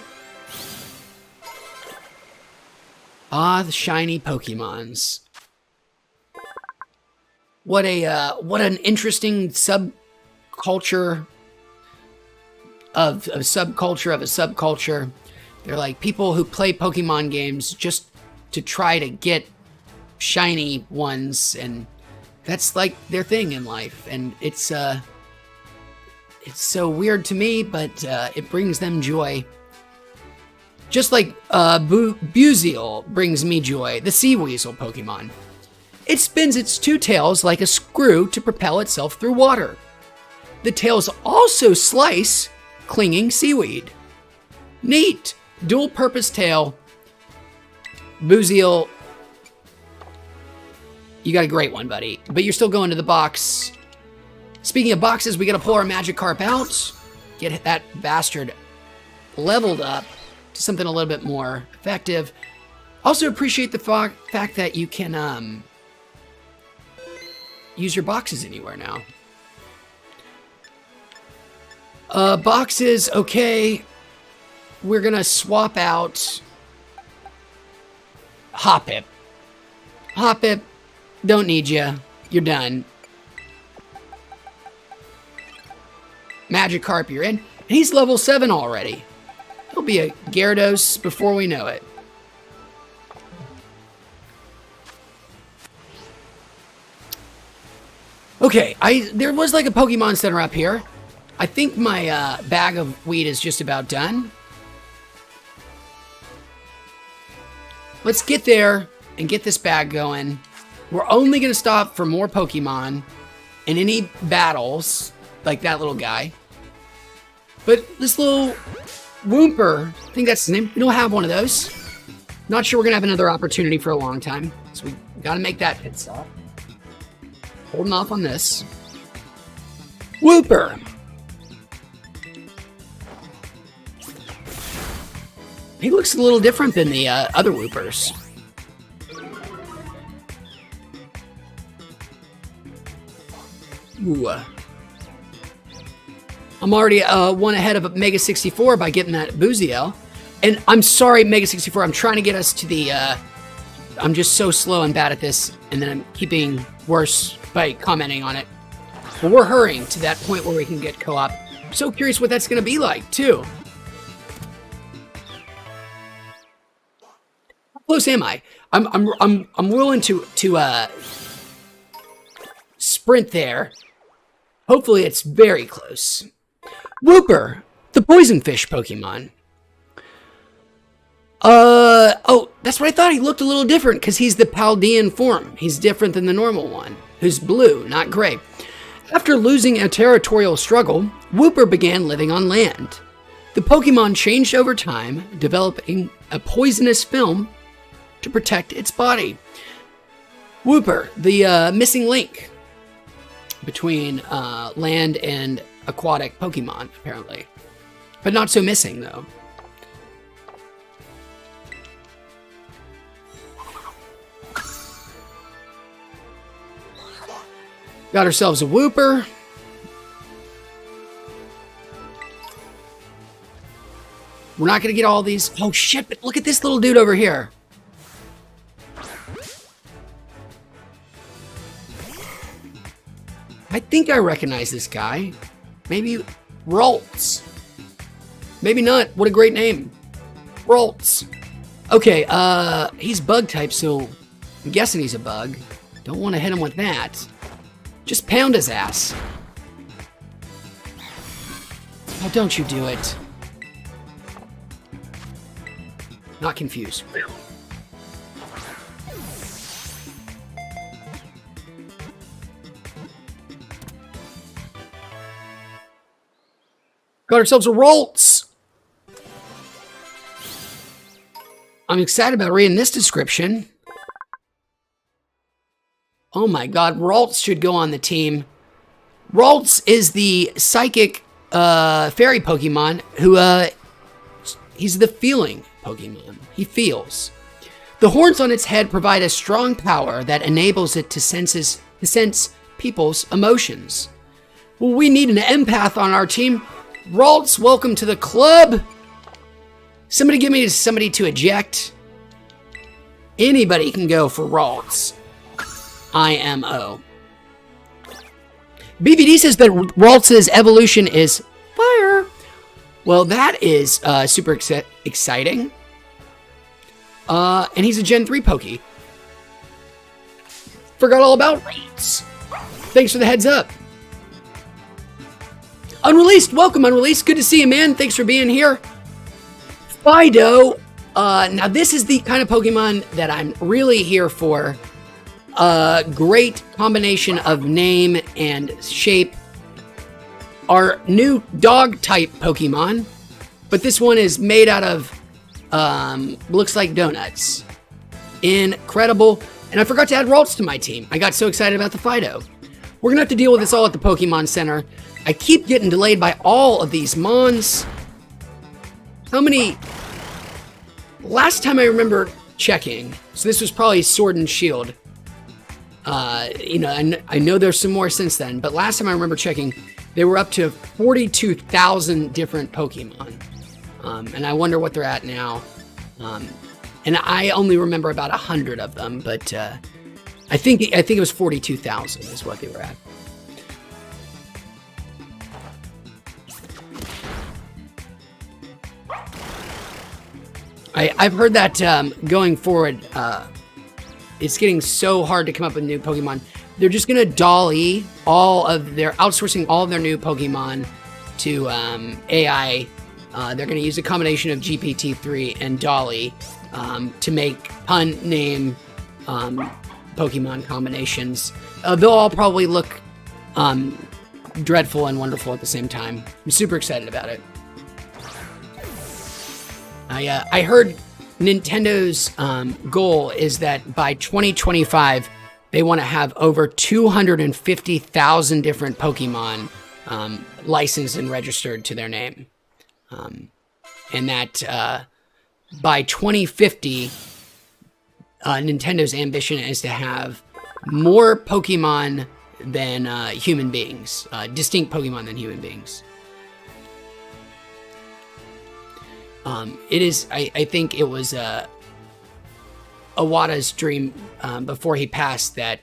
Ah, the shiny Pokemons. What an interesting subculture of a subculture. They're like people who play Pokemon games just to try to get shiny ones, and that's like their thing in life. And it's so weird to me, but it brings them joy. Just like Buziel brings me joy, the Sea Weasel Pokemon. It spins its two tails like a screw to propel itself through water. The tails also slice clinging seaweed. Neat! Dual-purpose tail. Buziel, you got a great one, buddy. But you're still going to the box. Speaking of boxes, we gotta pull our Magikarp out. Get that bastard leveled up to something a little bit more effective. Also appreciate the fact that you can use your boxes anywhere now. Boxes, okay. We're gonna swap out Hoppip. Hoppip, don't need you. You're done. Magikarp, you're in. And he's level 7 already. He'll be a Gyarados before we know it. Okay, there was like a Pokemon Center up here. I think my bag of weed is just about done. Let's get there and get this bag going. We're only going to stop for more Pokemon in any battles, like that little guy. But this little Wooper, I think that's his name. We don't have one of those. Not sure we're gonna have another opportunity for a long time, so we gotta make that pit stop. Holding off on this. Wooper. He looks a little different than the other Woopers. Ooh. I'm already one ahead of Mega 64 by getting that Booziel. And I'm sorry, Mega 64, I'm trying to get us to the... I'm just so slow and bad at this, and then I'm keeping worse by commenting on it. But we're hurrying to that point where we can get co-op. I'm so curious what that's going to be like, too. How close am I? I'm willing to sprint there. Hopefully it's very close. Wooper, the poison fish Pokemon. Oh, that's what I thought. He looked a little different because he's the Paldean form. He's different than the normal one, who's blue, not gray. After losing a territorial struggle, Wooper began living on land. The Pokemon changed over time, developing a poisonous film to protect its body. Wooper, the missing link between land and aquatic Pokemon, apparently. But not so missing, though. Got ourselves a Wooper. We're not going to get all these. Oh, shit, but look at this little dude over here. I think I recognize this guy. Maybe Ralts. Maybe not. What a great name. Ralts. Okay, he's bug type, so I'm guessing he's a bug. Don't want to hit him with that. Just pound his ass. Oh, don't you do it. Not confused. Got ourselves a Ralts. I'm excited about reading this description. Oh my god, Ralts should go on the team. Ralts is the psychic fairy Pokemon who, he's the feeling Pokemon. He feels. The horns on its head provide a strong power that enables it to sense people's emotions. Well, we need an empath on our team. Ralts, welcome to the club. Somebody give me somebody to eject. Anybody can go for Ralts. IMO. BVD says that Ralts' evolution is fire. Well, that is super exciting. And he's a Gen 3 Poke. Forgot all about Ralts. Thanks for the heads up. Unreleased, welcome Unreleased. Good to see you, man. Thanks for being here. Fido. Now this is the kind of Pokemon that I'm really here for. Great combination of name and shape. Our new dog type Pokemon, but this one is made out of looks like donuts. Incredible. And I forgot to add Ralts to my team. I got so excited about the Fido. We're gonna have to deal with this all at the Pokemon Center. I keep getting delayed by all of these Mons. How many? Last time I remember checking, so this was probably Sword and Shield. You know, I know there's some more since then, but last time I remember checking, they were up to 42,000 different Pokemon. And I wonder what they're at now. And I only remember about 100 of them, but I think it was 42,000 is what they were at. I've heard that going forward, it's getting so hard to come up with new Pokemon. They're just gonna dolly outsourcing all of their new Pokemon to AI. They're gonna use a combination of GPT-3 and Dolly to make pun name Pokemon combinations. They'll all probably look dreadful and wonderful at the same time. I'm super excited about it. I heard Nintendo's goal is that by 2025, they want to have over 250,000 different Pokemon licensed and registered to their name. And that by 2050, Nintendo's ambition is to have more Pokemon than human beings, distinct Pokemon than human beings. It is, I think it was Iwata's dream before he passed that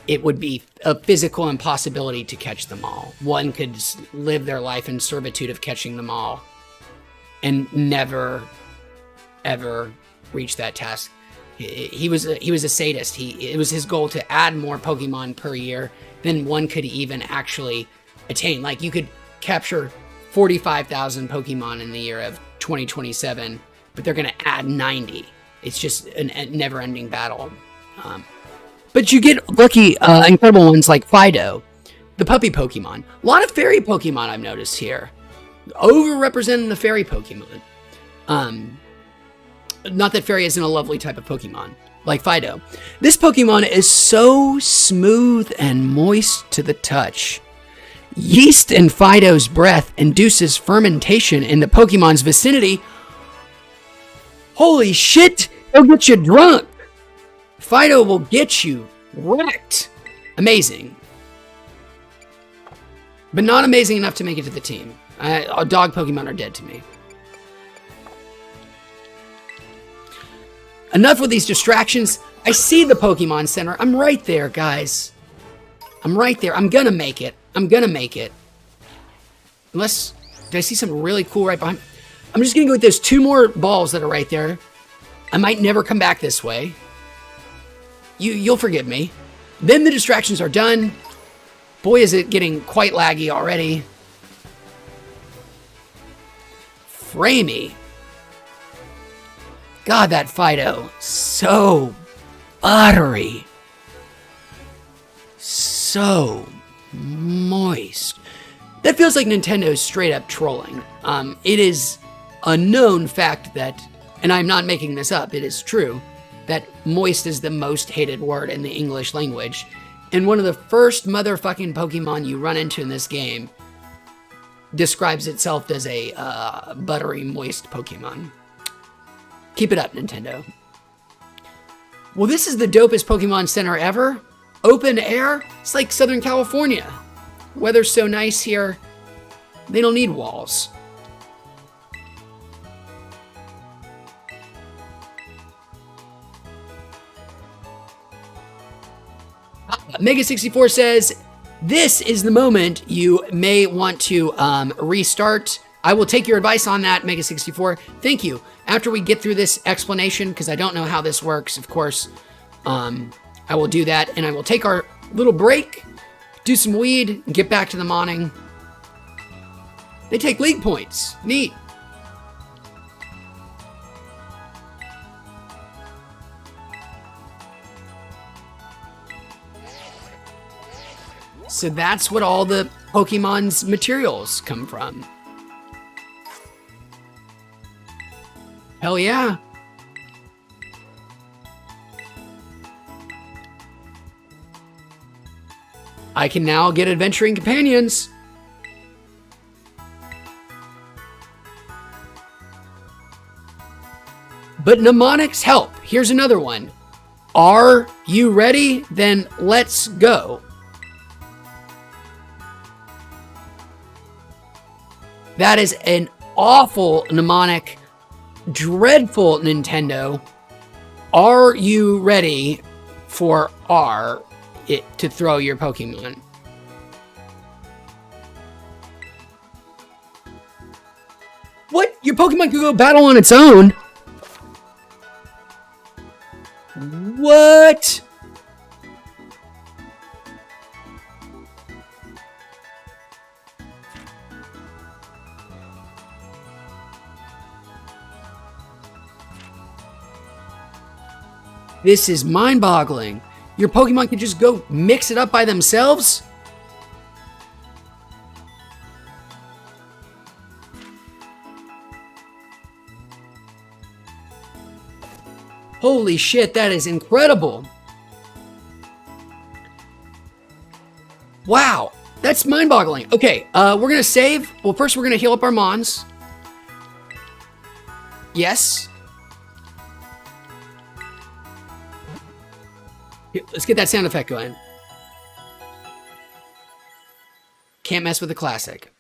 it would be a physical impossibility to catch them all. One could live their life in servitude of catching them all and never, ever reach that task. He was a sadist. It was his goal to add more Pokemon per year than one could even actually attain. Like, you could capture 45,000 Pokemon in the year of 2027, but they're going to add 90. It's just a never-ending battle. But you get lucky, incredible ones like Fido, the puppy Pokemon. A lot of fairy Pokemon I've noticed here. Overrepresenting the fairy Pokemon. Not that fairy isn't a lovely type of Pokemon, like Fido. This Pokemon is so smooth and moist to the touch. Yeast in Fido's breath induces fermentation in the Pokemon's vicinity. Holy shit, it'll get you drunk. Fido will get you wrecked. Amazing. But not amazing enough to make it to the team. Dog Pokemon are dead to me. Enough with these distractions. I see the Pokemon Center. I'm right there, guys. I'm right there. I'm gonna make it. I'm gonna make it. Unless, did I see something really cool right behind me? I'm just gonna go with those 2 more balls that are right there. I might never come back this way. You'll forgive me. Then the distractions are done. Boy, is it getting quite laggy already. Framey. God, that Fido. So buttery. So moist. That feels like Nintendo's straight up trolling. It is a known fact that, and I'm not making this up, it is true, that moist is the most hated word in the English language. And one of the first motherfucking Pokemon you run into in this game describes itself as a buttery, moist Pokemon. Keep it up, Nintendo. Well, this is the dopest Pokemon Center ever. Open air? It's like Southern California. Weather's so nice here, they don't need walls. Mega64 says, this is the moment you may want to restart. I will take your advice on that, Mega64. Thank you. After we get through this explanation, because I don't know how this works, of course, I will do that, and I will take our little break, do some weed, and get back to the modding. They take league points. Neat. So that's what all the Pokemon's materials come from. Hell yeah. I can now get adventuring companions. But mnemonics help. Here's another one. Are you ready? Then let's go. That is an awful mnemonic. Dreadful, Nintendo. Are you ready for R to throw your Pokemon? What? Your Pokemon could go battle on its own? What? This is mind-boggling. Your Pokemon can just go mix it up by themselves? Holy shit, that is incredible. Wow, that's mind-boggling. Okay, we're gonna save. Well, first we're gonna heal up our Mons. Yes. Here, let's get that sound effect going. Can't mess with the classic.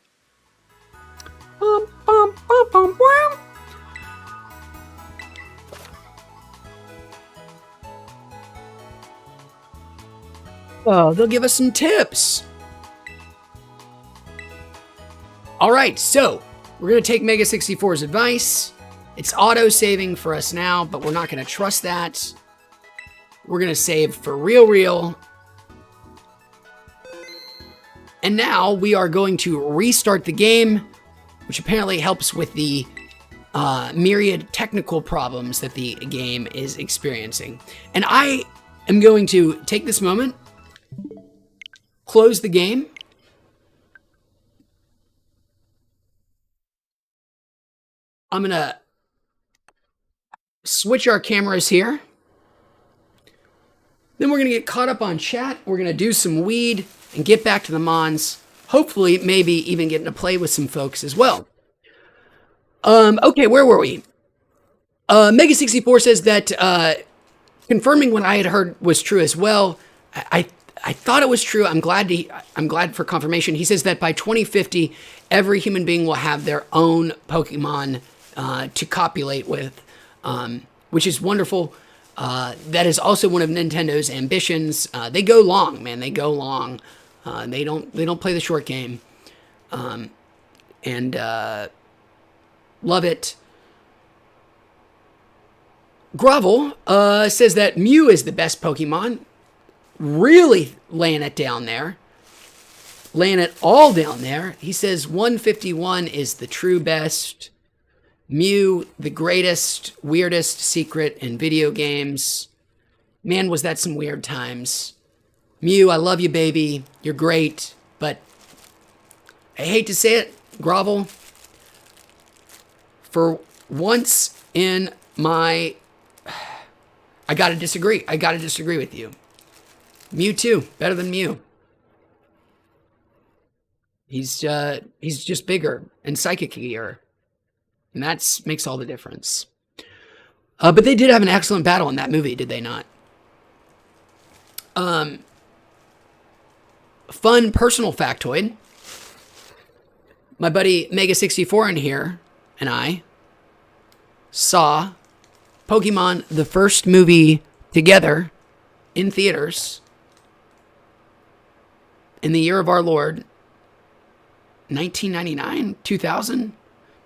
Oh, they'll give us some tips. All right, so we're going to take Mega 64's advice. It's auto-saving for us now, but we're not going to trust that. We're going to save for real. And now we are going to restart the game, which apparently helps with the myriad technical problems that the game is experiencing. And I am going to take this moment, close the game. I'm going to switch our cameras here. Then we're going to get caught up on chat. We're going to do some weed and get back to the Mons. Hopefully, maybe even getting to play with some folks as well. Okay, where were we? Mega 64 says that confirming what I had heard was true as well. I thought it was true. I'm glad for confirmation. He says that by 2050, every human being will have their own Pokemon to copulate with, which is wonderful. That is also one of Nintendo's ambitions. They go long, man. They go long. They don't play the short game. And love it. Grovel says that Mew is the best Pokemon. Really laying it down there. Laying it all down there. He says 151 is the true best. Mew, the greatest, weirdest secret in video games. Man, was that some weird times. Mew, I love you, baby. You're great. But I hate to say it, Grovel. For once in my... I gotta disagree. I gotta disagree with you. Mewtwo, better than Mew. He's just bigger and psychic-ier. And that makes all the difference. But they did have an excellent battle in that movie, did they not? Fun personal factoid. My buddy Mega64 in here and I saw Pokemon, the first movie, together in theaters in the year of our Lord, 1999, 2000?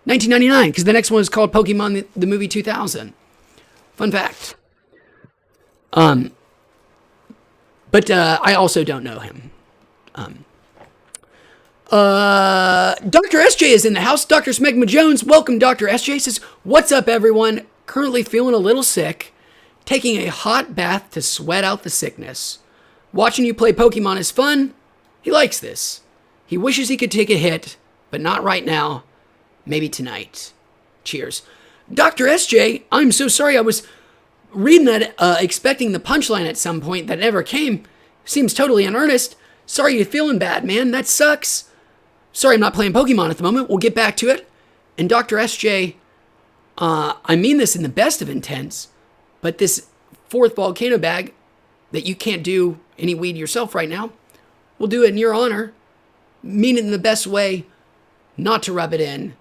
1999, because the next one is called Pokemon the Movie 2000. Fun fact. But I also don't know him. Dr. SJ is in the house. Dr. Smegma Jones, welcome. Dr. SJ says, what's up, everyone? Currently feeling a little sick. Taking a hot bath to sweat out the sickness. Watching you play Pokemon is fun. He likes this. He wishes he could take a hit, but not right now. Maybe tonight. Cheers. Dr. SJ, I'm so sorry. I was reading that, expecting the punchline at some point that never came. Seems totally in earnest. Sorry you're feeling bad, man. That sucks. Sorry I'm not playing Pokemon at the moment. We'll get back to it. And Dr. SJ, I mean this in the best of intents, but this fourth volcano bag that you can't do any weed yourself right now, we'll do it in your honor. Mean it in the best way, not to rub it in.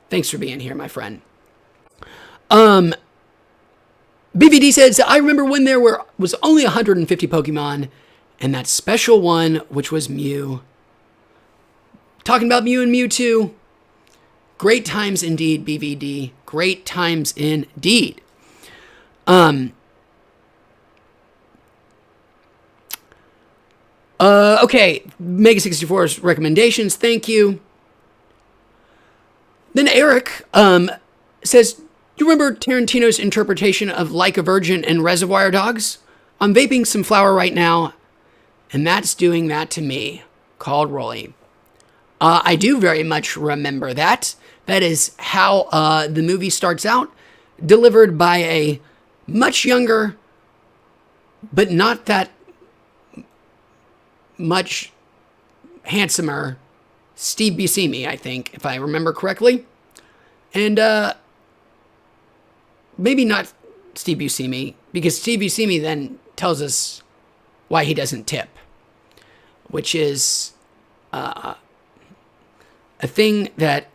Thanks for being here, my friend. BVD says, I remember when there was only 150 Pokemon, and that special one, which was Mew. Talking about Mew and Mewtwo. Great times indeed, BVD. Great times indeed. Okay, Mega64's recommendations, thank you. Then Eric says, do you remember Tarantino's interpretation of Like a Virgin and Reservoir Dogs? I'm vaping some flower right now, and that's doing that to me, called Rolly. I do very much remember that. That is how the movie starts out, delivered by a much younger, but not that much handsomer Steve Buscemi, I think, if I remember correctly. And maybe not Steve Buscemi, because Steve Buscemi then tells us why he doesn't tip, which is a thing that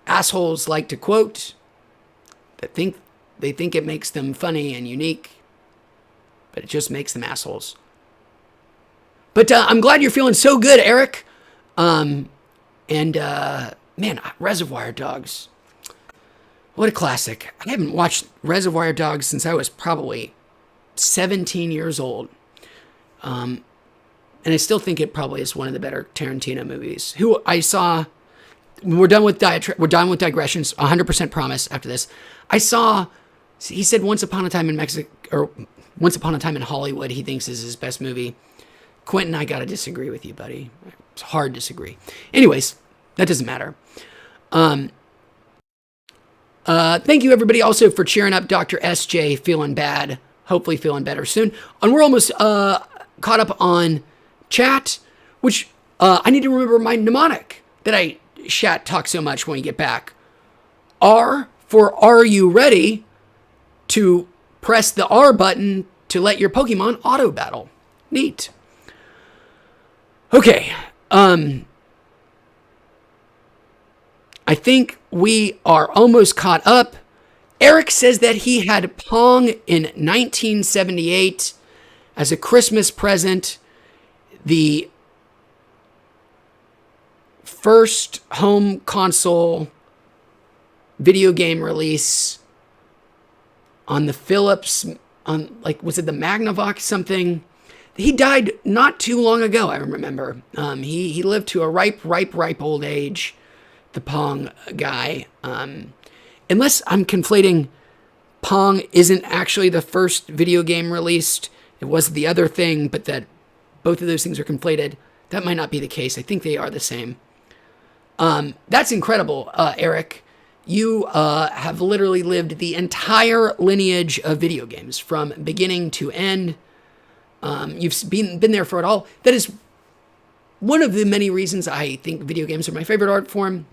assholes like to quote, that they think it makes them funny and unique, but it just makes them assholes. But I'm glad you're feeling so good, Eric. Man, Reservoir Dogs. What a classic. I haven't watched Reservoir Dogs since I was probably 17 years old. And I still think it probably is one of the better Tarantino movies. Who I saw, we're done with digressions, 100% promise after this. I saw, he said Once Upon a Time in Mexico, or Once Upon a Time in Hollywood, he thinks is his best movie. Quentin, I gotta disagree with you, buddy. It's hard to disagree. Anyways, that doesn't matter. Thank you everybody also for cheering up Dr. SJ, feeling bad, hopefully feeling better soon. And we're almost caught up on chat, which I need to remember my mnemonic that I talk so much when we get back. R for are you ready, to press the R button to let your Pokemon auto battle. Neat. Okay. I think we are almost caught up. Eric says that he had Pong in 1978 as a Christmas present. The first home console video game release on the Philips, was it the Magnavox something? He died not too long ago, I remember. He lived to a ripe old age, the Pong guy. Unless I'm conflating, Pong isn't actually the first video game released. It was the other thing, but that both of those things are conflated. That might not be the case. I think they are the same. That's incredible, Eric. You have literally lived the entire lineage of video games from beginning to end. You've been there for it all. That is one of the many reasons I think video games are my favorite art form,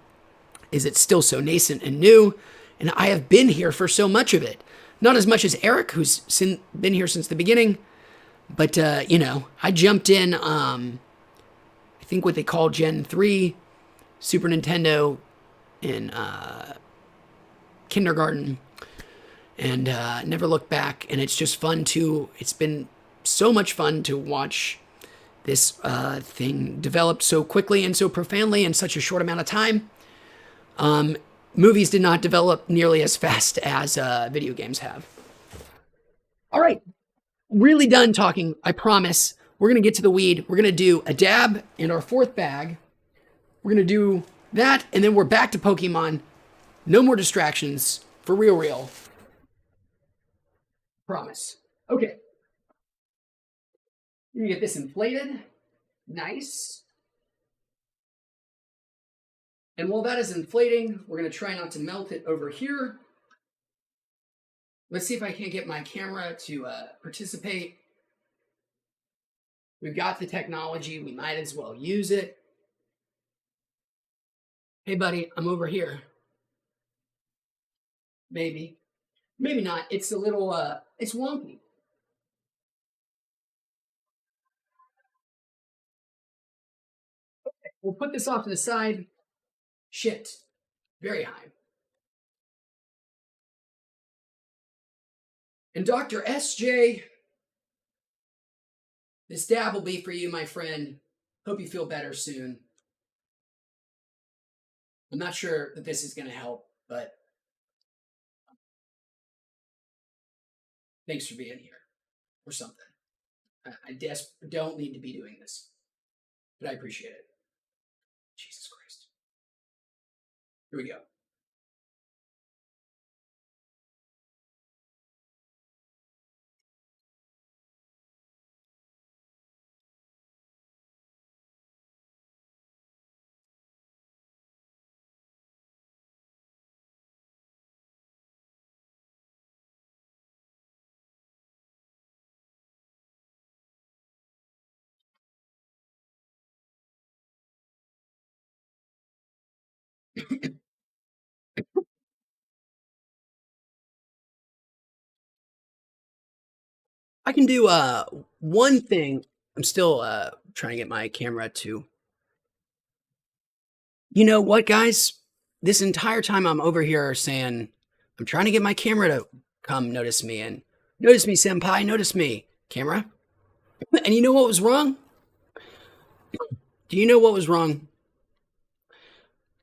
is it's still so nascent and new, and I have been here for so much of it. Not as much as Eric, who's been here since the beginning, but, I jumped in, I think what they call Gen 3, Super Nintendo, in kindergarten, and never looked back, and it's just fun it's been so much fun to watch this thing develop so quickly and so profoundly in such a short amount of time. Movies did not develop nearly as fast as video games have. All right, really done talking, I promise. We're going to get to the weed. We're going to do a dab in our fourth bag. We're going to do that, and then we're back to Pokemon. No more distractions, for real. Promise. Okay. You're going to get this inflated. Nice. And while that is inflating, we're going to try not to melt it over here. Let's see if I can't get my camera to participate. We've got the technology. We might as well use it. Hey, buddy, I'm over here. Maybe. Maybe not. It's a little, it's wonky. Okay, we'll put this off to the side. Shit. Very high. And Dr. SJ, this dab will be for you, my friend. Hope you feel better soon. I'm not sure that this is going to help, but thanks for being here or something. I don't need to be doing this, but I appreciate it. Jesus Christ. Here we go. I can do one thing. I'm still trying to get my camera to. You know what, guys? This entire time I'm over here saying I'm trying to get my camera to come notice me and notice me, senpai, notice me, camera. And you know what was wrong? Do you know what was wrong?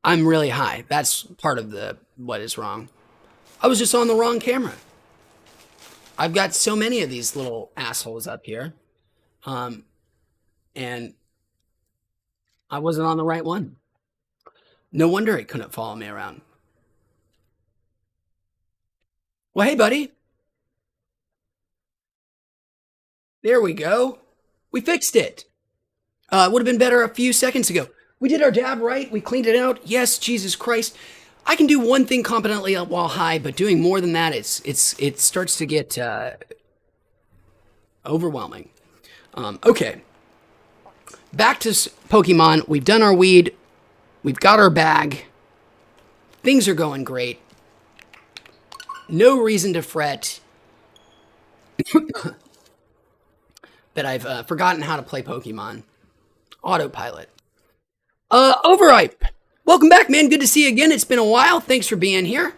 I'm really high. That's part of the what is wrong. I was just on the wrong camera. I've got so many of these little assholes up here. And I wasn't on the right one. No wonder it couldn't follow me around. Well, hey, buddy. There we go. We fixed it. It would have been better a few seconds ago. We did our dab right. We cleaned it out. Yes, Jesus Christ. I can do one thing competently while high, but doing more than that, it starts to get overwhelming. Okay. Back to Pokemon. We've done our weed. We've got our bag. Things are going great. No reason to fret that I've forgotten how to play Pokemon. Autopilot. Overripe. Welcome back, man. Good to see you again. It's been a while. Thanks for being here.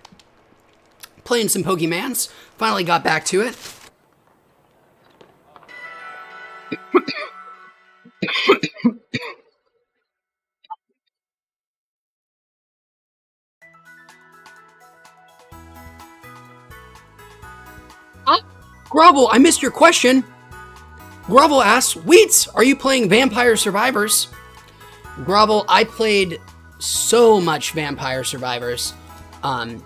Playing some Pokemans. Finally got back to it. Grovel, I missed your question. Grovel asks, Wheats, are you playing Vampire Survivors? Grovel, I played so much Vampire Survivors. I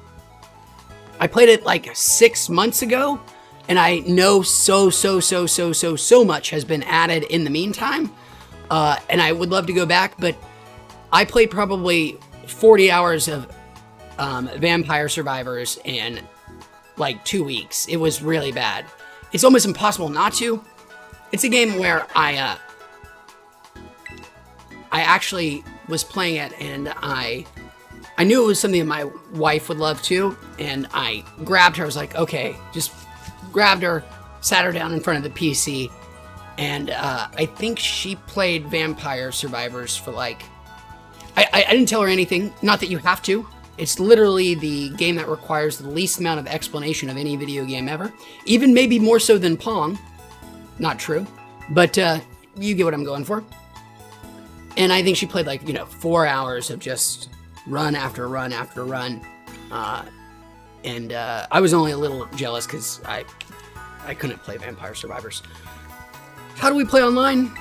played it like 6 months ago, and I know so much has been added in the meantime. And I would love to go back, but I played probably 40 hours of Vampire Survivors in like 2 weeks. It was really bad. It's almost impossible not to. It's a game where I actually was playing it, and I knew it was something that my wife would love too, and I grabbed her. I was like, okay, just grabbed her, sat her down in front of the PC, and I think she played Vampire Survivors for like, I didn't tell her anything, not that you have to. It's literally the game that requires the least amount of explanation of any video game ever. Even maybe more so than Pong. Not true. But you get what I'm going for. And I think she played like, 4 hours of just run after run after run. And I was only a little jealous because I couldn't play Vampire Survivors. How do we play online?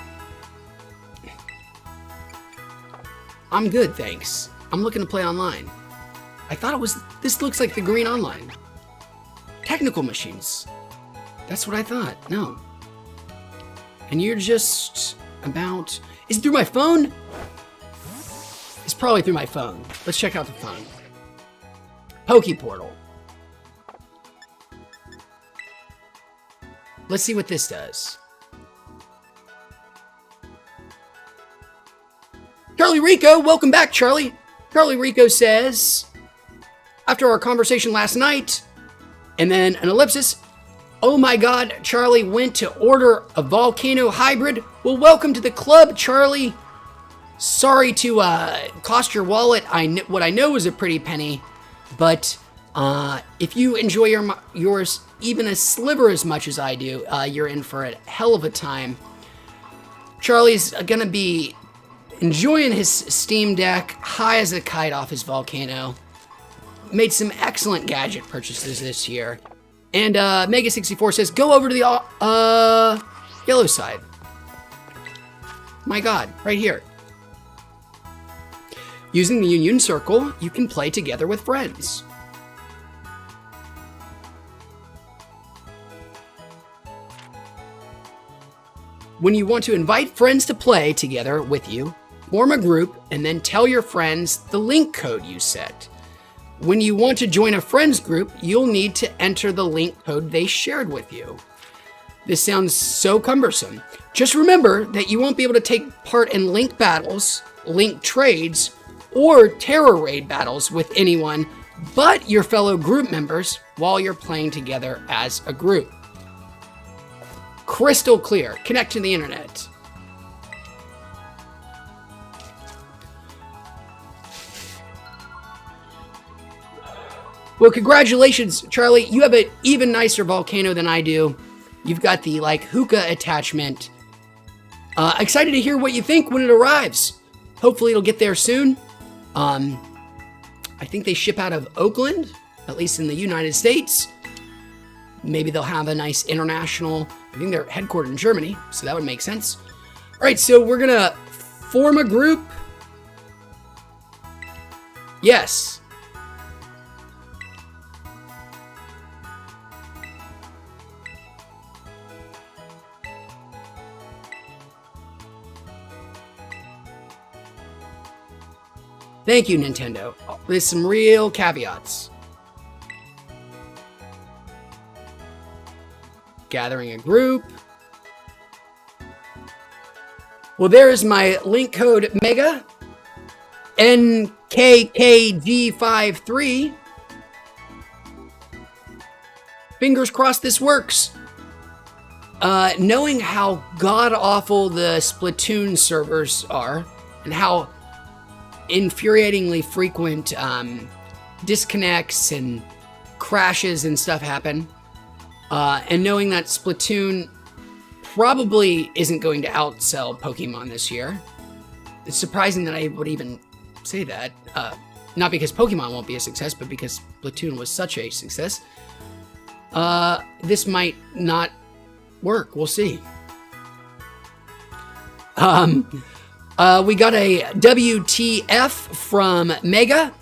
I'm good, thanks. I'm looking to play online. I thought it was, this looks like the green online. Technical machines. That's what I thought. No. And you're just about, is it through my phone? It's probably through my phone. Let's check out the phone. Pokeportal. Let's see what this does. Charlie Rico, welcome back, Charlie. Charlie Rico says, after our conversation last night, and then an ellipsis, oh my God, Charlie went to order a Volcano Hybrid. Well, welcome to the club, Charlie. Sorry to cost your wallet. What I know is a pretty penny, but if you enjoy yours even a sliver as much as I do, you're in for a hell of a time. Charlie's gonna be enjoying his Steam Deck, high as a kite off his Volcano. Made some excellent gadget purchases this year. And Mega64 says, go over to the yellow side. My God, right here. Using the Union Circle, you can play together with friends. When you want to invite friends to play together with you, form a group and then tell your friends the link code you set. When you want to join a friends group, you'll need to enter the link code they shared with you. This sounds so cumbersome. Just remember that you won't be able to take part in link battles, link trades, or terror raid battles with anyone but your fellow group members while you're playing together as a group. Crystal clear. Connect to the internet. Well, congratulations, Charlie. You have an even nicer volcano than I do. You've got the hookah attachment. Excited to hear what you think when it arrives. Hopefully it'll get there soon. I think they ship out of Oakland, at least in the United States. Maybe they'll have a nice international, I think they're headquartered in Germany, so that would make sense. All right, so we're gonna form a group. Yes. Thank you, Nintendo. With some real caveats. Gathering a group. Well, there's my link code MEGA NKKG53. Fingers crossed this works. Knowing how god-awful the Splatoon servers are and how infuriatingly frequent disconnects and crashes and stuff happen, and knowing that Splatoon probably isn't going to outsell Pokemon this year. It's surprising that I would even say that. Not because Pokemon won't be a success, but because Splatoon was such a success. This might not work. We'll see. We got a WTF from Mega.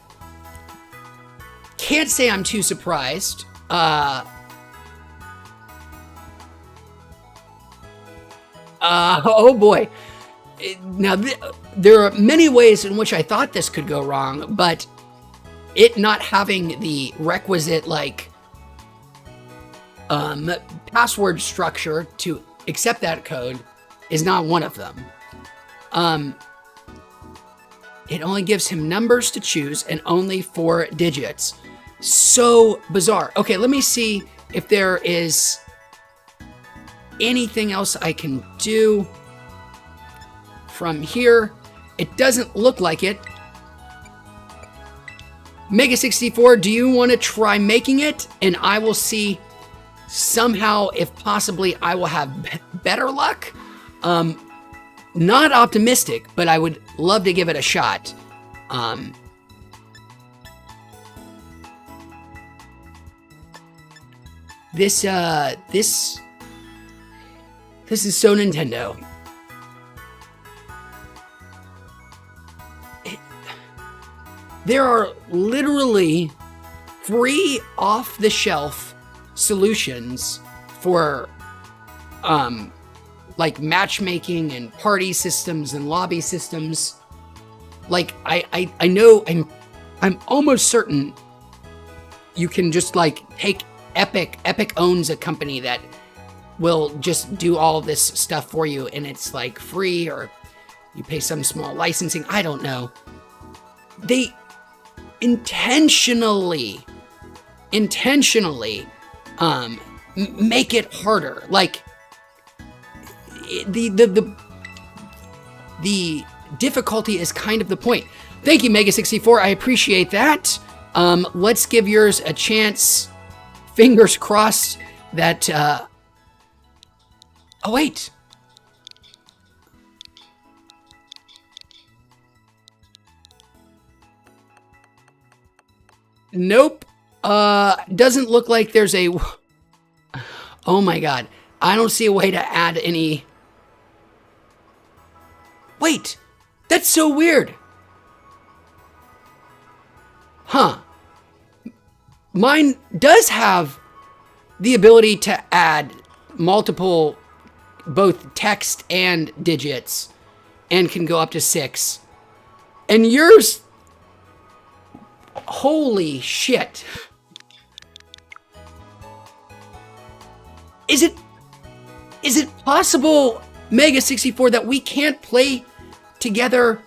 Can't say I'm too surprised. Oh boy. Now, there are many ways in which I thought this could go wrong, but it not having the requisite, password structure to accept that code is not one of them. It only gives him numbers to choose and only 4 digits. So bizarre. Okay, let me see if there is anything else I can do from here. It doesn't look like it. Mega64, do you want to try making it? And I will see somehow if possibly I will have better luck. Not optimistic, but I would love to give it a shot. This is so Nintendo. There are literally free off-the-shelf solutions for matchmaking and party systems and lobby systems. I know I'm almost certain you can just take Epic. Epic owns a company that will just do all this stuff for you, and it's free, or you pay some small licensing. I don't know. They intentionally make it harder. The difficulty is kind of the point. Thank you, Mega64. I appreciate that. Let's give yours a chance. Fingers crossed that. Oh wait. Nope. Doesn't look like there's a. Oh my god. I don't see a way to add any. Wait, that's so weird. Huh. Mine does have the ability to add multiple, both text and digits, and can go up to 6. And yours, holy shit. Is it possible, Mega64, that we can't play together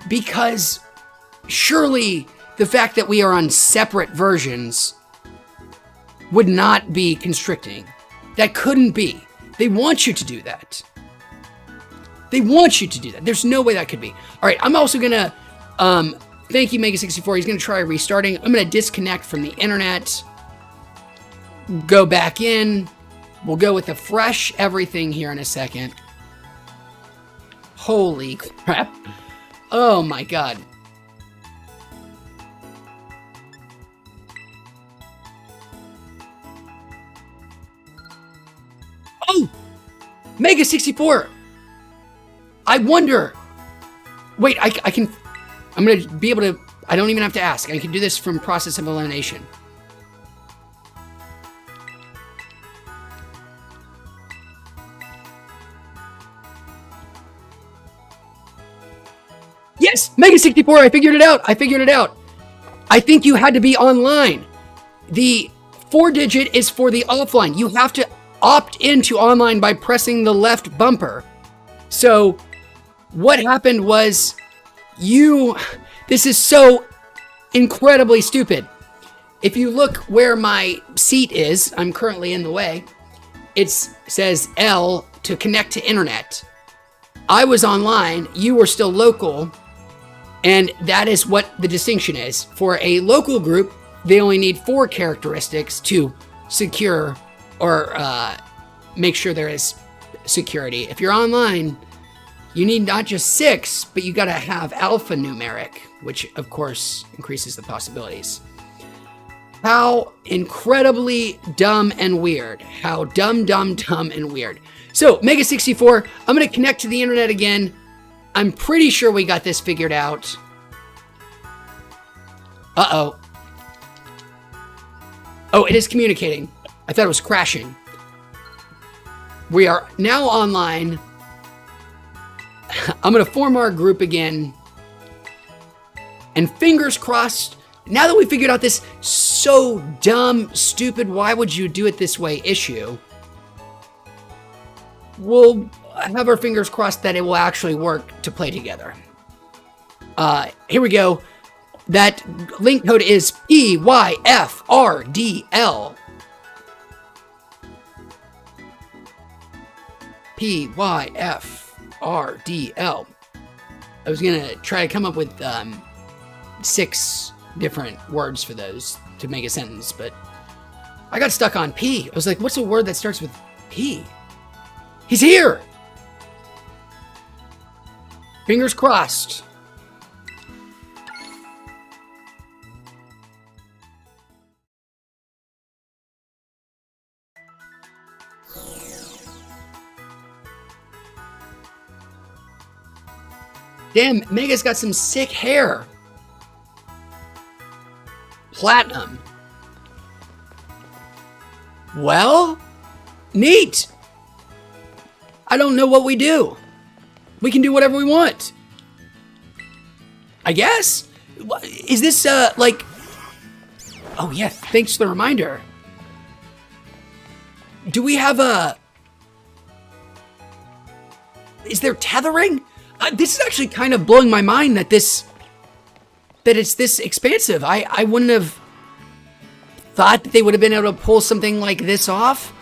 because surely the fact that we are on separate versions would not be constricting. That couldn't be. They want you to do that. They want you to do that. There's no way that could be. All right, I'm also going to, thank you, Mega64. He's going to try restarting. I'm going to disconnect from the internet, go back in. We'll go with a fresh everything here in a second. Holy crap. Oh my God. Oh! Mega64! I wonder. Wait, I can. I'm going to be able to. I don't even have to ask. I can do this from process of elimination. Yes, Mega64, I figured it out. I figured it out. I think you had to be online. The 4-digit is for the offline. You have to opt into online by pressing the left bumper. So what happened was this is so incredibly stupid. If you look where my seat is, I'm currently in the way. It says L to connect to internet. I was online, you were still local. And that is what the distinction is. For a local group, they only need 4 characteristics to secure or make sure there is security. If you're online, you need not just 6, but you got to have alphanumeric, which of course increases the possibilities. How incredibly dumb and weird. How dumb and weird. So, Mega64, I'm going to connect to the internet again. I'm pretty sure we got this figured out. Uh-oh. Oh, it is communicating. I thought it was crashing. We are now online. I'm going to form our group again. And fingers crossed, now that we figured out this so dumb, stupid, why would you do it this way issue, we'll have our fingers crossed that it will actually work to play together. Here we go. That link code is PYFRDL. PYFRDL. I was going to try to come up with 6 different words for those to make a sentence, but I got stuck on P. I was like, what's a word that starts with P? He's here! Fingers crossed. Damn, Mega's got some sick hair. Platinum. Well, neat. I don't know what we do. We can do whatever we want. I guess? Is this, like... Oh, yeah, thanks for the reminder. Do we have a... Is there tethering? This is actually kind of blowing my mind that it's this expansive. I wouldn't have thought that they would have been able to pull something like this off.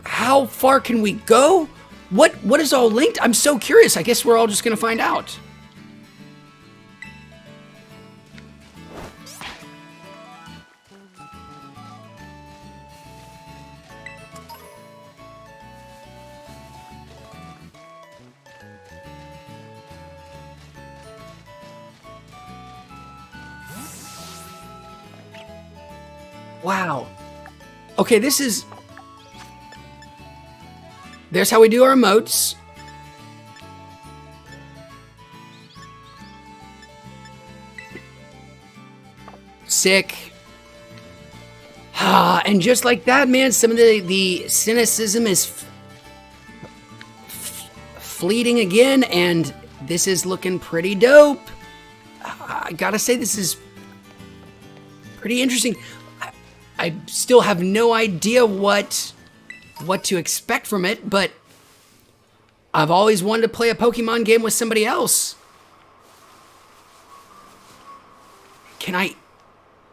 How far can we go? What is all linked? I'm so curious. I guess we're all just gonna find out. Wow. Okay, this is... There's how we do our emotes. Sick. And just like that, man, some of the cynicism is fleeting again, and this is looking pretty dope. I gotta say, this is pretty interesting. I still have no idea what to expect from it, but I've always wanted to play a Pokemon game with somebody else. Can I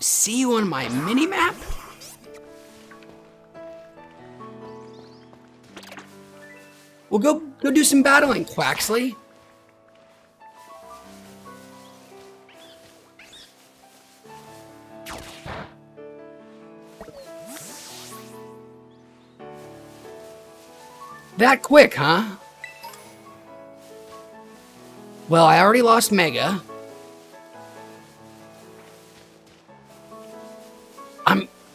see you on my mini-map? Well, go do some battling, Quaxley. That quick, huh? Well, I already lost Mega.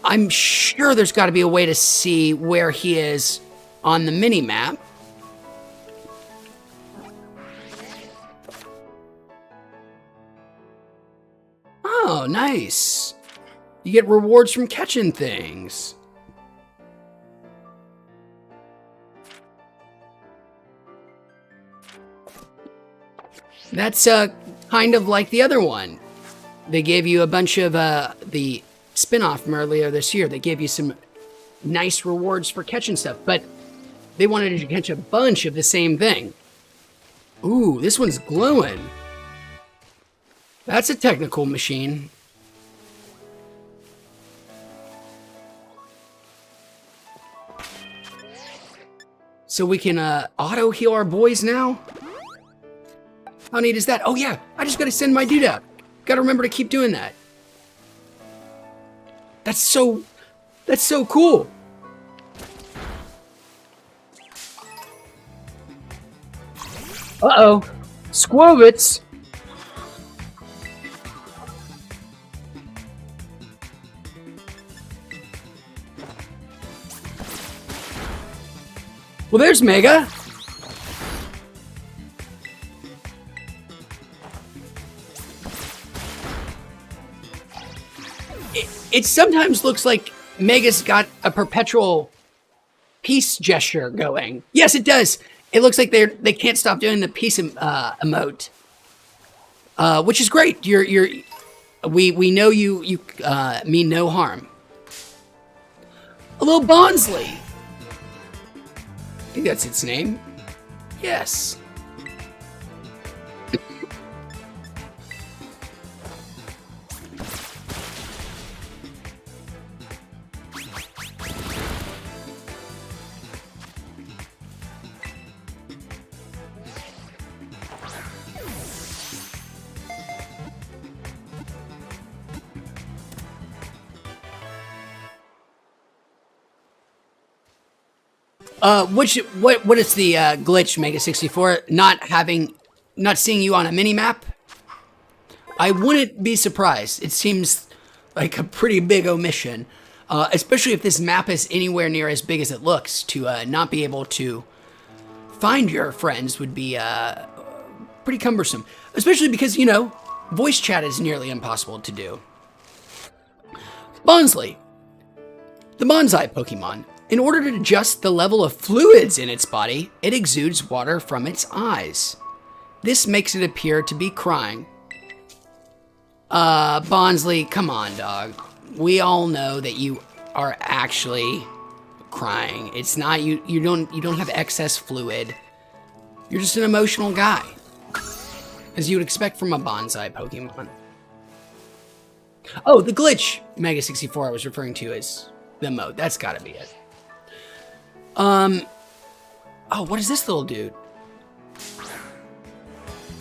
I'm sure there's got to be a way to see where he is on the mini-map. Oh, nice. You get rewards from catching things. That's kind of like the other one. They gave you a bunch of the spin-off from earlier this year. They gave you some nice rewards for catching stuff, but they wanted you to catch a bunch of the same thing. Ooh, this one's glowing. That's a technical machine. So we can auto heal our boys now? How neat is that? Oh yeah, I just gotta send my dude out. Gotta remember to keep doing that. That's so cool. Uh-oh, Squovitz. Well, there's Mega. It sometimes looks like Mega's got a perpetual peace gesture going. Yes, it does. It looks like they can't stop doing the peace emote, which is great. We know you mean no harm. A little Bonsley. I think that's its name. Yes. What is the glitch, Mega 64? Not seeing you on a mini map? I wouldn't be surprised. It seems like a pretty big omission, especially if this map is anywhere near as big as it looks. To not be able to find your friends would be pretty cumbersome, especially because, you know, voice chat is nearly impossible to do. Bonsley, the Bonsai Pokemon. In order to adjust the level of fluids in its body, it exudes water from its eyes. This makes it appear to be crying. Bonsley, come on, dog. We all know that you are actually crying. It's not you don't have excess fluid. You're just an emotional guy, as you would expect from a Bonsai Pokemon. Oh, the glitch Mega 64 I was referring to is the mode. That's gotta be it. Oh, what is this little dude?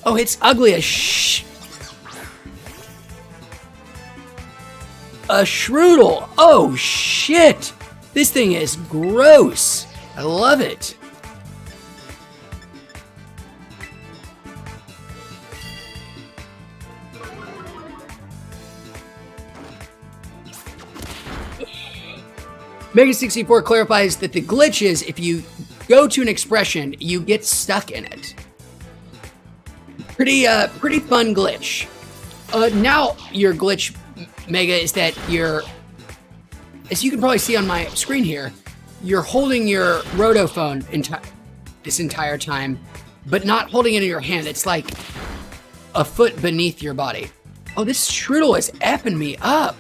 Oh, it's ugly as a Shroodle. Oh, shit. This thing is gross. I love it. Mega 64 clarifies that the glitch is if you go to an expression, you get stuck in it. Pretty fun glitch. Now your glitch, Mega, is that as you can probably see on my screen here, you're holding your Rotophone this entire time, but not holding it in your hand. It's like a foot beneath your body. Oh, this Shroodle is effing me up.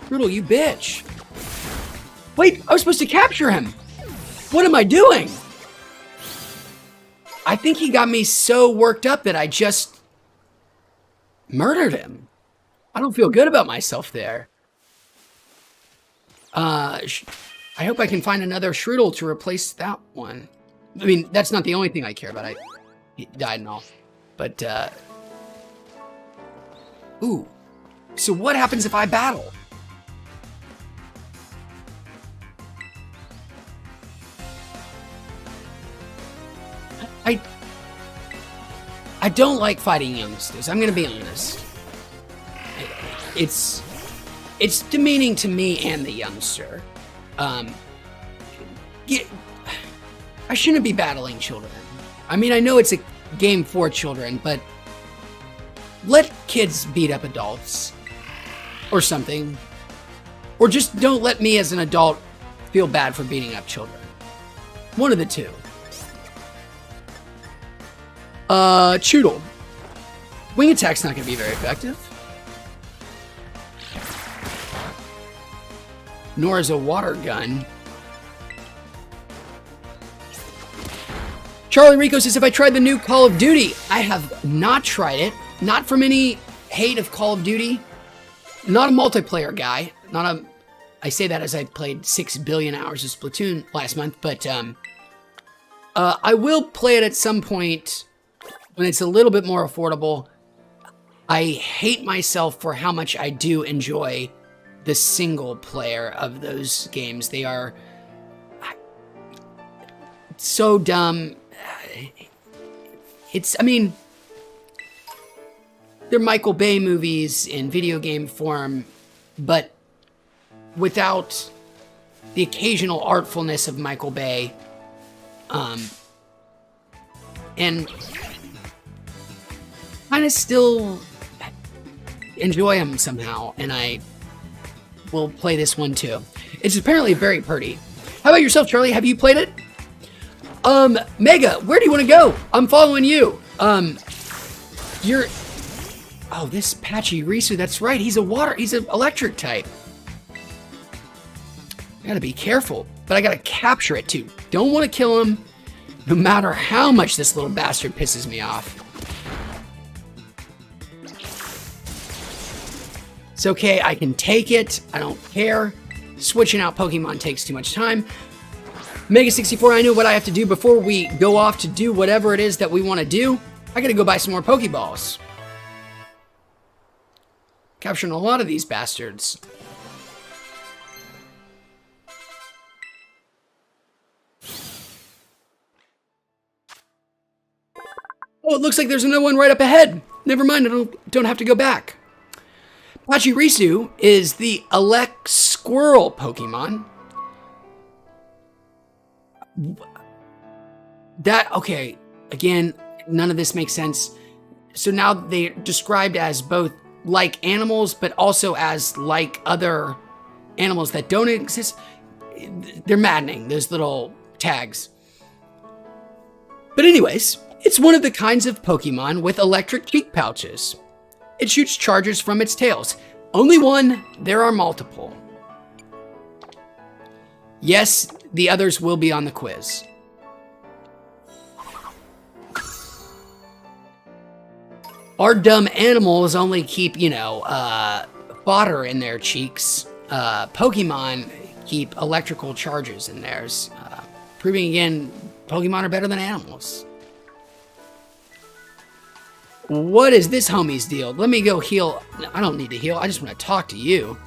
Shroodle, you bitch. Wait, I was supposed to capture him. What am I doing? I think he got me so worked up that I just murdered him. I don't feel good about myself there. I hope I can find another Shroodle to replace that one. I mean, that's not the only thing I care about. He died and all. But, ooh. So what happens if I battle? I don't like fighting youngsters. I'm gonna be honest. It's demeaning to me and the youngster. I shouldn't be battling children. I mean, I know it's a game for children, but let kids beat up adults or something. Or just don't let me as an adult feel bad for beating up children. One of the two. Choodle. Wing attack's not gonna be very effective. Nor is a water gun. Charlie Rico says, if I tried the new Call of Duty, I have not tried it. Not from any hate of Call of Duty. Not a multiplayer guy. I say that as I played 6 billion hours of Splatoon last month, but I will play it at some point when it's a little bit more affordable. I hate myself for how much I do enjoy the single player of those games. They are so dumb. I mean, they're Michael Bay movies in video game form, but without the occasional artfulness of Michael Bay. And kind of still enjoy them somehow, and I will play this one too. It's apparently very pretty. How about yourself, Charlie? Have you played it? Mega, where do you want to go? I'm following you. You're... Oh, this Pachirisu, that's right. He's an electric type. I gotta be careful, but I gotta capture it too. Don't want to kill him, no matter how much this little bastard pisses me off. It's okay, I can take it. I don't care. Switching out Pokemon takes too much time. Mega64, I know what I have to do before we go off to do whatever it is that we want to do. I gotta go buy some more Pokeballs. Capturing a lot of these bastards. Oh, it looks like there's another one right up ahead. Never mind, I don't have to go back. Pachirisu is the Elec Squirrel Pokemon. Okay, again, none of this makes sense. So now they're described as both like animals, but also as like other animals that don't exist. They're maddening, those little tags. But anyways, it's one of the kinds of Pokemon with electric cheek pouches. It shoots charges from its tails. Only one, there are multiple. Yes, the others will be on the quiz. Our dumb animals only keep, fodder in their cheeks. Pokemon keep electrical charges in theirs. Proving again, Pokemon are better than animals. What is this homie's deal? Let me go heal. I don't need to heal. I just want to talk to you.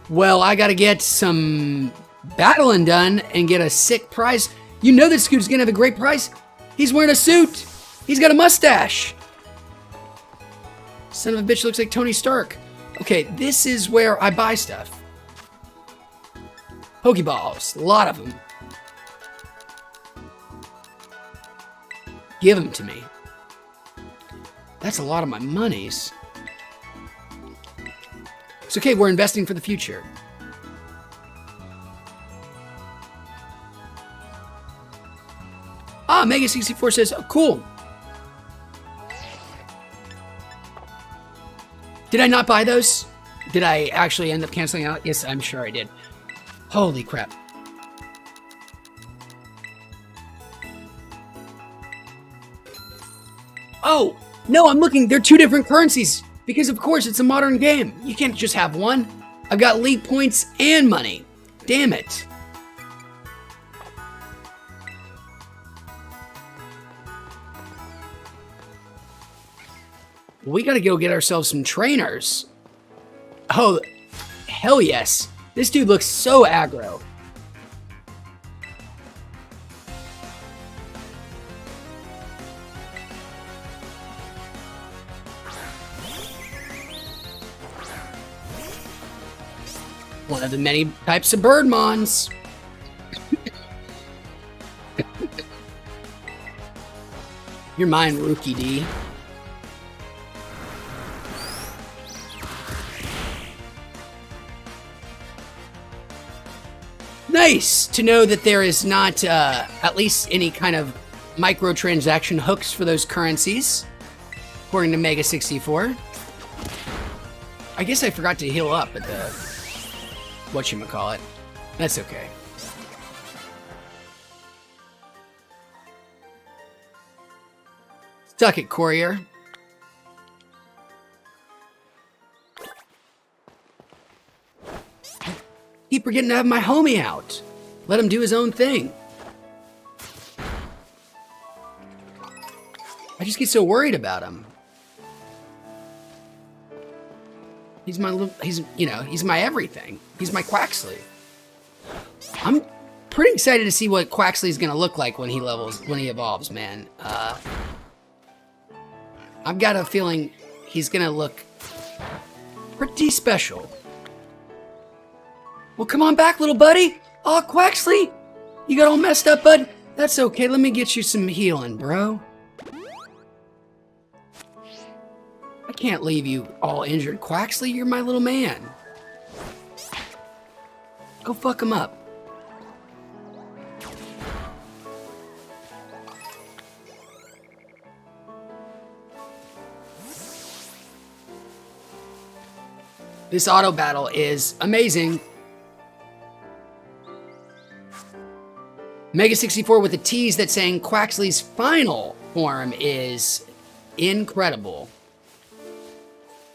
Well, I gotta get some battling done and get a sick prize. You know this Scoot's gonna have a great prize. He's wearing a suit. He's got a mustache. Son of a bitch looks like Tony Stark. Okay, this is where I buy stuff. Pokeballs, a lot of them. Give them to me. That's a lot of my monies. It's okay, we're investing for the future. Ah, Mega64 says, oh, cool. Did I not buy those? Did I actually end up canceling out? Yes, I'm sure I did. Holy crap. Oh, no, I'm looking. They're two different currencies. Because, of course, it's a modern game. You can't just have one. I've got league points and money. Damn it. We gotta go get ourselves some trainers. Oh, hell yes. This dude looks so aggro. One of the many types of Birdmons. You're mine, Rookie D. Nice to know that there is not at least any kind of microtransaction hooks for those currencies, according to Mega 64. I guess I forgot to heal up at the whatchamacallit. That's okay. Suck it, Courier. Keep forgetting to have my homie out. Let him do his own thing. I just get so worried about him. He's my little, he's my everything. He's my Quaxly. I'm pretty excited to see what Quaxly's gonna look like when he evolves, man. I've got a feeling he's gonna look pretty special. Well, come on back, little buddy. Oh, Quaxly, you got all messed up, bud? That's okay, let me get you some healing, bro. I can't leave you all injured, Quaxly. You're my little man. Go fuck him up. This auto battle is amazing. Mega 64 with a tease that's saying Quaxly's final form is incredible.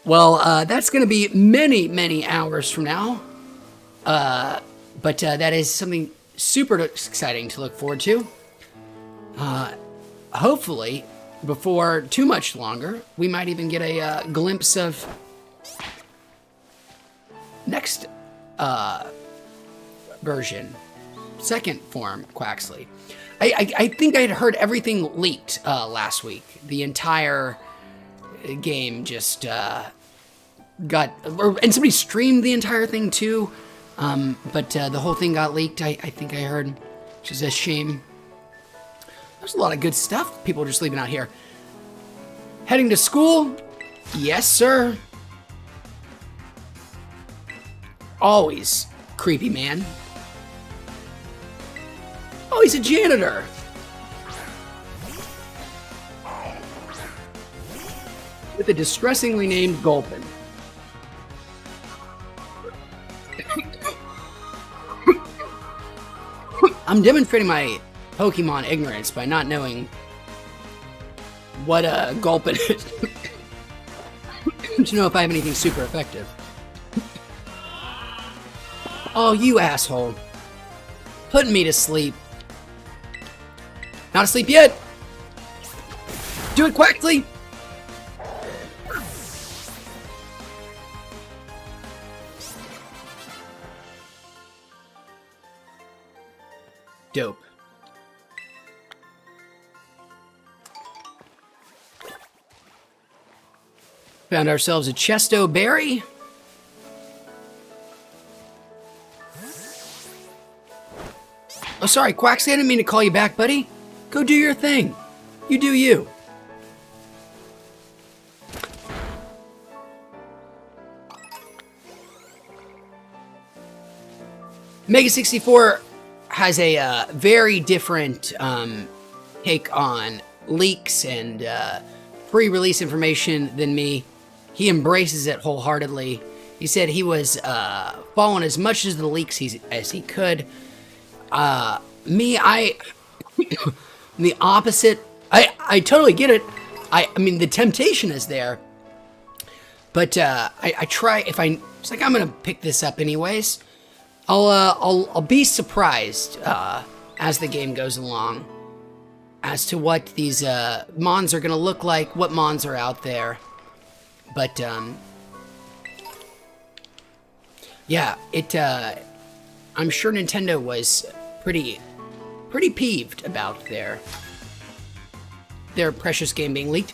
Well, that's going to be many, many hours from now. But that is something super exciting to look forward to. Hopefully, before too much longer, we might even get a glimpse of next version. Second form Quaxly. I think I'd heard everything leaked last week. The entire game just got, and somebody streamed the entire thing too. But the whole thing got leaked. I think I heard, which is a shame. There's a lot of good stuff people are just leaving out here. Heading to school? Yes, sir. Always creepy man. Oh, he's a janitor. With a distressingly named Gulpin. I'm demonstrating my Pokemon ignorance by not knowing what a Gulpin is. To know if I have anything super effective. Oh, you asshole. Putting me to sleep. Not asleep yet. Do it, Quaxly. Dope. Found ourselves a Chesto Berry. Oh, sorry, Quaxly, I didn't mean to call you back, buddy. Go do your thing. You do you. Mega 64 has a very different take on leaks and pre-release information than me. he embraces it wholeheartedly. He said he was following as much as the leaks as he could. I'm the opposite. I totally get it. I mean, the temptation is there. But I try, if it's like, I'm going to pick this up anyways. I'll be surprised as the game goes along as to what these mons are going to look like, what mons are out there. But yeah, I'm sure Nintendo was pretty peeved about their precious game being leaked,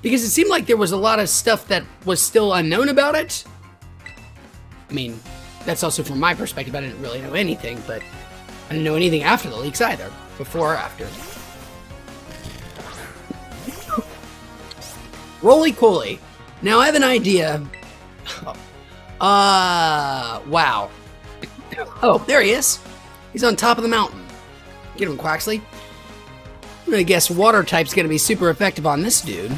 because it seemed like there was a lot of stuff that was still unknown about it. I mean, that's also from my perspective. I didn't really know anything, but I didn't know anything after the leaks either, before or after. Roly-Coly. Now I have an idea. Wow. Oh, there he is. He's on top of the mountain. Get him, Quaxly. I'm gonna guess water type's gonna be super effective on this dude.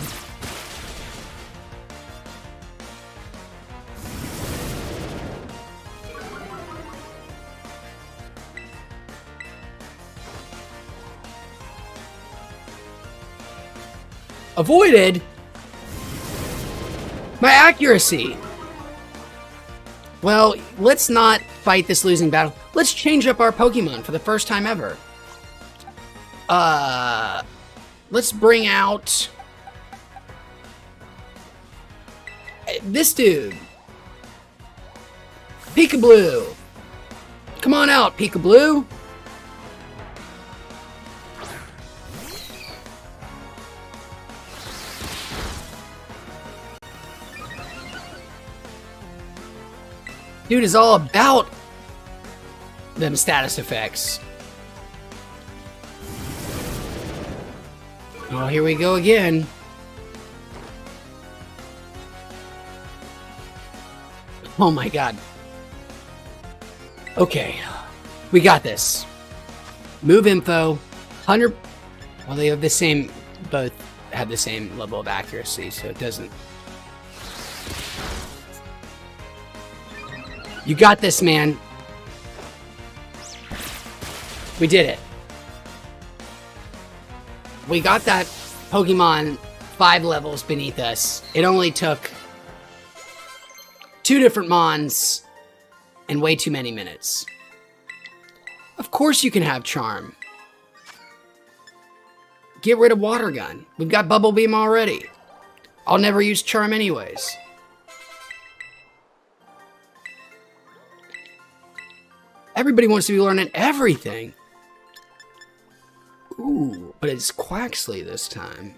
Avoided? My accuracy! Well, let's not fight this losing battle. Let's change up our Pokemon for the first time ever. Let's bring out this dude. Peekaboo. Come on out, Peekaboo. Dude is all about them status effects. Oh, here we go again. Oh my god. Okay. We got this. Move info. 100... Well, they have the same... Both have the same level of accuracy, so it doesn't... You got this, man. We did it. We got that Pokemon 5 levels beneath us. It only took 2 different Mons and way too many minutes. Of course you can have Charm. Get rid of Water Gun. We've got Bubble Beam already. I'll never use Charm anyways. Everybody wants to be learning everything. Ooh, but it's Quaxly this time.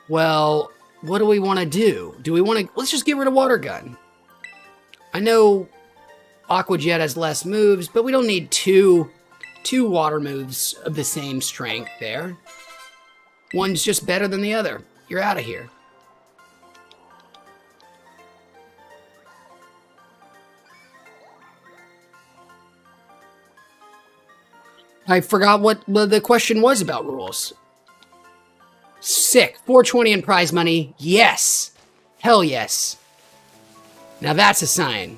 Well, what do we want to do? Do we want to... Let's just get rid of Water Gun. I know Aqua Jet has less moves, but we don't need two water moves of the same strength there. One's just better than the other. You're out of here. I forgot what the question was about rules. Sick. 420 in prize money. Yes. Hell yes. Now that's a sign.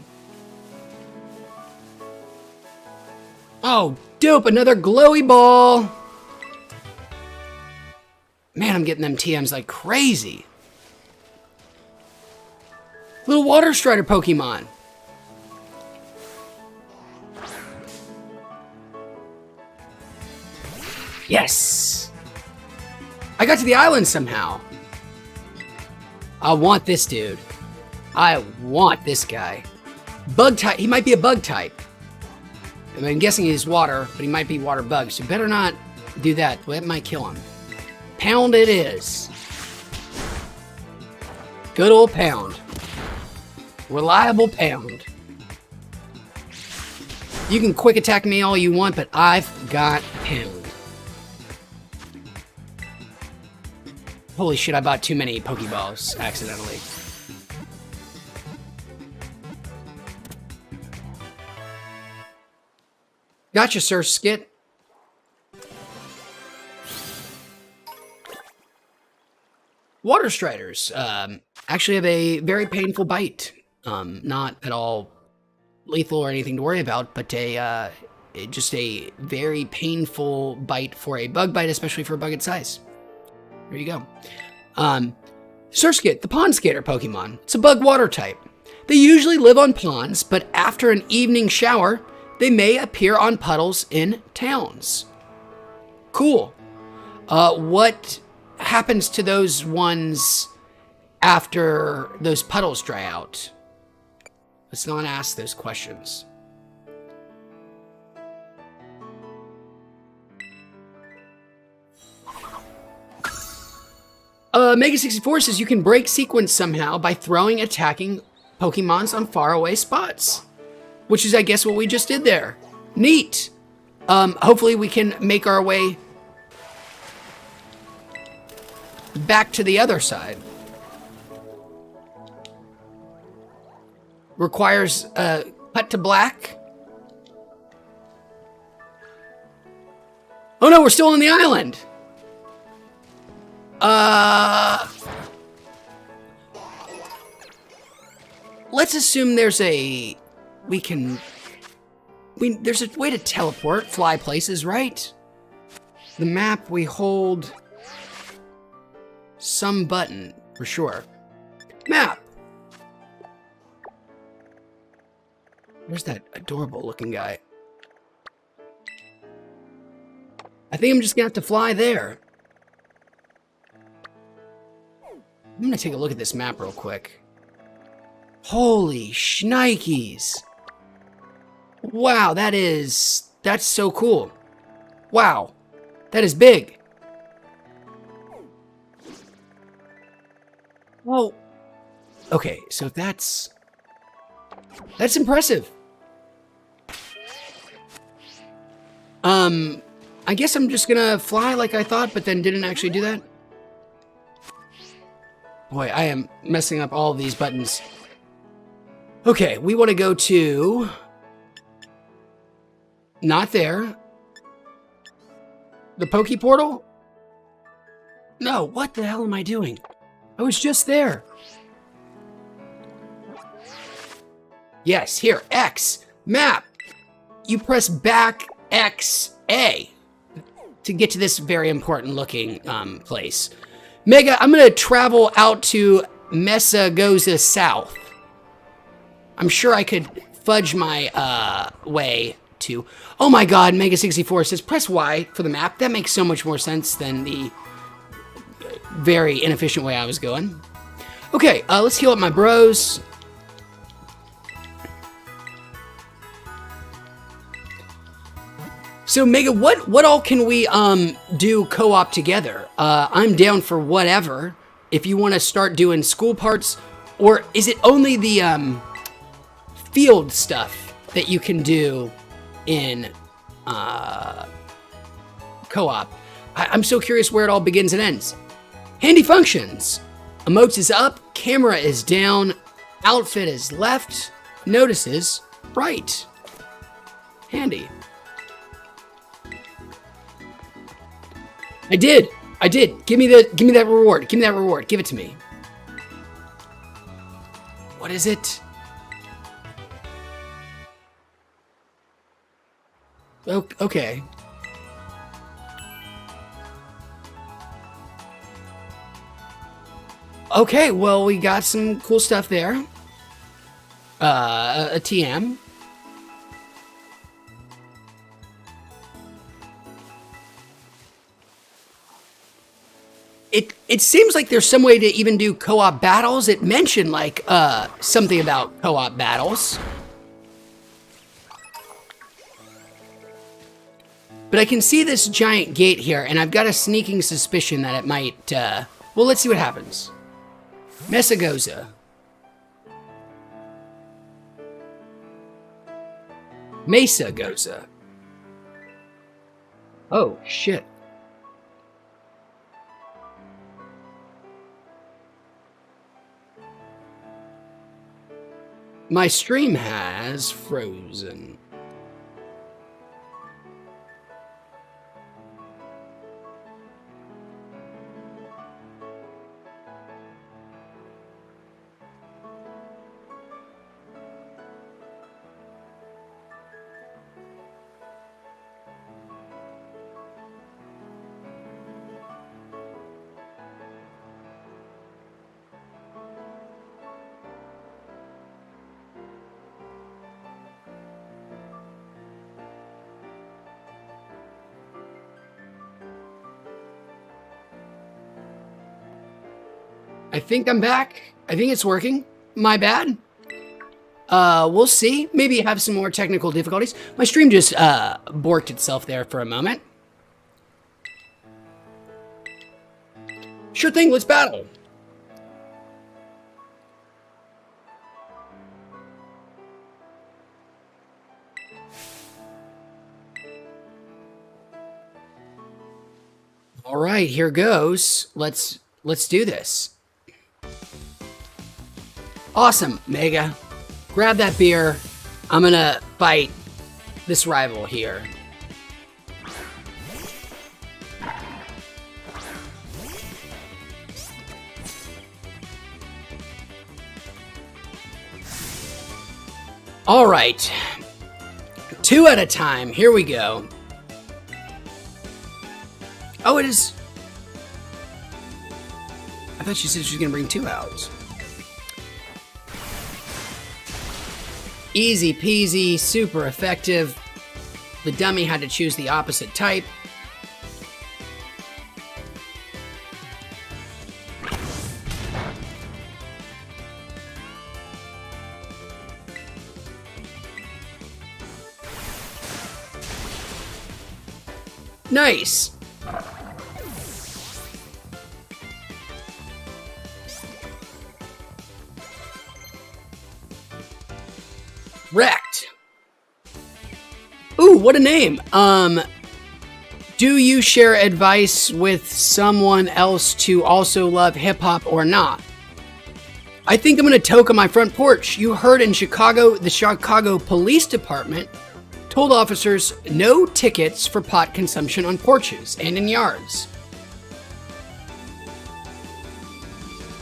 Oh, dope. Another glowy ball. Man, I'm getting them TMs like crazy. Little Water Strider Pokemon. Yes! I got to the island somehow. I want this dude. I want this guy. Bug type. He might be a bug type. I'm guessing he's water, but he might be water bug. So better not do that. Well, that might kill him. Pound it is. Good old Pound. Reliable Pound. You can quick attack me all you want, but I've got Pound. Holy shit, I bought too many Pokeballs accidentally. Gotcha, Sir Skit. Water striders actually have a very painful bite. Not at all lethal or anything to worry about, but just a very painful bite for a bug bite, especially for a bug its size. There you go. Surskit, the pond skater Pokemon. It's a bug water type. They usually live on ponds, but after an evening shower, they may appear on puddles in towns. Cool. What happens to those ones after those puddles dry out? Let's not ask those questions. Mega 64 says you can break sequence somehow by throwing attacking Pokemons on faraway spots, which is, I guess, what we just did there. Neat. Hopefully we can make our way back to the other side. Requires a cut to black. Oh no, we're still on the island. Let's assume there's a there's a way to teleport, fly places, right? The map, we hold some button for sure. Map. Where's that adorable looking guy? I think I'm just gonna have to fly there. I'm gonna take a look at this map real quick. Holy shnikes. Wow, that's so cool. Wow, that is big. Well, okay, so that's impressive. I guess I'm just gonna fly like I thought, but then didn't actually do that. Boy, I am messing up all of these buttons. Okay, we want to go to... Not there. The Poke Portal? No, what the hell am I doing? I was just there. Yes, here, X, map. You press back X, A to get to this very important looking place. Mega, I'm gonna travel out to Mesagoza South. I'm sure I could fudge my way to... Oh my god, Mega 64 says press Y for the map. That makes so much more sense than the very inefficient way I was going. Okay, let's heal up my bros. So Mega, what all can we do co-op together? I'm down for whatever. If you want to start doing school parts, or is it only the field stuff that you can do in co-op? I'm so curious where it all begins and ends. Handy functions. Emotes is up, camera is down, outfit is left, notices right. Handy. I did. Give me that reward. Give me that reward. Give it to me. What is it? Okay. Okay, well, we got some cool stuff there. A TM. It seems like there's some way to even do co-op battles. It mentioned like something about co-op battles. But I can see this giant gate here, and I've got a sneaking suspicion that it might, well, let's see what happens. Mesagoza. Mesagoza. Oh, shit. My stream has frozen. I think I'm back. I think it's working. My bad. We'll see. Maybe have some more technical difficulties. My stream just borked itself there for a moment. Sure thing, let's battle. All right, here goes. Let's do this. Awesome, Mega. Grab that beer. I'm gonna fight this rival here. All right. 2 at a time. Here we go. Oh, it is. I thought she said she was going to bring 2 out. Easy peasy, super effective. The dummy had to choose the opposite type. Nice. Wrecked. Ooh, what a name. Do you share advice with someone else to also love hip-hop or not? I think I'm gonna toke on my front porch. You heard in Chicago, the Chicago Police Department told officers no tickets for pot consumption on porches and in yards.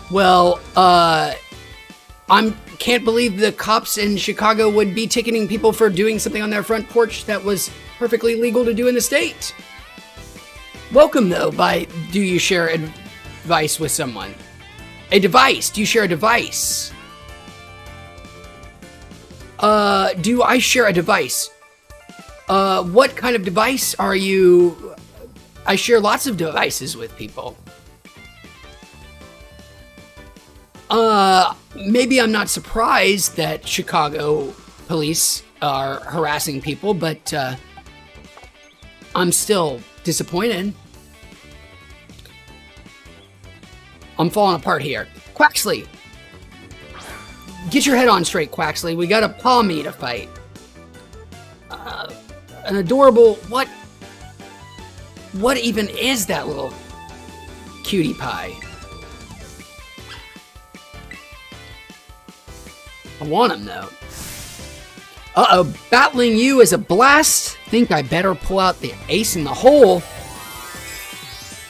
Well, can't believe the cops in Chicago would be ticketing people for doing something on their front porch that was perfectly legal to do in the state. Welcome, though, by do you share advice with someone? A device. Do you share a device? Do I share a device? What kind of device are you? I share lots of devices with people. Maybe I'm not surprised that Chicago police are harassing people, but, I'm still disappointed. I'm falling apart here. Quaxley! Get your head on straight, Quaxley. We got a Pawmi to fight. An adorable... What even is that little cutie pie? I want him, though. Uh-oh, battling you is a blast. Think I better pull out the ace in the hole.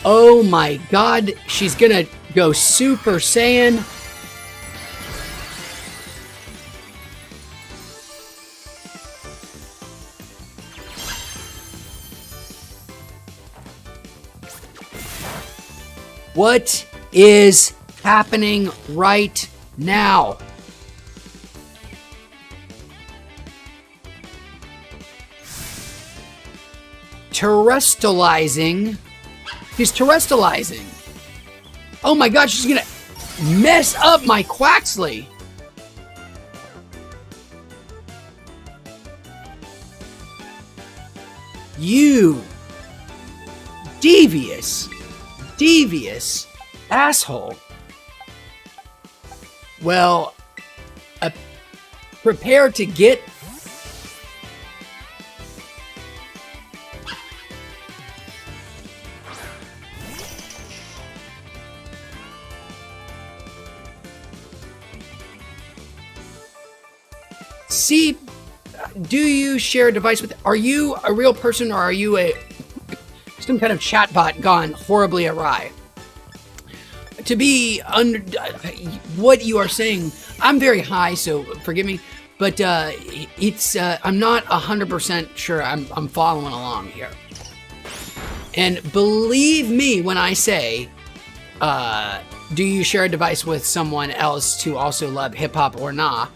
Oh my god, she's gonna go Super Saiyan. What is happening right now? Terrestrializing. She's terrestrializing. Oh my god, she's gonna mess up my Quaxley. You devious asshole. Well, prepare to get see, do you share a device with, are you a real person or are you some kind of chatbot gone horribly awry? To be under what you are saying, I'm very high, so forgive me, but it's I'm not 100% sure I'm following along here. And believe me when I say, do you share a device with someone else to also love hip hop or not?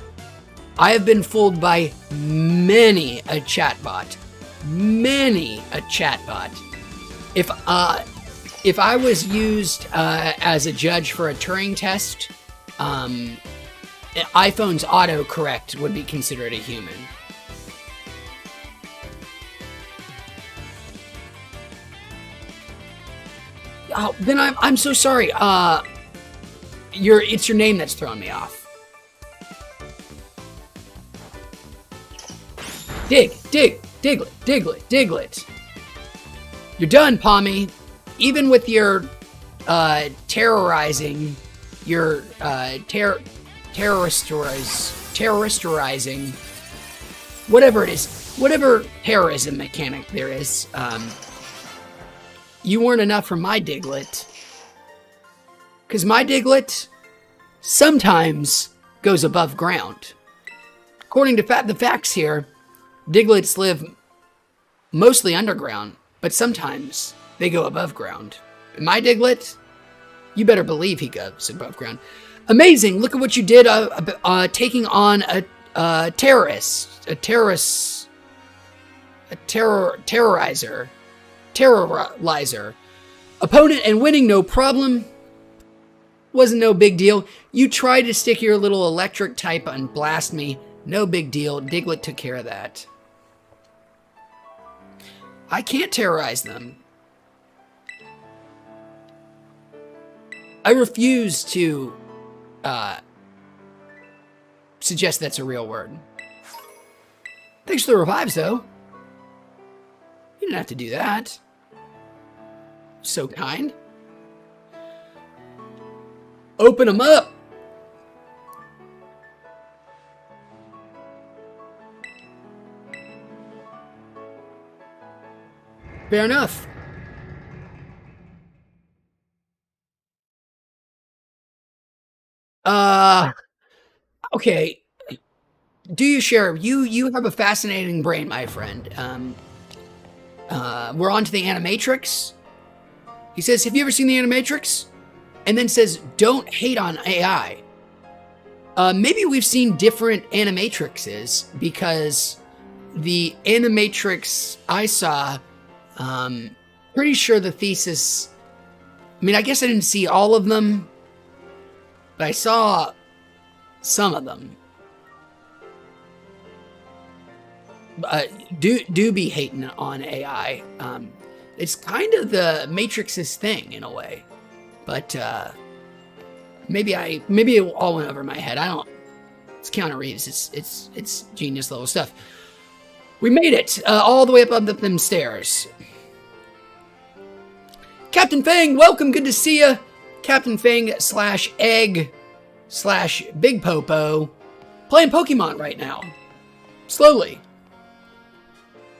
I have been fooled by many a chatbot. Many a chatbot. If if I was used as a judge for a Turing test, iPhone's autocorrect would be considered a human. Oh, then I'm so sorry. It's your name that's throwing me off. Diglett. You're done, Pommy. Even with your terrorizing, your terrorizing, whatever it is, whatever terrorism mechanic there is, you weren't enough for my Diglett. Because my Diglett sometimes goes above ground. According to the facts here, Digletts live mostly underground, but sometimes they go above ground. And my Diglett, you better believe he goes above ground. Amazing! Look at what you did, taking on a terrorizer. Opponent and winning, no problem. Wasn't no big deal. You tried to stick your little electric type and blast me. No big deal. Diglett took care of that. I can't terrorize them. I refuse to suggest that's a real word. Thanks for the revives, though. You didn't have to do that. So kind. Open them up. Fair enough. Okay. Do you share? You have a fascinating brain, my friend. We're on to the Animatrix. He says, have you ever seen the Animatrix? And then says, don't hate on AI. Maybe we've seen different Animatrixes, because the Animatrix I saw, pretty sure the thesis, I mean, I guess I didn't see all of them, but I saw some of them. Do be hating on AI. It's kind of the Matrix's thing in a way, but maybe it all went over my head. I don't. It's Keanu Reeves. It's genius level stuff. We made it all the way up them stairs. Captain Fang, welcome. Good to see you. Captain Fang / Egg / Big Popo, playing Pokemon right now, slowly.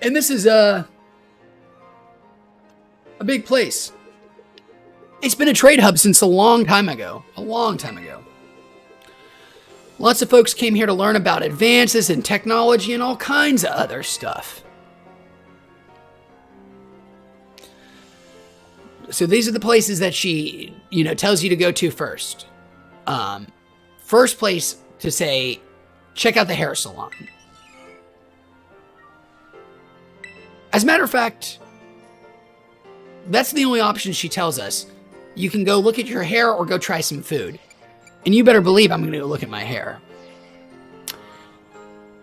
And this is a big place. It's been a trade hub since a long time ago. Lots of folks came here to learn about advances in technology and all kinds of other stuff. So these are the places that she, tells you to go to first. First place to say, check out the hair salon. As a matter of fact, that's the only option she tells us. You can go look at your hair or go try some food. And you better believe I'm going to go look at my hair.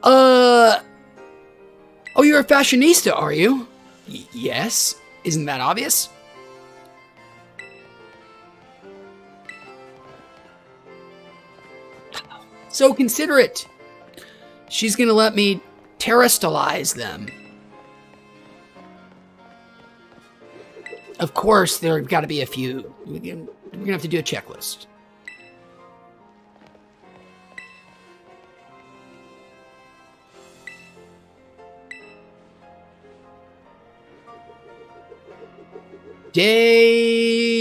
Oh, you're a fashionista, are you? Yes. Isn't that obvious? So considerate. She's going to let me terrestrialize them. Of course, there have got to be a few. We're going to have to do a checklist. Damn.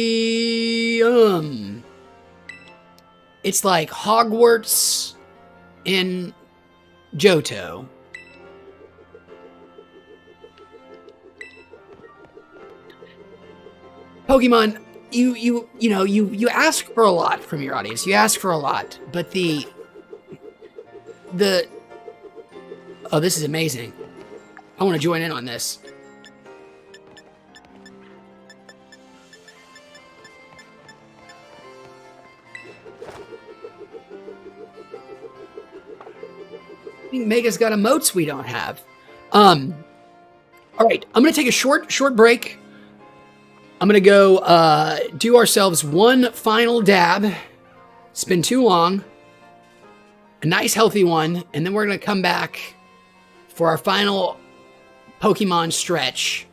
It's like Hogwarts in Johto. Pokemon, you ask for a lot from your audience. You ask for a lot, but the oh, this is amazing. I want to join in on this. I think Mega's got emotes we don't have. All right, I'm gonna take a short break. I'm gonna go do ourselves one final dab. It's been too long. A nice healthy one, and then we're gonna come back for our final Pokemon stretch.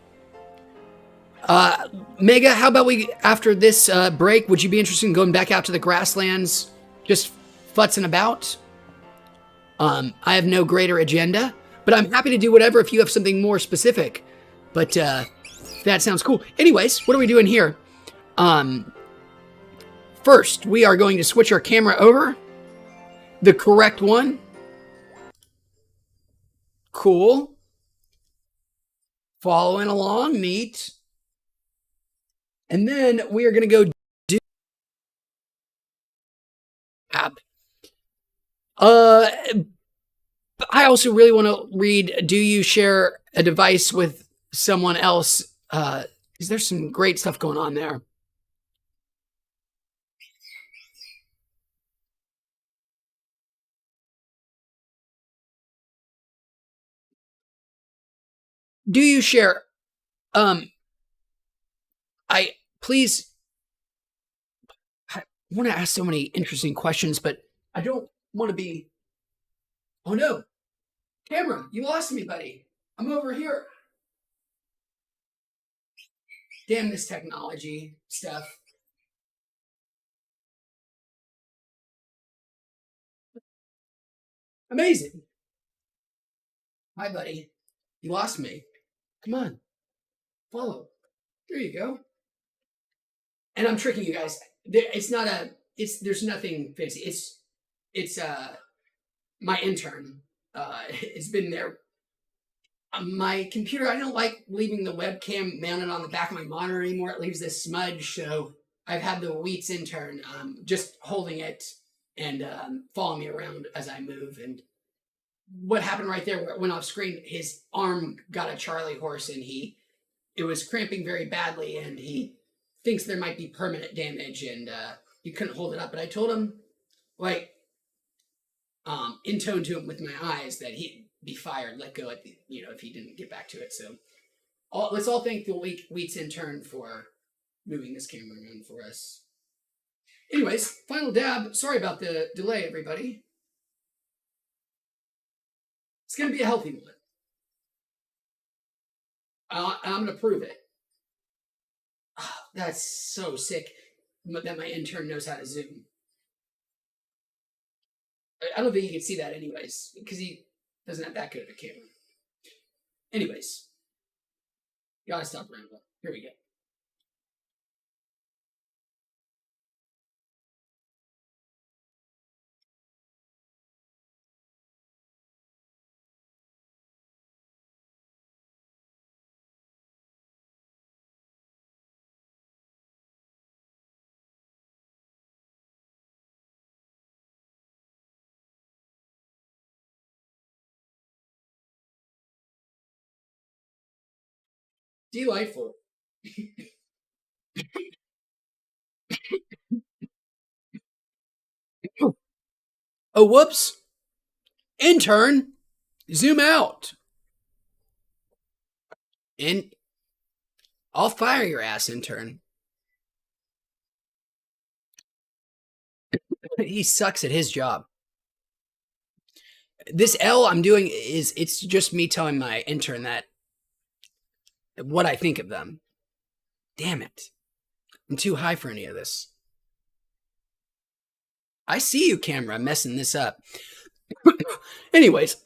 Mega, how about we, after this break, would you be interested in going back out to the grasslands, just futzing about? I have no greater agenda, but I'm happy to do whatever if you have something more specific. But that sounds cool. Anyways, what are we doing here? First, we are going to switch our camera over. The correct one. Cool. Following along, neat. And then we are going to go do app. I also really want to read, do you share a device with someone else? Because there's some great stuff going on there. Do you share, please, I want to ask so many interesting questions, but I don't want to be, oh no, camera, you lost me, buddy. I'm over here. Damn this technology stuff. Amazing. Hi, buddy. You lost me. Come on. Follow. There you go. And I'm tricking you guys. It's not a, there's nothing fancy. It's my intern. It's been there. My computer, I don't like leaving the webcam mounted on the back of my monitor anymore. It leaves this smudge. So I've had the Wheats intern just holding it and following me around as I move. And what happened right there where it went off screen, his arm got a Charlie horse and it was cramping very badly and he thinks there might be permanent damage and he couldn't hold it up. But I told him, like, in tone to him with my eyes that he'd be fired, let go at the, if he didn't get back to it. So let's all thank the Wheats intern for moving this camera around for us. Anyways, final dab. Sorry about the delay, everybody. It's going to be a healthy one. I'm going to prove it. Oh, that's so sick that my intern knows how to zoom. I don't think you can see that anyways, because he doesn't have that good of a camera. Anyways, gotta stop rambling. Here we go. Delightful. Oh, whoops. Intern, zoom out. And I'll fire your ass, intern. He sucks at his job. This L I'm doing it's just me telling my intern that what I think of them. Damn it. I'm too high for any of this. I see you, camera, messing this up. Anyways.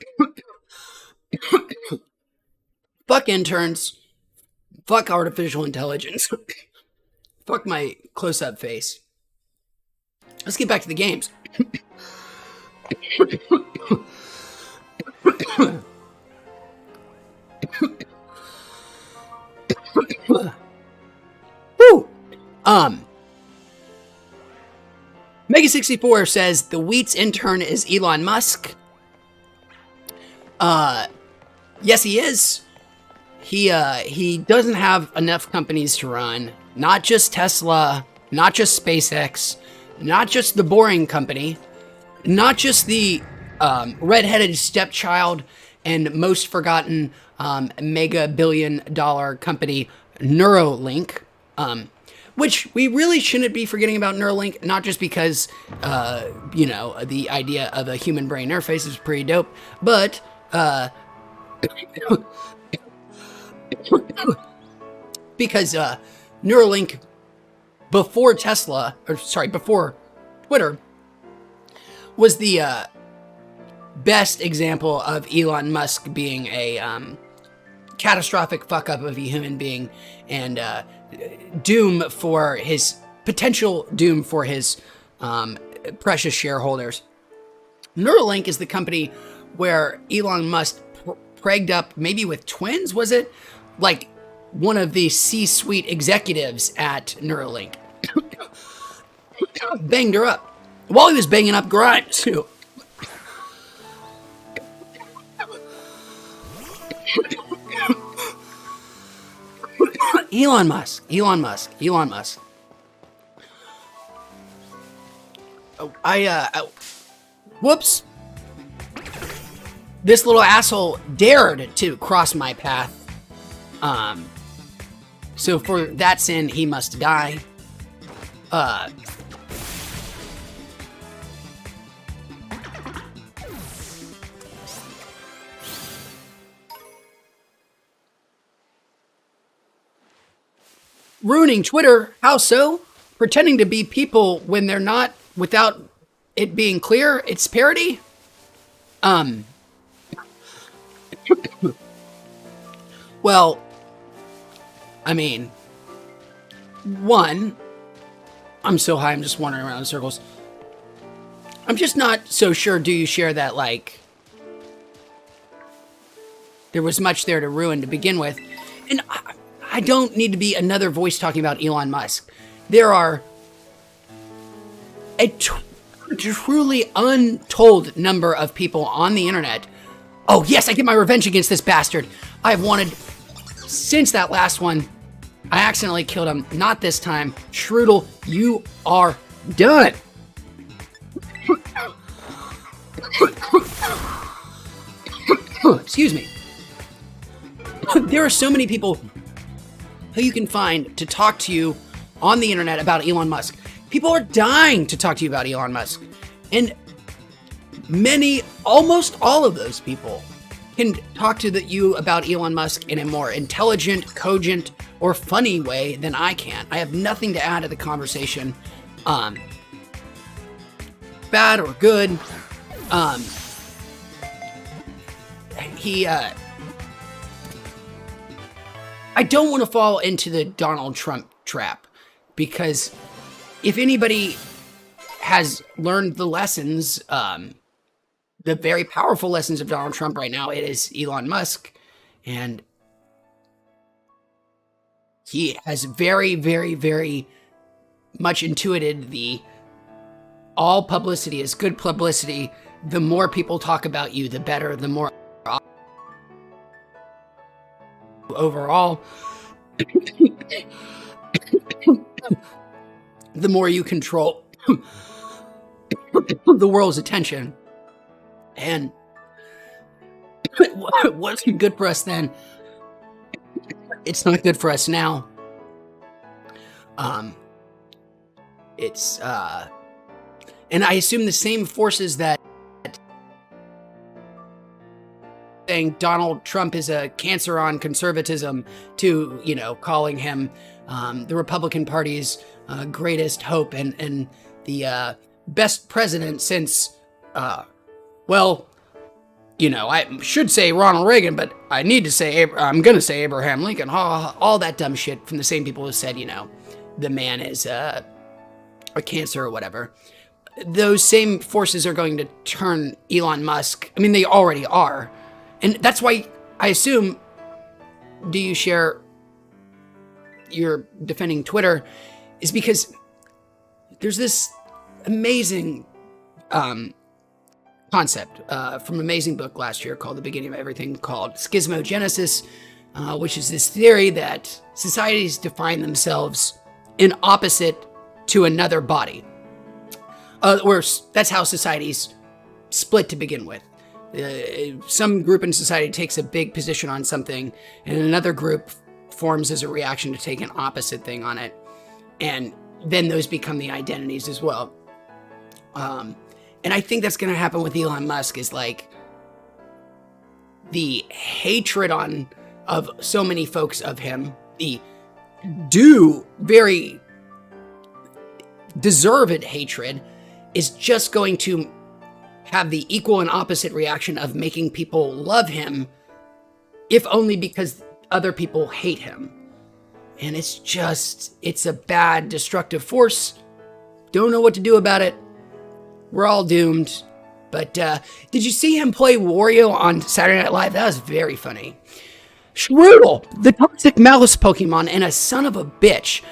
Fuck interns. Fuck artificial intelligence. Fuck my close-up face. Let's get back to the games. Woo! Mega64 says the Wheats intern is Elon Musk. Yes, he is. He doesn't have enough companies to run. Not just Tesla, not just SpaceX, not just the Boring Company, not just the redheaded stepchild and most forgotten mega $billion company Neuralink, which we really shouldn't be forgetting about Neuralink, not just because, the idea of a human brain interface is pretty dope, but because Neuralink, before Twitter, was the best example of Elon Musk being a catastrophic fuck up of a human being and potential doom for his precious shareholders. Neuralink is the company where Elon Musk pragged up, maybe with twins, was it? Like one of the C-suite executives at Neuralink. Banged her up. While he was banging up Grimes, too. Elon Musk. Whoops. This little asshole dared to cross my path. So for that sin, he must die. Ruining Twitter, how so? Pretending to be people when they're not, without it being clear, it's parody? Well, I mean, one, I'm so high, I'm just wandering around in circles. I'm just not so sure, do you share that, like, there was much there to ruin to begin with. And I don't need to be another voice talking about Elon Musk. There are a truly untold number of people on the internet. Oh, yes, I get my revenge against this bastard. I've wanted, since that last one, I accidentally killed him. Not this time. Strudel, you are done. Excuse me. There are so many people who you can find to talk to you on the internet about Elon Musk. People are dying to talk to you about Elon Musk. And almost all of those people can talk to you about Elon Musk in a more intelligent, cogent, or funny way than I can. I have nothing to add to the conversation. Bad or good. I don't want to fall into the Donald Trump trap, because if anybody has learned the lessons, the very powerful lessons of Donald Trump right now, it is Elon Musk. And he has very, very, very much intuited all publicity is good publicity. The more people talk about you, the better, the more overall, the more you control the world's attention. And it wasn't good for us then. It's not good for us now. And I assume the same forces that saying Donald Trump is a cancer on conservatism to, calling him the Republican Party's greatest hope and the best president since, I should say Ronald Reagan, but I need to say, I'm going to say Abraham Lincoln, all that dumb shit from the same people who said, the man is a cancer or whatever. Those same forces are going to turn Elon Musk. I mean, they already are. And that's why I assume, do you share your defending Twitter, is because there's this amazing concept from an amazing book last year called The Beginning of Everything, called Schismogenesis, which is this theory that societies define themselves in opposite to another body. That's how society's split to begin with. Some group in society takes a big position on something, and another group forms as a reaction to take an opposite thing on it. And then those become the identities as well. And I think that's going to happen with Elon Musk, is like the hatred of so many folks of him, the very deserved hatred, is just going to have the equal and opposite reaction of making people love him, if only because other people hate him. And it's a bad, destructive force. Don't know what to do about it. We're all doomed. But did you see him play Wario on Saturday Night Live? That was very funny. Shroodle, the toxic mouse Pokemon and a son of a bitch.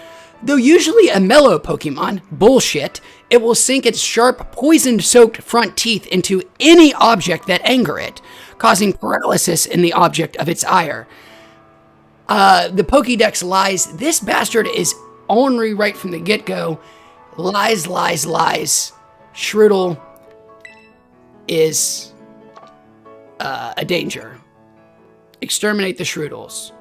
Though usually a mellow Pokemon, bullshit, it will sink its sharp, poison-soaked front teeth into any object that anger it, causing paralysis in the object of its ire. The Pokédex lies. This bastard is ornery right from the get-go. Lies, lies, lies. Shroodle is a danger. Exterminate the Shroodles.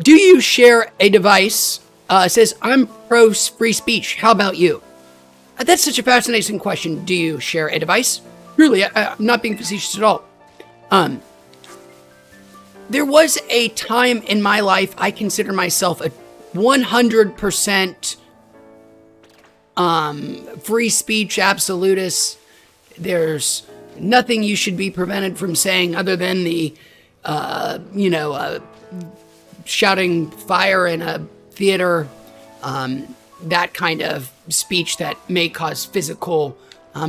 Do you share a device? It says, I'm pro free speech. How about you? That's such a fascinating question. Do you share a device? Really, I'm not being facetious at all. There was a time in my life I consider myself a 100% free speech absolutist. There's nothing you should be prevented from saying other than the, shouting fire in a theater, that kind of speech that may cause physical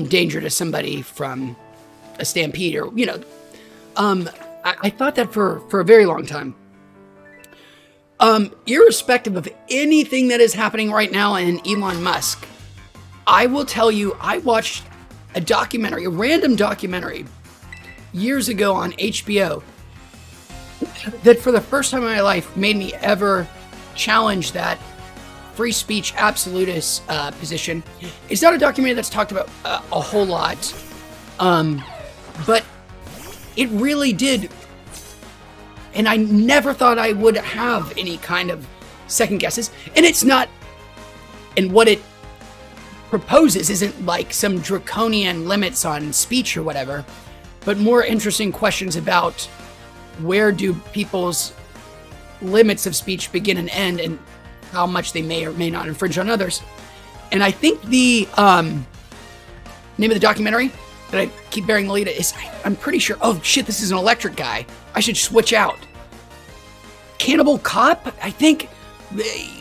danger to somebody from a stampede or, I thought that for a very long time. Irrespective of anything that is happening right now in Elon Musk, I will tell you, I watched a random documentary years ago on HBO that for the first time in my life made me ever challenge that free speech absolutist position. It's not a documentary that's talked about a whole lot, but it really did. And I never thought I would have any kind of second guesses. And it's not, and what it proposes isn't like some draconian limits on speech or whatever, but more interesting questions about where do people's limits of speech begin and end, and how much they may or may not infringe on others. And I think the name of the documentary that I keep bearing the lead is, I'm pretty sure, oh shit, this is an electric guy. I should switch out. Cannibal Cop? I think,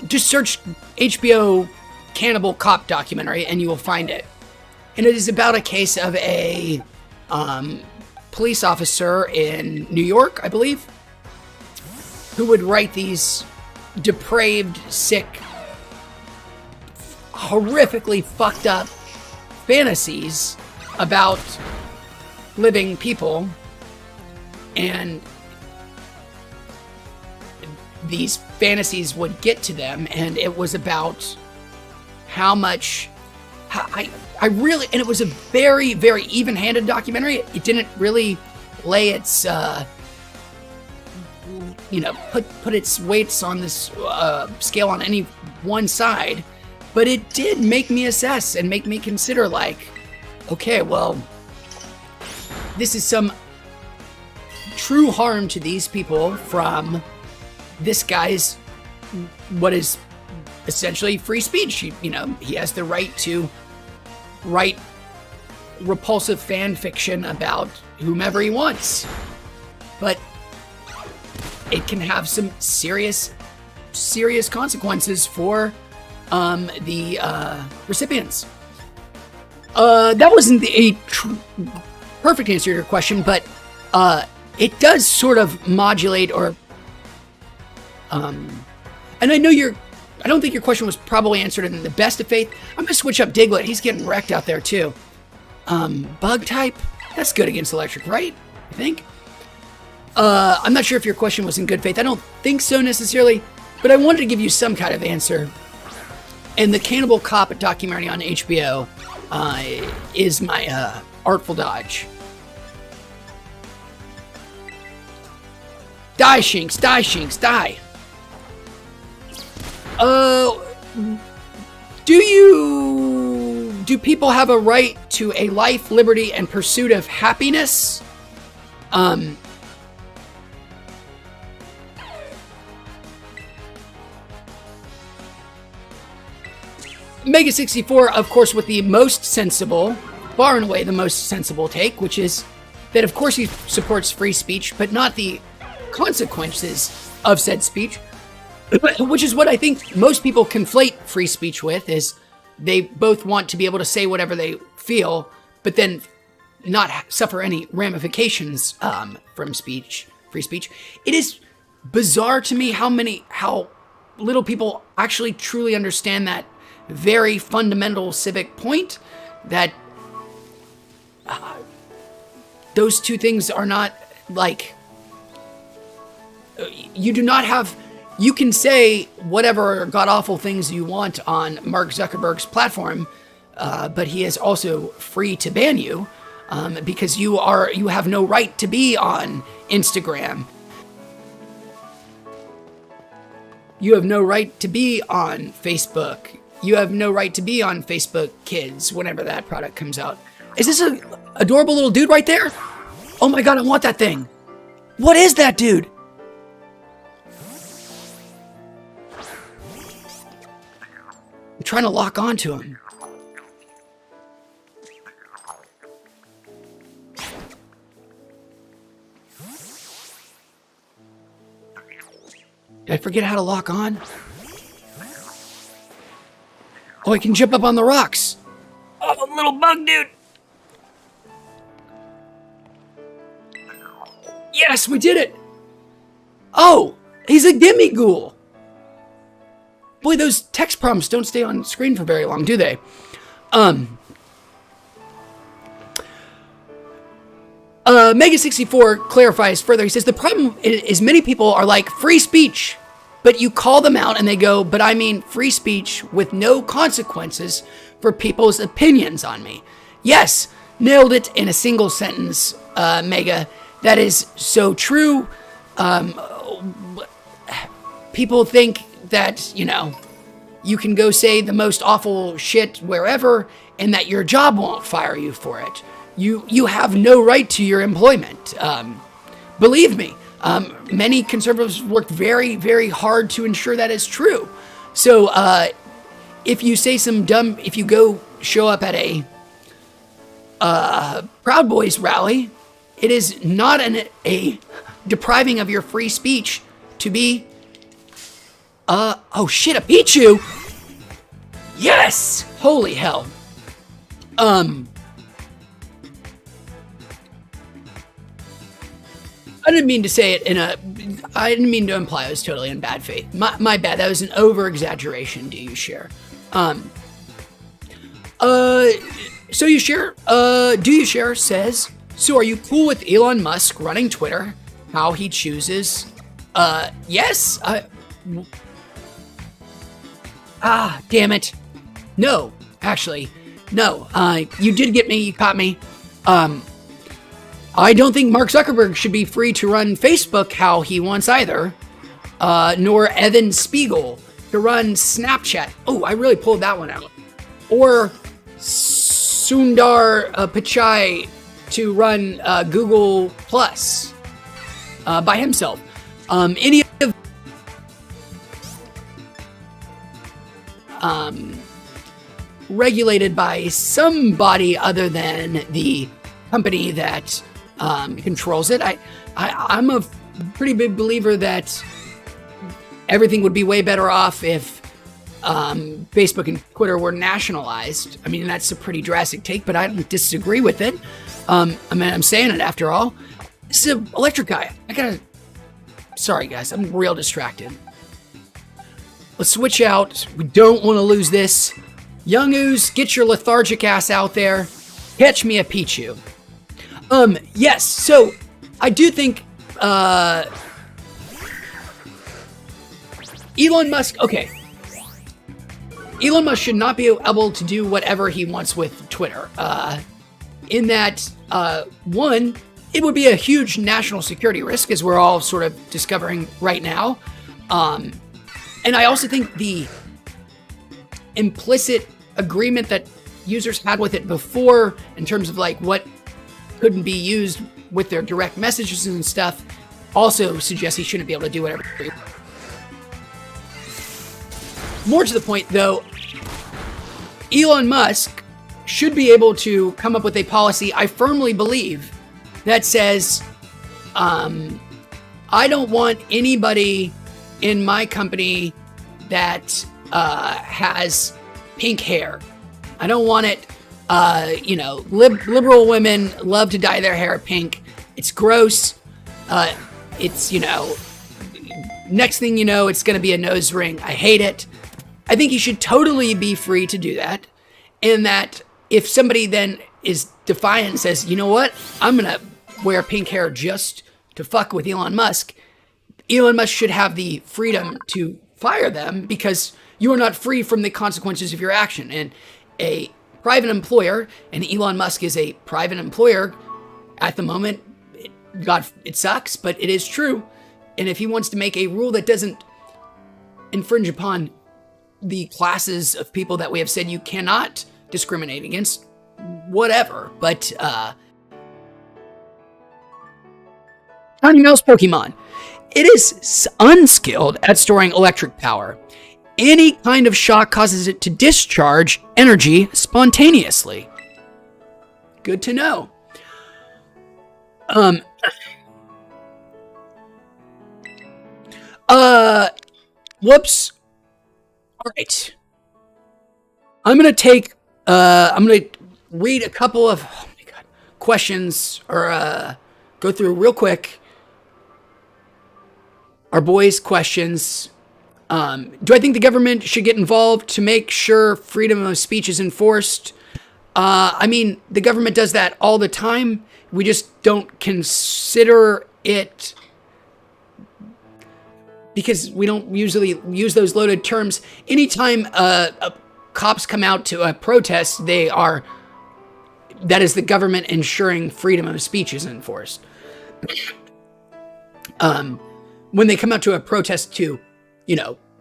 just search HBO Cannibal Cop documentary and you will find it. And it is about a case of a police officer in New York, I believe, who would write these depraved, sick, horrifically fucked up fantasies about living people, and these fantasies would get to them, and it was about how much I really, and it was a very, very even-handed documentary. It didn't really lay its put its weights on this scale on any one side, but it did make me assess and make me consider, like, okay, well, this is some true harm to these people from this guy's, what is essentially free speech. He has the right to write repulsive fan fiction about whomever he wants, but it can have some serious consequences for the recipients. That wasn't a perfect answer to your question, but it does sort of modulate or and I don't think your question was probably answered in the best of faith. I'm gonna switch up Diglett. He's getting wrecked out there too. Bug type, that's good against electric, right? I think. I'm not sure if your question was in good faith. I don't think so necessarily, but I wanted to give you some kind of answer. And the Cannibal Cop documentary on HBO is my artful dodge. Die, Shinx, die, Shinx, die. Do people have a right to a life, liberty, and pursuit of happiness? Mega64, of course, with the most sensible, far and away the most sensible take, which is that, of course, he supports free speech, but not the consequences of said speech, which is what I think most people conflate free speech with, is they both want to be able to say whatever they feel, but then not suffer any ramifications from free speech. It is bizarre to me how little people actually truly understand that very fundamental civic point, that those two things are not like, you do not have, you can say whatever god-awful things you want on Mark Zuckerberg's platform, but he is also free to ban you, because you have no right to be on Instagram. You have no right to be on Facebook. You have no right to be on Facebook Kids whenever that product comes out. Is this an adorable little dude right there? Oh my god, I want that thing. What is that dude? I'm trying to lock onto him. Did I forget how to lock on? Oh, I can jump up on the rocks. Oh, little bug dude. Yes, we did it. Oh, he's a gimme ghoul. Boy, those text prompts don't stay on screen for very long, do they? Mega64 clarifies further. He says, the problem is many people are like, free speech. But you call them out and they go, but I mean free speech with no consequences for people's opinions on me. Yes, nailed it in a single sentence, Mega. That is so true. People think that, you can go say the most awful shit wherever and that your job won't fire you for it. You have no right to your employment. Believe me. Many conservatives worked very, very hard to ensure that is true. So, if you say if you go show up at a Proud Boys rally, it is not a depriving of your free speech to be, oh shit, a Pichu! Yes! Holy hell. I didn't mean to say it I didn't mean to imply I was totally in bad faith. My bad, that was an over-exaggeration, do you share? Do you share says, so are you cool with Elon Musk running Twitter? How he chooses? Yes, damn it. No, actually, no, you did get me, you caught me. I don't think Mark Zuckerberg should be free to run Facebook how he wants either, nor Evan Spiegel to run Snapchat. Oh, I really pulled that one out. Or Sundar Pichai to run Google Plus by himself. Any of regulated by somebody other than the company that controls it. I'm a pretty big believer that everything would be way better off if Facebook and Twitter were nationalized. I mean, that's a pretty drastic take, but I don't disagree with it. I'm saying it after all. This is an electric guy. Sorry guys, I'm real distracted. Let's switch out. We don't want to lose this. Young Ooze, get your lethargic ass out there. Catch me a Pichu. Yes, so I do think Elon Musk, okay. Elon Musk should not be able to do whatever he wants with Twitter. In that, one, it would be a huge national security risk, as we're all sort of discovering right now. And I also think the implicit agreement that users had with it before, in terms of like what couldn't be used with their direct messages and stuff, also suggests he shouldn't be able to do whatever. More to the point, though, Elon Musk should be able to come up with a policy, I firmly believe, that says, I don't want anybody in my company that has pink hair. I don't want it, liberal women love to dye their hair pink. It's gross. It's, next thing you know, it's going to be a nose ring. I hate it. I think you should totally be free to do that. And that if somebody then is defiant and says, you know what, I'm going to wear pink hair just to fuck with Elon Musk should have the freedom to fire them, because you are not free from the consequences of your action. And a private employer, and Elon Musk is a private employer at the moment, it sucks, but it is true. And if he wants to make a rule that doesn't infringe upon the classes of people that we have said you cannot discriminate against, whatever. But Tiny Mouse Pokemon. It is unskilled at storing electric power. Any kind of shock causes it to discharge energy spontaneously. Good to know. Whoops. All right. I'm going to read a couple of questions, or go through real quick our boys' questions. Do I think the government should get involved to make sure freedom of speech is enforced? The government does that all the time. We just don't consider it, because we don't usually use those loaded terms. Anytime cops come out to a protest, that is the government ensuring freedom of speech is enforced. When they come out to a protest to,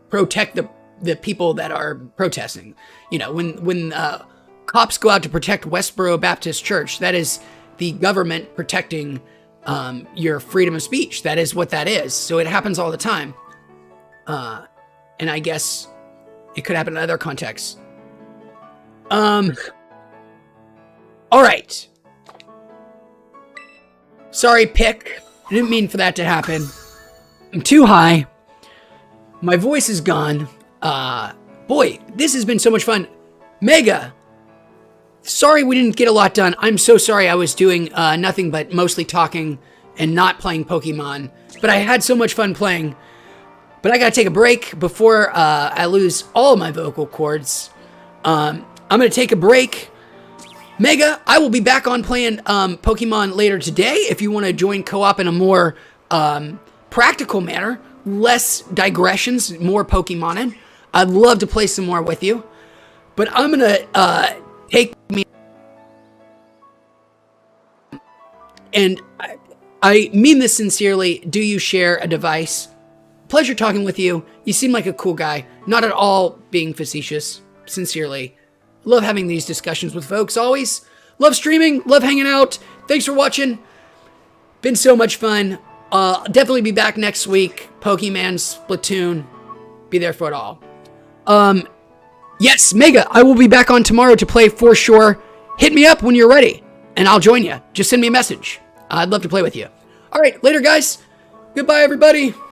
protect the people that are protesting, when cops go out to protect Westboro Baptist Church, that is the government protecting your freedom of speech. That is what that is. So it happens all the time. And I guess it could happen in other contexts. All right. Sorry, Pick. I didn't mean for that to happen. I'm too high. My voice is gone. Boy, this has been so much fun. Mega. Sorry we didn't get a lot done. I'm so sorry. I was doing nothing but mostly talking and not playing Pokemon. But I had so much fun playing. But I gotta take a break before I lose all of my vocal cords. I'm gonna take a break. Mega, I will be back on playing Pokemon later today. If you want to join co-op in a more practical manner, less digressions, more Pokemonin, I'd love to play some more with you. But I'm gonna take me, and I mean this sincerely. Do you share a device? Pleasure talking with you. You seem like a cool guy. Not at all being facetious. Sincerely. Love having these discussions with folks always. Love streaming. Love hanging out. Thanks for watching. Been so much fun. Definitely be back next week. Pokemon, Splatoon. Be there for it all. Yes, Mega, I will be back on tomorrow to play for sure. Hit me up when you're ready, and I'll join you. Just send me a message. I'd love to play with you. All right, later, guys. Goodbye, everybody.